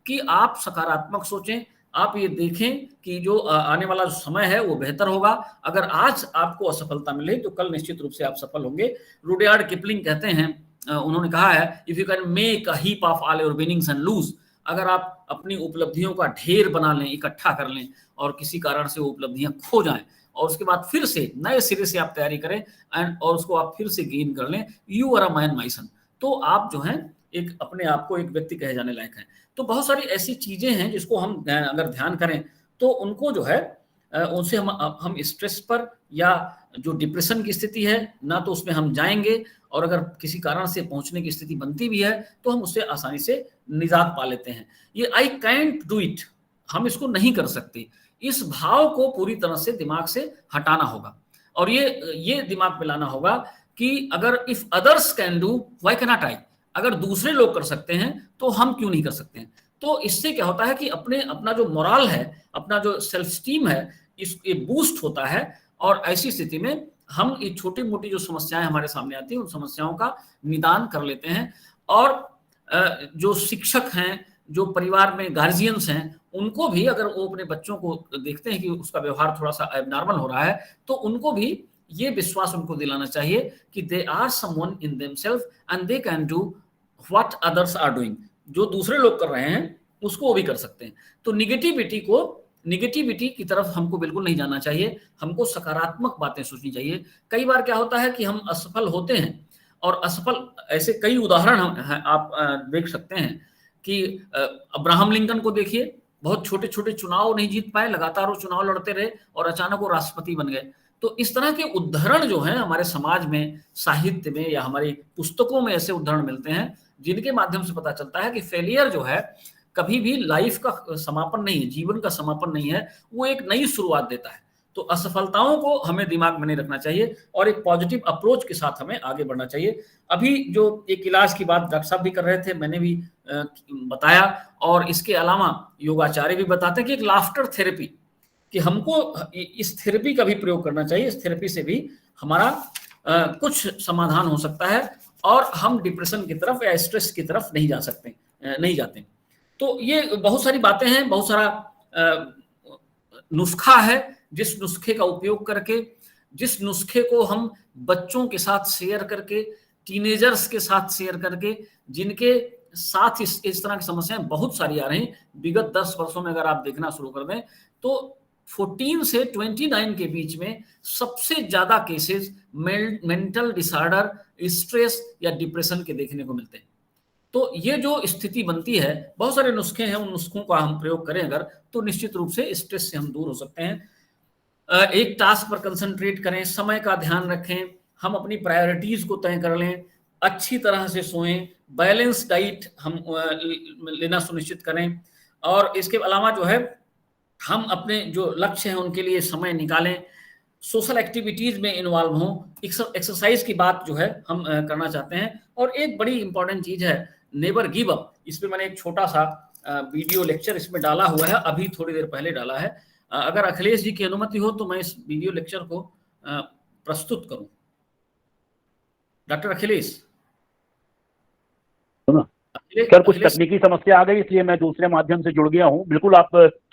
कि आप सकारात्मक सोचें, आप ये देखें कि जो आने वाला जो समय है वो बेहतर होगा। अगर आज आपको असफलता मिले तो कल निश्चित रूप से आप सफल होंगे। रुडयार्ड किपलिंग कहते हैं, उन्होंने कहा है, if you can make a heap of all your winnings and lose, अगर आप अपनी उपलब्धियों का ढेर बना लें, इकट्ठा कर लें, और किसी कारण से वो उपलब्धियां खो जाएं, और उसके बाद फिर से नए सिरे से आप तैयारी करें और उसको आप फिर से गेन कर लें, you are a man my son, तो आप जो हैं एक अपने आप को एक व्यक्ति कहे जाने लायक हैं। तो बहुत सारी ऐसी चीजें हैं जिसको हम अगर ध्यान करें तो उनको जो है उनसे हम स्ट्रेस पर या जो डिप्रेशन की स्थिति है ना, तो उसमें हम जाएंगे, और अगर किसी कारण से पहुंचने की स्थिति बनती भी है तो हम उससे आसानी से निजात पा लेते हैं। ये आई कैंट डू इट, हम इसको नहीं कर सकते, इस भाव को पूरी तरह से दिमाग से हटाना होगा। और ये दिमाग में लाना होगा कि अगर if others can do why can not I, अगर दूसरे लोग कर सकते हैं तो हम क्यों नहीं कर सकते हैं। तो इससे क्या होता है कि अपना जो मोरल है, अपना जो सेल्फ स्टीम है, ये बूस्ट होता है। और ऐसी स्थिति में हम ये छोटी मोटी जो समस्याएं हमारे सामने आती हैं उन समस्याओं का निदान कर लेते हैं। और जो शिक्षक हैं, जो परिवार में गार्जियंस हैं, उनको भी अगर वो अपने बच्चों को देखते हैं कि उसका व्यवहार थोड़ा सा एबनॉर्मल हो रहा है, तो उनको भी ये विश्वास उनको दिलाना चाहिए कि they are someone in themselves and they can do what others are doing, जो दूसरे लोग कर रहे हैं उसको वो भी कर सकते हैं। तो निगेटिविटी की तरफ हमको बिल्कुल नहीं जाना चाहिए, हमको सकारात्मक बातें सोचनी चाहिए। कई बार क्या होता है कि हम असफल होते हैं, और असफल ऐसे कई उदाहरण आप देख सकते हैं कि अब्राहम लिंकन को देखिए, बहुत छोटे छोटे चुनाव नहीं जीत पाए, लगातार वो चुनाव लड़ते रहे और अचानक वो राष्ट्रपति बन गए। तो इस तरह के उदाहरण जो हैं हमारे समाज में, साहित्य में या हमारी पुस्तकों में ऐसे उदाहरण मिलते हैं जिनके माध्यम से पता चलता है कि फेलियर जो है कभी भी लाइफ का समापन नहीं है, जीवन का समापन नहीं है, वो एक नई शुरुआत देता है। तो असफलताओं को हमें दिमाग में नहीं रखना चाहिए और एक पॉजिटिव अप्रोच के साथ हमें आगे बढ़ना चाहिए। अभी जो एक इलाज की बात डॉक्टर साहब भी कर रहे थे, मैंने भी बताया, और इसके अलावा योगाचार्य भी बताते हैं कि एक लाफ्टर थेरेपी, कि हमको इस थेरेपी का भी प्रयोग करना चाहिए। इस थेरेपी से भी हमारा कुछ समाधान हो सकता है और हम डिप्रेशन की तरफ या स्ट्रेस की तरफ नहीं जाते। तो ये बहुत सारी बातें हैं, बहुत सारा नुस्खा है, जिस नुस्खे का उपयोग करके, जिस नुस्खे को हम बच्चों के साथ शेयर करके, टीनेजर्स के साथ शेयर करके, जिनके साथ इस तरह की समस्याएं बहुत सारी आ रही, विगत 10 वर्षों में अगर आप देखना शुरू कर दें तो 14 से 29 के बीच में सबसे ज्यादा केसेस मेंटल डिसऑर्डर, स्ट्रेस या डिप्रेशन के देखने को मिलते हैं। तो ये जो स्थिति बनती है, बहुत सारे नुस्खे हैं, उन नुस्खों का हम प्रयोग करें अगर, तो निश्चित रूप से स्ट्रेस से हम दूर हो सकते हैं। एक टास्क पर कंसंट्रेट करें, समय का ध्यान रखें, हम अपनी प्रायोरिटीज को तय कर लें, अच्छी तरह से सोएं, बैलेंस डाइट हम लेना सुनिश्चित करें, और इसके अलावा जो है हम अपने जो लक्ष्य हैं उनके लिए समय निकालें, सोशल एक्टिविटीज में इन्वॉल्व हों, एक्सरसाइज की बात जो है हम करना चाहते हैं। और एक बड़ी इंपॉर्टेंट चीज है नेवर गिव अप। इसमें मैंने एक छोटा सा वीडियो लेक्चर इसमें डाला हुआ है, अभी थोड़ी देर पहले डाला है। अगर अखिलेश जी की अनुमति हो तो मैं इस वीडियो लेक्चर को प्रस्तुत करूं। डॉक्टर अखिलेश सर, कुछ तकनीकी समस्या आ गई इसलिए मैं दूसरे माध्यम से जुड़ गया हूं। बिल्कुल, आप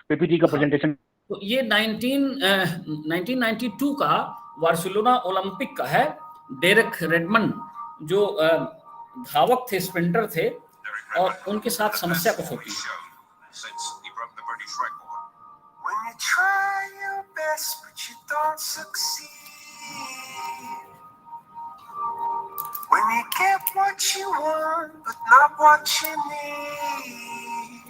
पीपीटी का प्रेजेंटेशन। तो ये 1992 का बार्सिलोना ओलंपिक का है। डेरेक रेडमंड जो धावक थे, स्प्रिंटर थे, और उनके साथ समस्या कुछ होती है। When you get what you want, but not what you need.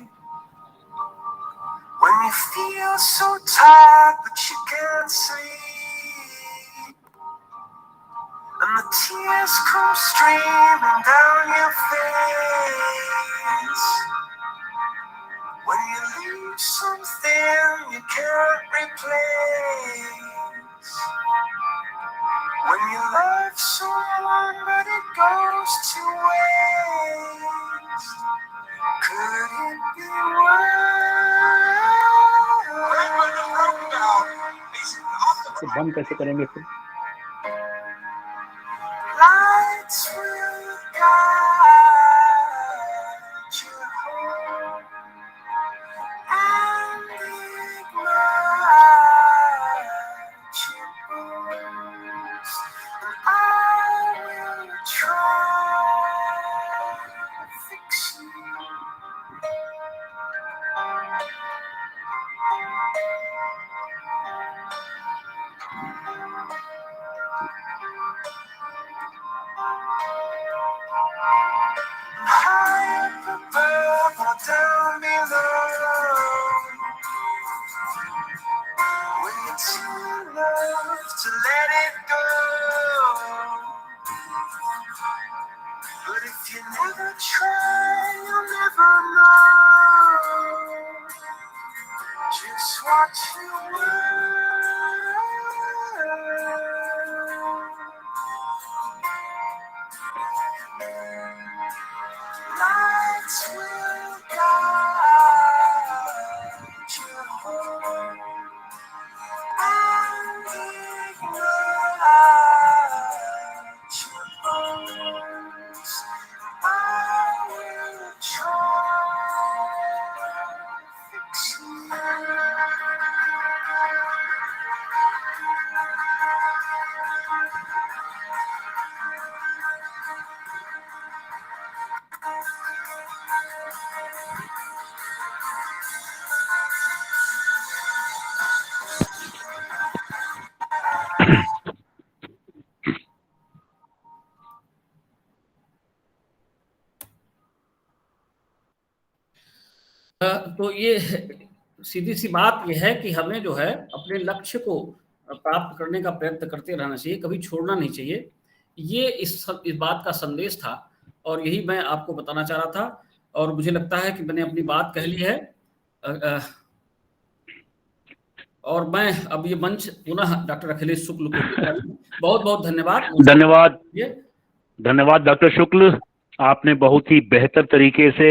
When you feel so tired, but you can't sleep. And the tears come streaming down your face. When you lose something you can't replace. When you love someone but it goes to waste. Could it be तो बंद कैसे करेंगे फिर? Lights will guide you home and ignite your bones. And I will try to fix you. High up above or down below. When you're too in love to let it go. But if you never try, you'll never know just what you Lights will guide you home and ignite your bones. I will try to fix you. तो ये सीधी सी बात ये है कि हमें जो है अपने लक्ष्य को प्राप्त करने का प्रयत्न करते रहना चाहिए, कभी छोड़ना नहीं चाहिए। ये इस बात का संदेश था और यही मैं आपको बताना चाह रहा था। और मुझे लगता है कि मैंने अपनी बात कह ली है। और मैं अब ये मंच पुनः डॉक्टर अखिलेश शुक्ल को देता हूं। बहुत बहुत धन्यवाद। धन्यवाद डॉक्टर शुक्ल, आपने बहुत ही बेहतर तरीके से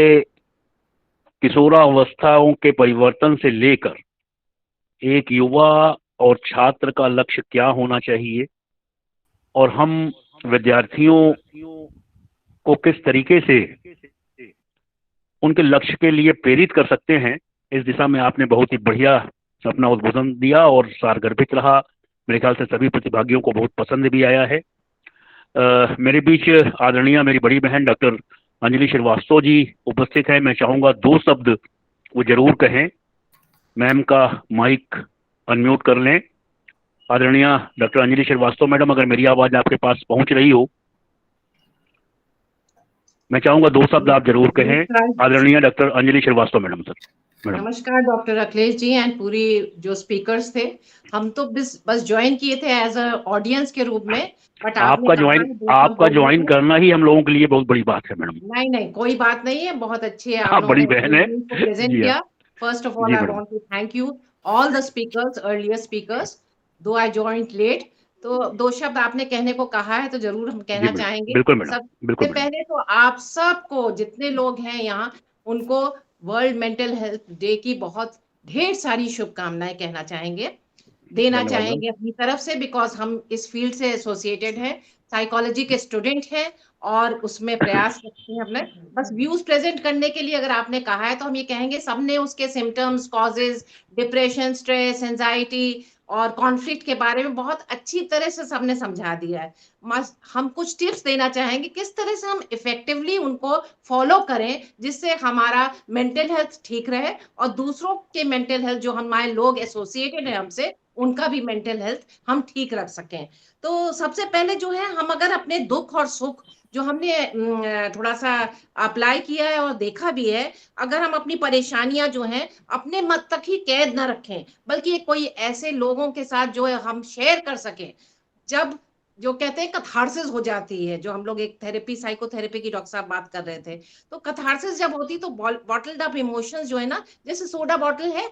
किशोरावस्थाओं के परिवर्तन से लेकर एक युवा और छात्र का लक्ष्य क्या होना चाहिए और हम विद्यार्थियों को किस तरीके से उनके लक्ष्य के लिए प्रेरित कर सकते हैं, इस दिशा में आपने बहुत ही बढ़िया अपना उद्बोधन दिया और सारगर्भित रहा। मेरे ख्याल से सभी प्रतिभागियों को बहुत पसंद भी आया है। मेरे बीच आदरणीय मेरी बड़ी बहन डॉक्टर अंजलि श्रीवास्तव जी उपस्थित है। मैं चाहूंगा 2 शब्द वो जरूर कहें। मैम का माइक अनम्यूट कर लें। आदरणीय डॉक्टर अंजलि श्रीवास्तव मैडम, अगर मेरी आवाज आपके पास पहुंच रही हो, मैं चाहूंगा 2 शब्द आप जरूर कहें। आदरणीय doctor Anjali Srivastava madam. Sir नमस्कार डॉक्टर अखिलेश जी एंड पूरी जो स्पीकर्स थे। हम तो बस ज्वाइन किए थे एज अ ऑडियंस के रूप में, बट आपका ज्वाइन करना ही हम लोगों के लिए बहुत बड़ी बात है मैडम। नहीं कोई बात नहीं है, बहुत अच्छे आप बड़ी बहन है प्रेजेंट किया। First of all I want to thank you all the speakers, earlier speakers, though I joint late. तो 2 शब्द आपने कहने को कहा है तो जरूर हम कहना चाहेंगे। सबसे पहले तो आप सबको, जितने लोग हैं यहाँ, उनको वर्ल्ड मेंटल हेल्थ डे की बहुत ढेर सारी शुभकामनाएं कहना चाहेंगे, देना चाहेंगे अपनी तरफ से, बिकॉज हम इस फील्ड से एसोसिएटेड हैं, साइकोलॉजी के स्टूडेंट हैं और उसमें प्रयास करते हैं अपने। बस व्यूज प्रेजेंट करने के लिए अगर आपने कहा है तो हम ये कहेंगे सबने उसके symptoms, causes, depression, stress, anxiety और कॉन्फ्लिक्ट के बारे में बहुत अच्छी तरह से सबने समझा दिया है। हम कुछ टिप्स देना चाहेंगे किस तरह से हम इफेक्टिवली उनको फॉलो करें जिससे हमारा मेंटल हेल्थ ठीक रहे और दूसरों के मेंटल हेल्थ, जो हमारे लोग एसोसिएटेड है हमसे, उनका भी मेंटल हेल्थ हम ठीक रख सकें। तो सबसे पहले जो है, हम अगर अपने दुख और सुख जो हमने थोड़ा सा अप्लाई किया है और देखा भी है, अगर हम अपनी परेशानियां जो हैं अपने मत तक ही कैद ना रखें, बल्कि कोई ऐसे लोगों के साथ जो है हम शेयर कर सकें, जब जो कहते हैं कथार्सिस हो जाती है, जो हम लोग एक थेरेपी, साइकोथेरेपी की डॉक्टर साहब बात कर रहे थे, तो कथार्सिस जब होती तो बॉटल्ड अप इमोशंस जो है ना, जैसे सोडा बॉटल है,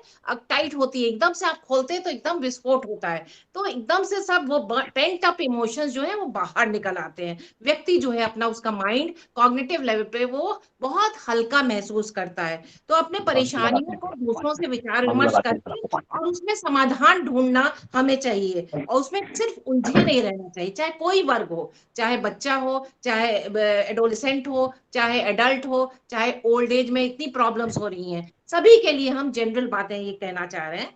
टाइट होती है, एकदम से आप खोलते हैं तो एकदम विस्फोट होता है, तो एकदम से सब वो पेंट अप इमोशंस जो है वो बाहर निकल आते हैं। व्यक्ति जो है अपना, उसका माइंड कॉग्निटिव लेवल पे वो बहुत हल्का महसूस करता है। तो अपने परेशानियों को दूसरों से विचार विमर्श करके और उसमें समाधान ढूंढना हमें चाहिए, और उसमें सिर्फ उलझे नहीं रहना चाहिए, चाहे कोई वर्ग हो, चाहे बच्चा हो, चाहे एडोलेसेंट हो, चाहे एडल्ट हो, चाहे ओल्ड एज में इतनी प्रॉब्लम्स हो रही हैं, सभी के लिए हम जनरल बातें ये कहना चाह रहे हैं।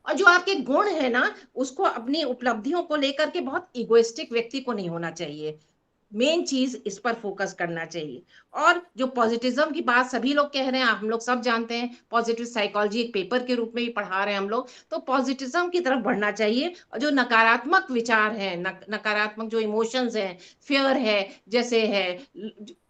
और जो आपके गुण है ना, उसको अपनी उपलब्धियों को लेकर के बहुत इगोइस्टिक व्यक्ति को नहीं होना चाहिए, मेन चीज इस पर फोकस करना चाहिए। और जो पॉजिटिज्म की बात सभी लोग कह रहे हैं, हम लोग सब जानते हैं, पॉजिटिव साइकोलॉजी एक पेपर के रूप में भी पढ़ा रहे हैं हम लोग, तो पॉजिटिज्म की तरफ बढ़ना चाहिए। और जो नकारात्मक विचार है, नकारात्मक जो इमोशंस हैं, फियर है, जैसे है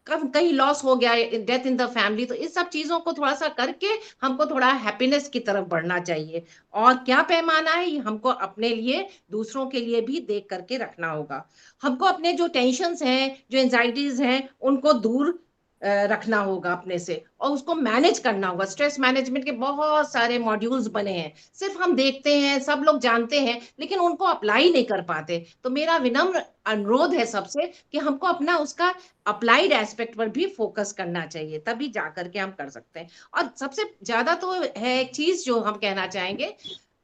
कहीं लॉस हो गया, डेथ इन द फैमिली, तो इस सब चीजों को थोड़ा सा करके हमको थोड़ा हैप्पीनेस की तरफ बढ़ना चाहिए। और क्या पैमाना है, ये हमको अपने लिए, दूसरों के लिए भी देख करके रखना होगा। हमको अपने जो टेंशन्स हैं, जो एंजाइटीज हैं, उनको दूर रखना होगा अपने से, और उसको मैनेज करना होगा। स्ट्रेस मैनेजमेंट के बहुत सारे मॉड्यूल्स बने हैं, सिर्फ हम देखते हैं, सब लोग जानते हैं, लेकिन उनको अप्लाई नहीं कर पाते। तो मेरा विनम्र अनुरोध है सबसे कि हमको अपना उसका अप्लाइड एस्पेक्ट पर भी फोकस करना चाहिए, तभी जाकर के हम कर सकते हैं। और सबसे ज्यादा तो है एक चीज जो हम कहना चाहेंगे,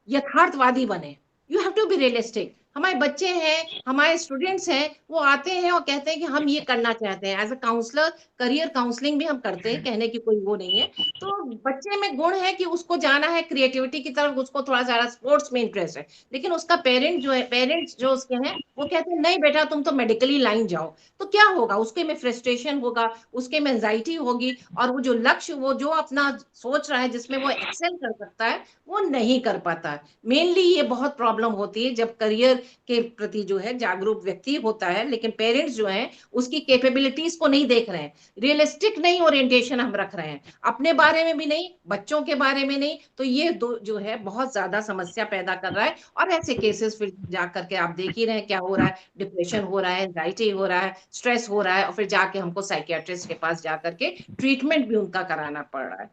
यथार्थवादी बने। You have to be realistic. हमारे बच्चे हैं, हमारे स्टूडेंट्स हैं, वो आते हैं और कहते हैं कि हम ये करना चाहते हैं। As a counsellor, career counselling भी हम करते हैं, कहने की कोई वो नहीं है। तो बच्चे में गुण है कि उसको जाना है क्रिएटिविटी की तरफ, उसको थोड़ा सा स्पोर्ट्स में इंटरेस्ट है, लेकिन उसका पेरेंट्स जो उसके हैं वो कहते हैं नहीं बेटा तुम तो मेडिकली लाइन जाओ। तो क्या होगा, उसके में फ्रस्ट्रेशन होगा, उसके में एंजाइटी होगी, और वो जो लक्ष्य, वो जो अपना सोच रहा है जिसमें वो एक्सेल कर सकता है, वो नहीं कर पाता है। मेनली ये बहुत प्रॉब्लम होती है जब करियर के प्रति जो है जागरूक व्यक्ति होता है, लेकिन पेरेंट्स जो हैं उसकी कैपेबिलिटीज को नहीं देख रहे हैं, रियलिस्टिक नहीं ओरिएंटेशन हम रख रहे हैं, अपने बारे में भी नहीं, बच्चों के बारे में नहीं। तो ये जो है बहुत ज्यादा समस्या पैदा कर रहा है। और ऐसे केसेस फिर जा करके आप देख ही रहे हैं क्या हो रहा है, डिप्रेशन हो रहा है, एंजाइटी हो रहा है, स्ट्रेस हो रहा है, और फिर जाके हमको साइकियाट्रिस्ट के पास जा करके ट्रीटमेंट भी उनका कराना पड़ रहा है।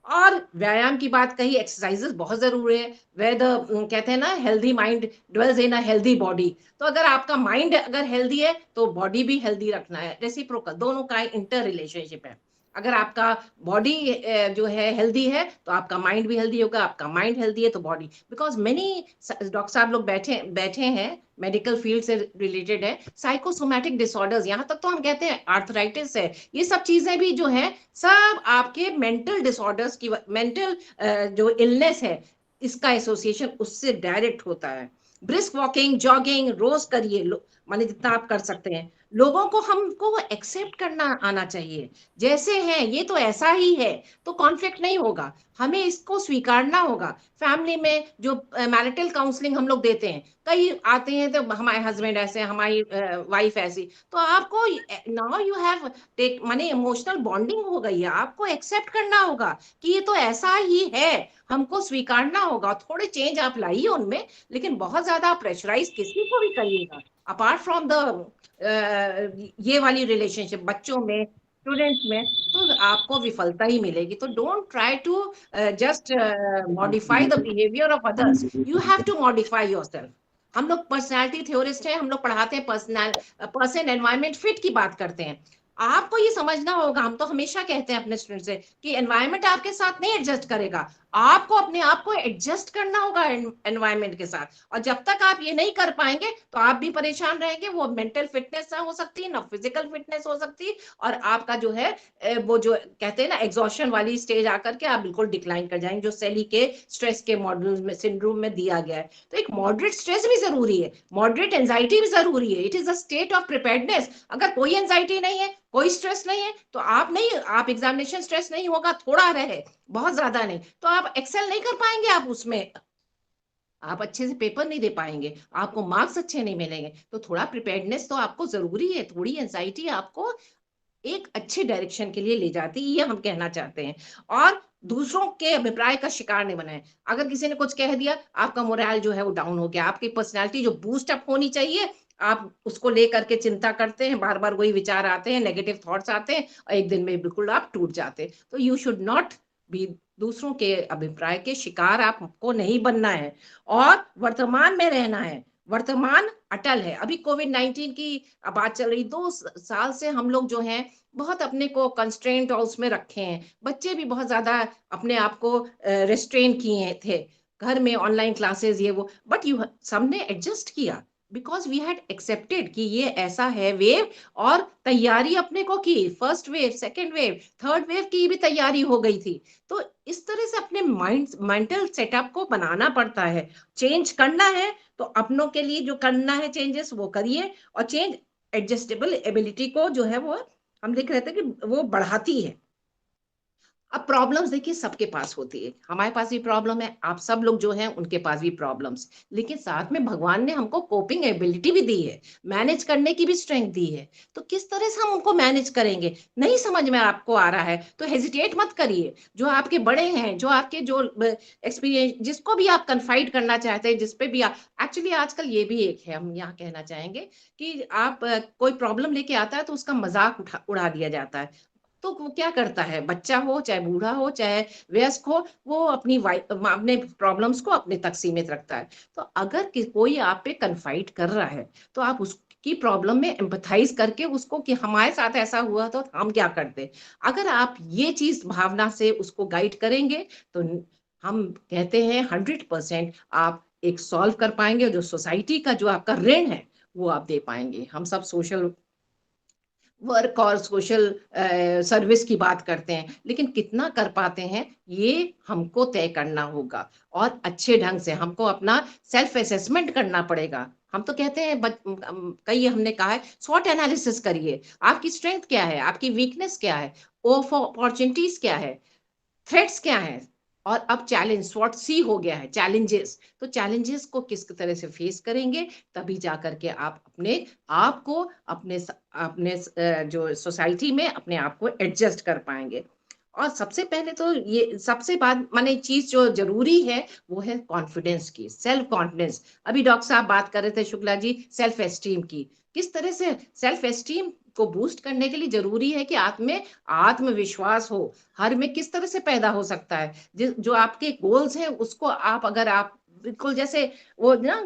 और व्यायाम की बात कही, एक्सरसाइजेस बहुत जरूरी है। कहते हैं ना, healthy mind dwells in a healthy body. तो अगर आपका माइंड अगर हेल्दी है तो बॉडी भी हेल्दी रखना है, रेसिप्रोकल, दोनों का इंटर रिलेशनशिप है। अगर आपका बॉडी जो है हेल्दी है तो आपका माइंड भी हेल्दी होगा, आपका माइंड हेल्दी है तो बॉडी। बिकॉज मेनी डॉक्टर साहब लोग बैठे हैं, मेडिकल फील्ड से रिलेटेड है, साइकोसोमैटिक डिसऑर्डर्स, यहाँ तक तो हम कहते हैं आर्थराइटिस है, ये सब चीजें भी जो है सब आपके मेंटल डिसऑर्डर्स की, मेंटल जो इलनेस है इसका एसोसिएशन उससे डायरेक्ट होता है। ब्रिस्क वॉकिंग, जॉगिंग रोज करिए, माने जितना आप कर सकते हैं। लोगों को हमको एक्सेप्ट करना आना चाहिए, जैसे हैं ये तो ऐसा ही है, तो कॉन्फ्लिक्ट नहीं होगा, हमें इसको स्वीकारना होगा। फैमिली में जो मैरिटल काउंसलिंग हम लोग देते हैं, कई आते हैं तो हमारे हस्बैंड ऐसे, हमारी वाइफ ऐसी, तो आपको नाउ यू हैव टेक माने इमोशनल बॉन्डिंग हो गई है, आपको एक्सेप्ट करना होगा कि ये तो ऐसा ही है, हमको स्वीकारना होगा। थोड़े चेंज आप लाइए उनमें, लेकिन बहुत ज्यादा प्रेशराइज किसी को भी करिएगा। अपार्ट फ्रॉम द ये वाली रिलेशनशिप बच्चों में, स्टूडेंट्स में, तो आपको विफलता ही मिलेगी। तो don't try to just modify the behaviour of others, you have to modify yourself. हम लोग पर्सनालिटी थ्योरिस्ट हैं, हम लोग पढ़ाते हैं पर्सन एनवायरमेंट फिट की बात करते हैं। आपको ये समझना होगा, हम तो हमेशा कहते हैं अपने स्टूडेंट से कि एनवायरमेंट आपके साथ नहीं एडजस्ट करेगा, आपको अपने आप को एडजस्ट करना होगा एनवायरमेंट के साथ। और जब तक आप ये नहीं कर पाएंगे तो आप भी परेशान रहेंगे। वो मेंटल फिटनेस ना हो सकती है, ना फिजिकल फिटनेस हो सकती, और आपका जो है वो जो कहते हैं ना एग्जॉशन वाली स्टेज आकर के आप बिल्कुल डिक्लाइन कर जाएंगे, जो सेली के स्ट्रेस के मॉडल में, सिंड्रोम में दिया गया है। तो एक मॉडरेट स्ट्रेस भी जरूरी है, मॉडरेट एंजाइटी भी जरूरी है। It is a state of preparedness. अगर कोई एंजाइटी नहीं है, कोई स्ट्रेस नहीं है, तो आप एग्जामिनेशन स्ट्रेस नहीं होगा, थोड़ा रहे, बहुत ज्यादा नहीं, तो आप एक्सेल नहीं कर पाएंगे, आप उसमें आप अच्छे से पेपर नहीं दे पाएंगे, आपको मार्क्स अच्छे नहीं मिलेंगे। तो थोड़ा प्रिपेयर्डनेस तो आपको जरूरी है, थोड़ी एंजाइटी आपको एक अच्छे डायरेक्शन के लिए ले जाती है, ये हम कहना चाहते हैं। और दूसरों के अभिप्राय का शिकार नहीं बनाए। अगर किसी ने कुछ कह दिया, आपका मोरल जो है वो डाउन हो गया, आपकी पर्सनैलिटी जो बूस्ट अप होनी चाहिए, आप उसको लेकर के चिंता करते हैं, बार बार वही विचार आते हैं, नेगेटिव थॉट्स आते हैं, और एक दिन में बिल्कुल आप टूट जाते हैं। तो यू शुड नॉट बी, दूसरों के अभिप्राय के शिकार आपको नहीं बनना है, और वर्तमान में रहना है। वर्तमान अटल है। अभी कोविड-19 की बात चल रही, 2 साल से हम लोग जो हैं बहुत अपने को कंस्ट्रेंट और उसमें रखे हैं। बच्चे भी बहुत ज्यादा अपने आप को रेस्ट्रेन किए थे, घर में ऑनलाइन क्लासेस ये वो, बट यू सबने एडजस्ट किया बिकॉज वी हैड एक्सेप्टेड कि ये ऐसा है वेव, और तैयारी अपने को की, first wave, second wave, third wave की भी तैयारी हो गई थी। तो इस तरह से अपने मेंटल सेटअप को बनाना पड़ता है। चेंज करना है तो अपनों के लिए जो करना है चेंजेस वो करिए, और चेंज एडजस्टेबल एबिलिटी को जो है वो हम देख रहे थे कि वो बढ़ाती है। अब प्रॉब्लम्स देखिए सबके पास होती है, हमारे पास भी प्रॉब्लम है, आप सब लोग जो हैं उनके पास भी प्रॉब्लम्स, लेकिन साथ में भगवान ने हमको कोपिंग एबिलिटी भी दी है, मैनेज करने की भी स्ट्रेंथ दी है। तो किस तरह से हम उनको मैनेज करेंगे, नहीं समझ में आपको आ रहा है तो हेजिटेट मत करिए। जो आपके बड़े हैं, जो आपके जो एक्सपीरियंस, जिसको भी आप कन्फाइड करना चाहते हैं, जिसपे भी आप, एक्चुअली आजकल ये भी एक है, हम यहाँ कहना चाहेंगे कि आप कोई प्रॉब्लम लेके आता है तो उसका मजाक उड़ा दिया जाता है। तो वो क्या करता है, बच्चा हो चाहे बूढ़ा हो चाहे वयस्क हो, वो अपने प्रॉब्लम्स को अपने तक सीमित रखता है। तो अगर कोई आप पे कन्फाइड कर रहा है तो आप उसकी प्रॉब्लम में एम्पथाइज करके उसको, कि हमारे साथ ऐसा हुआ तो हम क्या करते, अगर आप ये चीज भावना से उसको गाइड करेंगे तो हम कहते हैं 100% आप एक सॉल्व कर पाएंगे। जो सोसाइटी का जो आपका ऋण है वो आप दे पाएंगे। हम सब सोशल वर्क और सोशल सर्विस की बात करते हैं, लेकिन कितना कर पाते हैं ये हमको तय करना होगा, और अच्छे ढंग से हमको अपना सेल्फ असेसमेंट करना पड़ेगा। हम तो कहते हैं कई हमने कहा है स्वॉट एनालिसिस करिए, आपकी स्ट्रेंथ क्या है, आपकी वीकनेस क्या है, अपॉर्चुनिटीज क्या है, थ्रेट्स क्या है, और अब चैलेंज SWOT C हो गया है, चैलेंजेस। तो चैलेंजेस को किस तरह से फेस करेंगे, तभी जा करके आप अपने आप को अपने जो सोसाइटी में अपने आप को एडजस्ट कर पाएंगे। और सबसे पहले तो ये सबसे बात माने चीज जो जरूरी है वो है कॉन्फिडेंस की, सेल्फ कॉन्फिडेंस। अभी डॉक्टर साहब बात कर रहे थे शुक्ला जी सेल्फ एस्टीम की, किस तरह से सेल्फ एस्टीम को बूस्ट करने के लिए जरूरी है कि आप में आत्मविश्वास हो। हर में किस तरह से पैदा हो सकता है, जो आपके गोल्स हैं उसको आप अगर आप बिल्कुल जैसे वो ना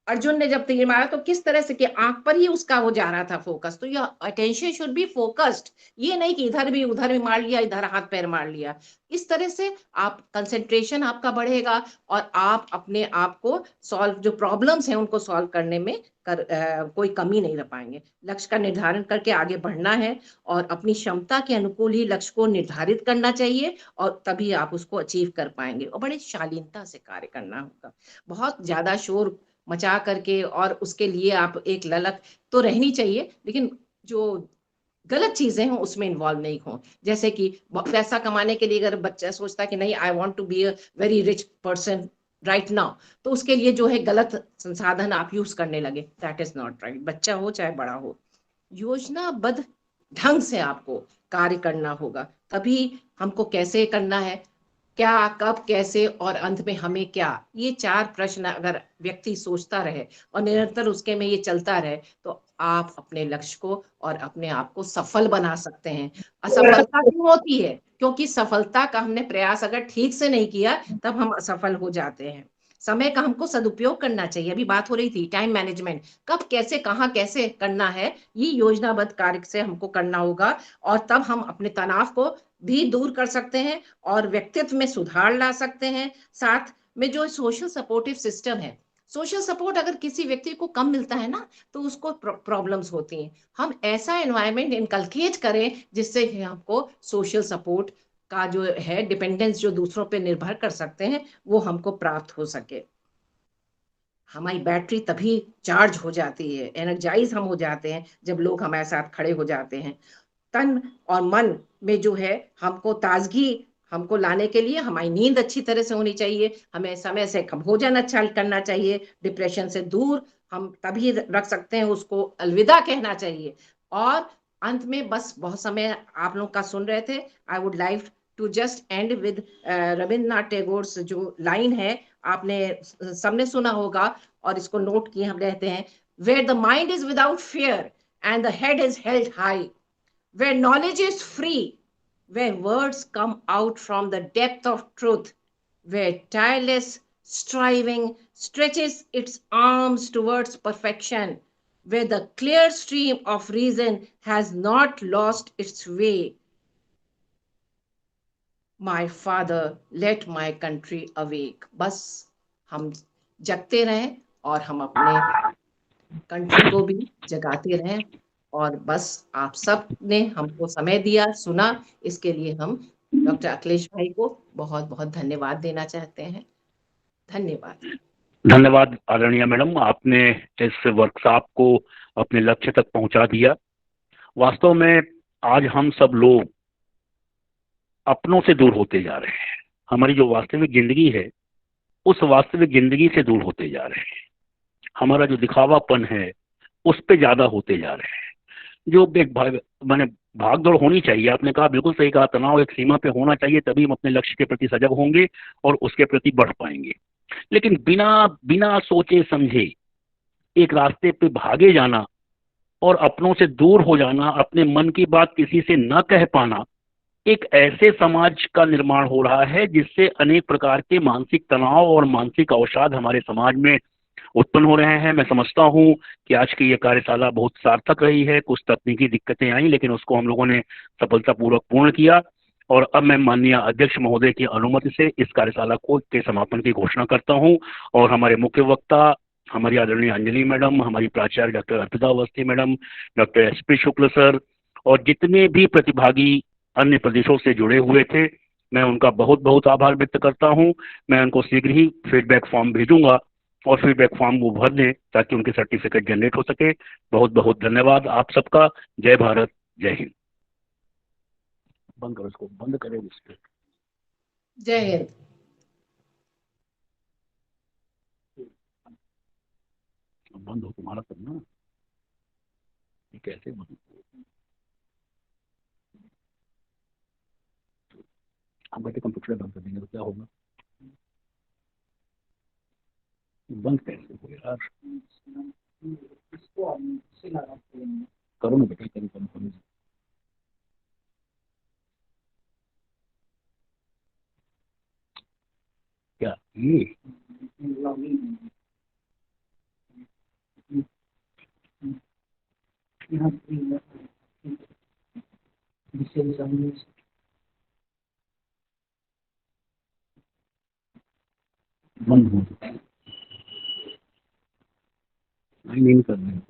अर्जुन ने जब तीर मारा तो किस तरह से कि आंख पर ही उसका वो जा रहा था फोकस, तो यह अटेंशन शुड बी फोकस्ड, ये नहीं कि इधर भी उधर भी मार लिया, इधर हाथ पैर मार लिया। इस तरह से आप कंसंट्रेशन आपका बढ़ेगा और आप अपने आप को सॉल्व जो प्रॉब्लम्स हैं उनको सॉल्व करने में कोई कमी नहीं रह पाएंगे। लक्ष्य का निर्धारण करके आगे बढ़ना है और अपनी क्षमता के अनुकूल ही लक्ष्य को निर्धारित करना चाहिए और तभी आप उसको अचीव कर पाएंगे। और बड़े शालीनता से कार्य करना होगा, बहुत ज्यादा शोर मचा करके और उसके लिए आप एक ललक तो रहनी चाहिए, लेकिन जो गलत चीजें हैं उसमें इन्वॉल्व नहीं हो। जैसे कि पैसा कमाने के लिए अगर बच्चा सोचता है कि नहीं I want to be a very rich person right now, तो उसके लिए जो है गलत संसाधन आप यूज करने लगे, दैट इज नॉट राइट। बच्चा हो चाहे बड़ा हो, योजनाबद्ध ढंग से आपको कार्य करना होगा। तभी हमको कैसे करना है, क्या, कब, कैसे और अंत में हमें क्या, ये 4 प्रश्न अगर व्यक्ति सोचता रहे और निरंतर उसके में ये चलता रहे तो आप अपने लक्ष्य को और अपने आप को सफल बना सकते हैं। असफलता क्यों होती है, क्योंकि सफलता का हमने प्रयास अगर ठीक से नहीं किया तब हम असफल हो जाते हैं। समय का हमको सदुपयोग करना चाहिए। अभी बात हो रही थी टाइम मैनेजमेंट, कब कैसे कहाँ कैसे करना है, ये योजनाबद्ध कार्य से हमको करना होगा और तब हम अपने तनाव को भी दूर कर सकते हैं और व्यक्तित्व में सुधार ला सकते हैं। साथ में जो सोशल सपोर्टिव सिस्टम है, सोशल सपोर्ट अगर किसी व्यक्ति को कम मिलता है ना तो उसको प्रॉब्लम्स होती हैं। हम ऐसा एनवायरनमेंट इनकलकेट करें जिससे हमको सोशल सपोर्ट का जो है डिपेंडेंस जो दूसरों पे निर्भर कर सकते हैं वो हमको प्राप्त हो सके। हमारी बैटरी तभी चार्ज हो जाती है, एनर्जाइज हम हो जाते हैं जब लोग हमारे साथ खड़े हो जाते हैं। तन और मन में जो है हमको ताजगी हमको लाने के लिए हमारी नींद अच्छी तरह से होनी चाहिए, हमें समय से भोजन अच्छा करना चाहिए, डिप्रेशन से दूर हम तभी रख सकते हैं, उसको अलविदा कहना चाहिए। और अंत में बस बहुत समय आप लोग का सुन रहे थे, I would like to just end with Rabindranath Tagore जो लाइन है, आपने सबने सुना होगा और इसको नोट किए हम रहते हैं, where the mind is without fear and the head is held high, where knowledge is free, where words come out from the depth of truth, where tireless striving stretches its arms towards perfection, where the clear stream of reason has not lost its way. My father, let my country awake. बस हम जगते रहें और हम अपने country को भी जगाते रहें। और बस आप सब ने हमको समय दिया, सुना, इसके लिए हम डॉक्टर अखिलेश भाई को बहुत बहुत धन्यवाद देना चाहते हैं। धन्यवाद। धन्यवाद आदरणीय मैडम, आपने इस वर्कशॉप को अपने लक्ष्य तक पहुंचा दिया। वास्तव में आज हम सब लोग अपनों से दूर होते जा रहे हैं, हमारी जो वास्तविक जिंदगी है उस वास्तविक जिंदगी से दूर होते जा रहे हैं, हमारा जो दिखावापन है उस पे ज्यादा होते जा रहे हैं। जो एक भागदौड़ होनी चाहिए, आपने कहा, बिल्कुल सही कहा, तनाव एक सीमा पे होना चाहिए, तभी हम अपने लक्ष्य के प्रति सजग होंगे और उसके प्रति बढ़ पाएंगे। लेकिन बिना सोचे समझे एक रास्ते पे भागे जाना और अपनों से दूर हो जाना, अपने मन की बात किसी से न कह पाना, एक ऐसे समाज का निर्माण हो रहा है जिससे अनेक प्रकार के मानसिक तनाव और मानसिक अवसाद हमारे समाज में उत्पन्न हो रहे हैं। मैं समझता हूं कि आज की ये कार्यशाला बहुत सार्थक रही है। कुछ तकनीकी दिक्कतें आई लेकिन उसको हम लोगों ने सफलतापूर्वक पूर्ण किया और अब मैं माननीय अध्यक्ष महोदय की अनुमति से इस कार्यशाला के समापन की घोषणा करता हूं। और हमारे मुख्य वक्ता हमारी आदरणीय अंजलि मैडम, हमारी प्राचार्य doctor Arpita Awasthi madam, doctor SP शुक्ल सर और जितने भी प्रतिभागी अन्य प्रदेशों से जुड़े हुए थे, मैं उनका बहुत बहुत आभार व्यक्त करता हूं। मैं उनको शीघ्र ही फीडबैक फॉर्म भेजूंगा और फीडबैक फॉर्म वो भर दें ताकि उनके सर्टिफिकेट जनरेट हो सके। बहुत बहुत धन्यवाद आप सबका। जय भारत, जय हिंद। बंद करो इसको, बंद करें इसको। जय हिंद। बंद हो तुम्हारा करना, कैसे बंद? हम बैठे कंप्यूटर बंद कर देंगे तो क्या होगा? बंद कैसे हो यार? करो ना बेटा, करो। क्या ये बंद हो चुका है? नहीं कर रहे हैं।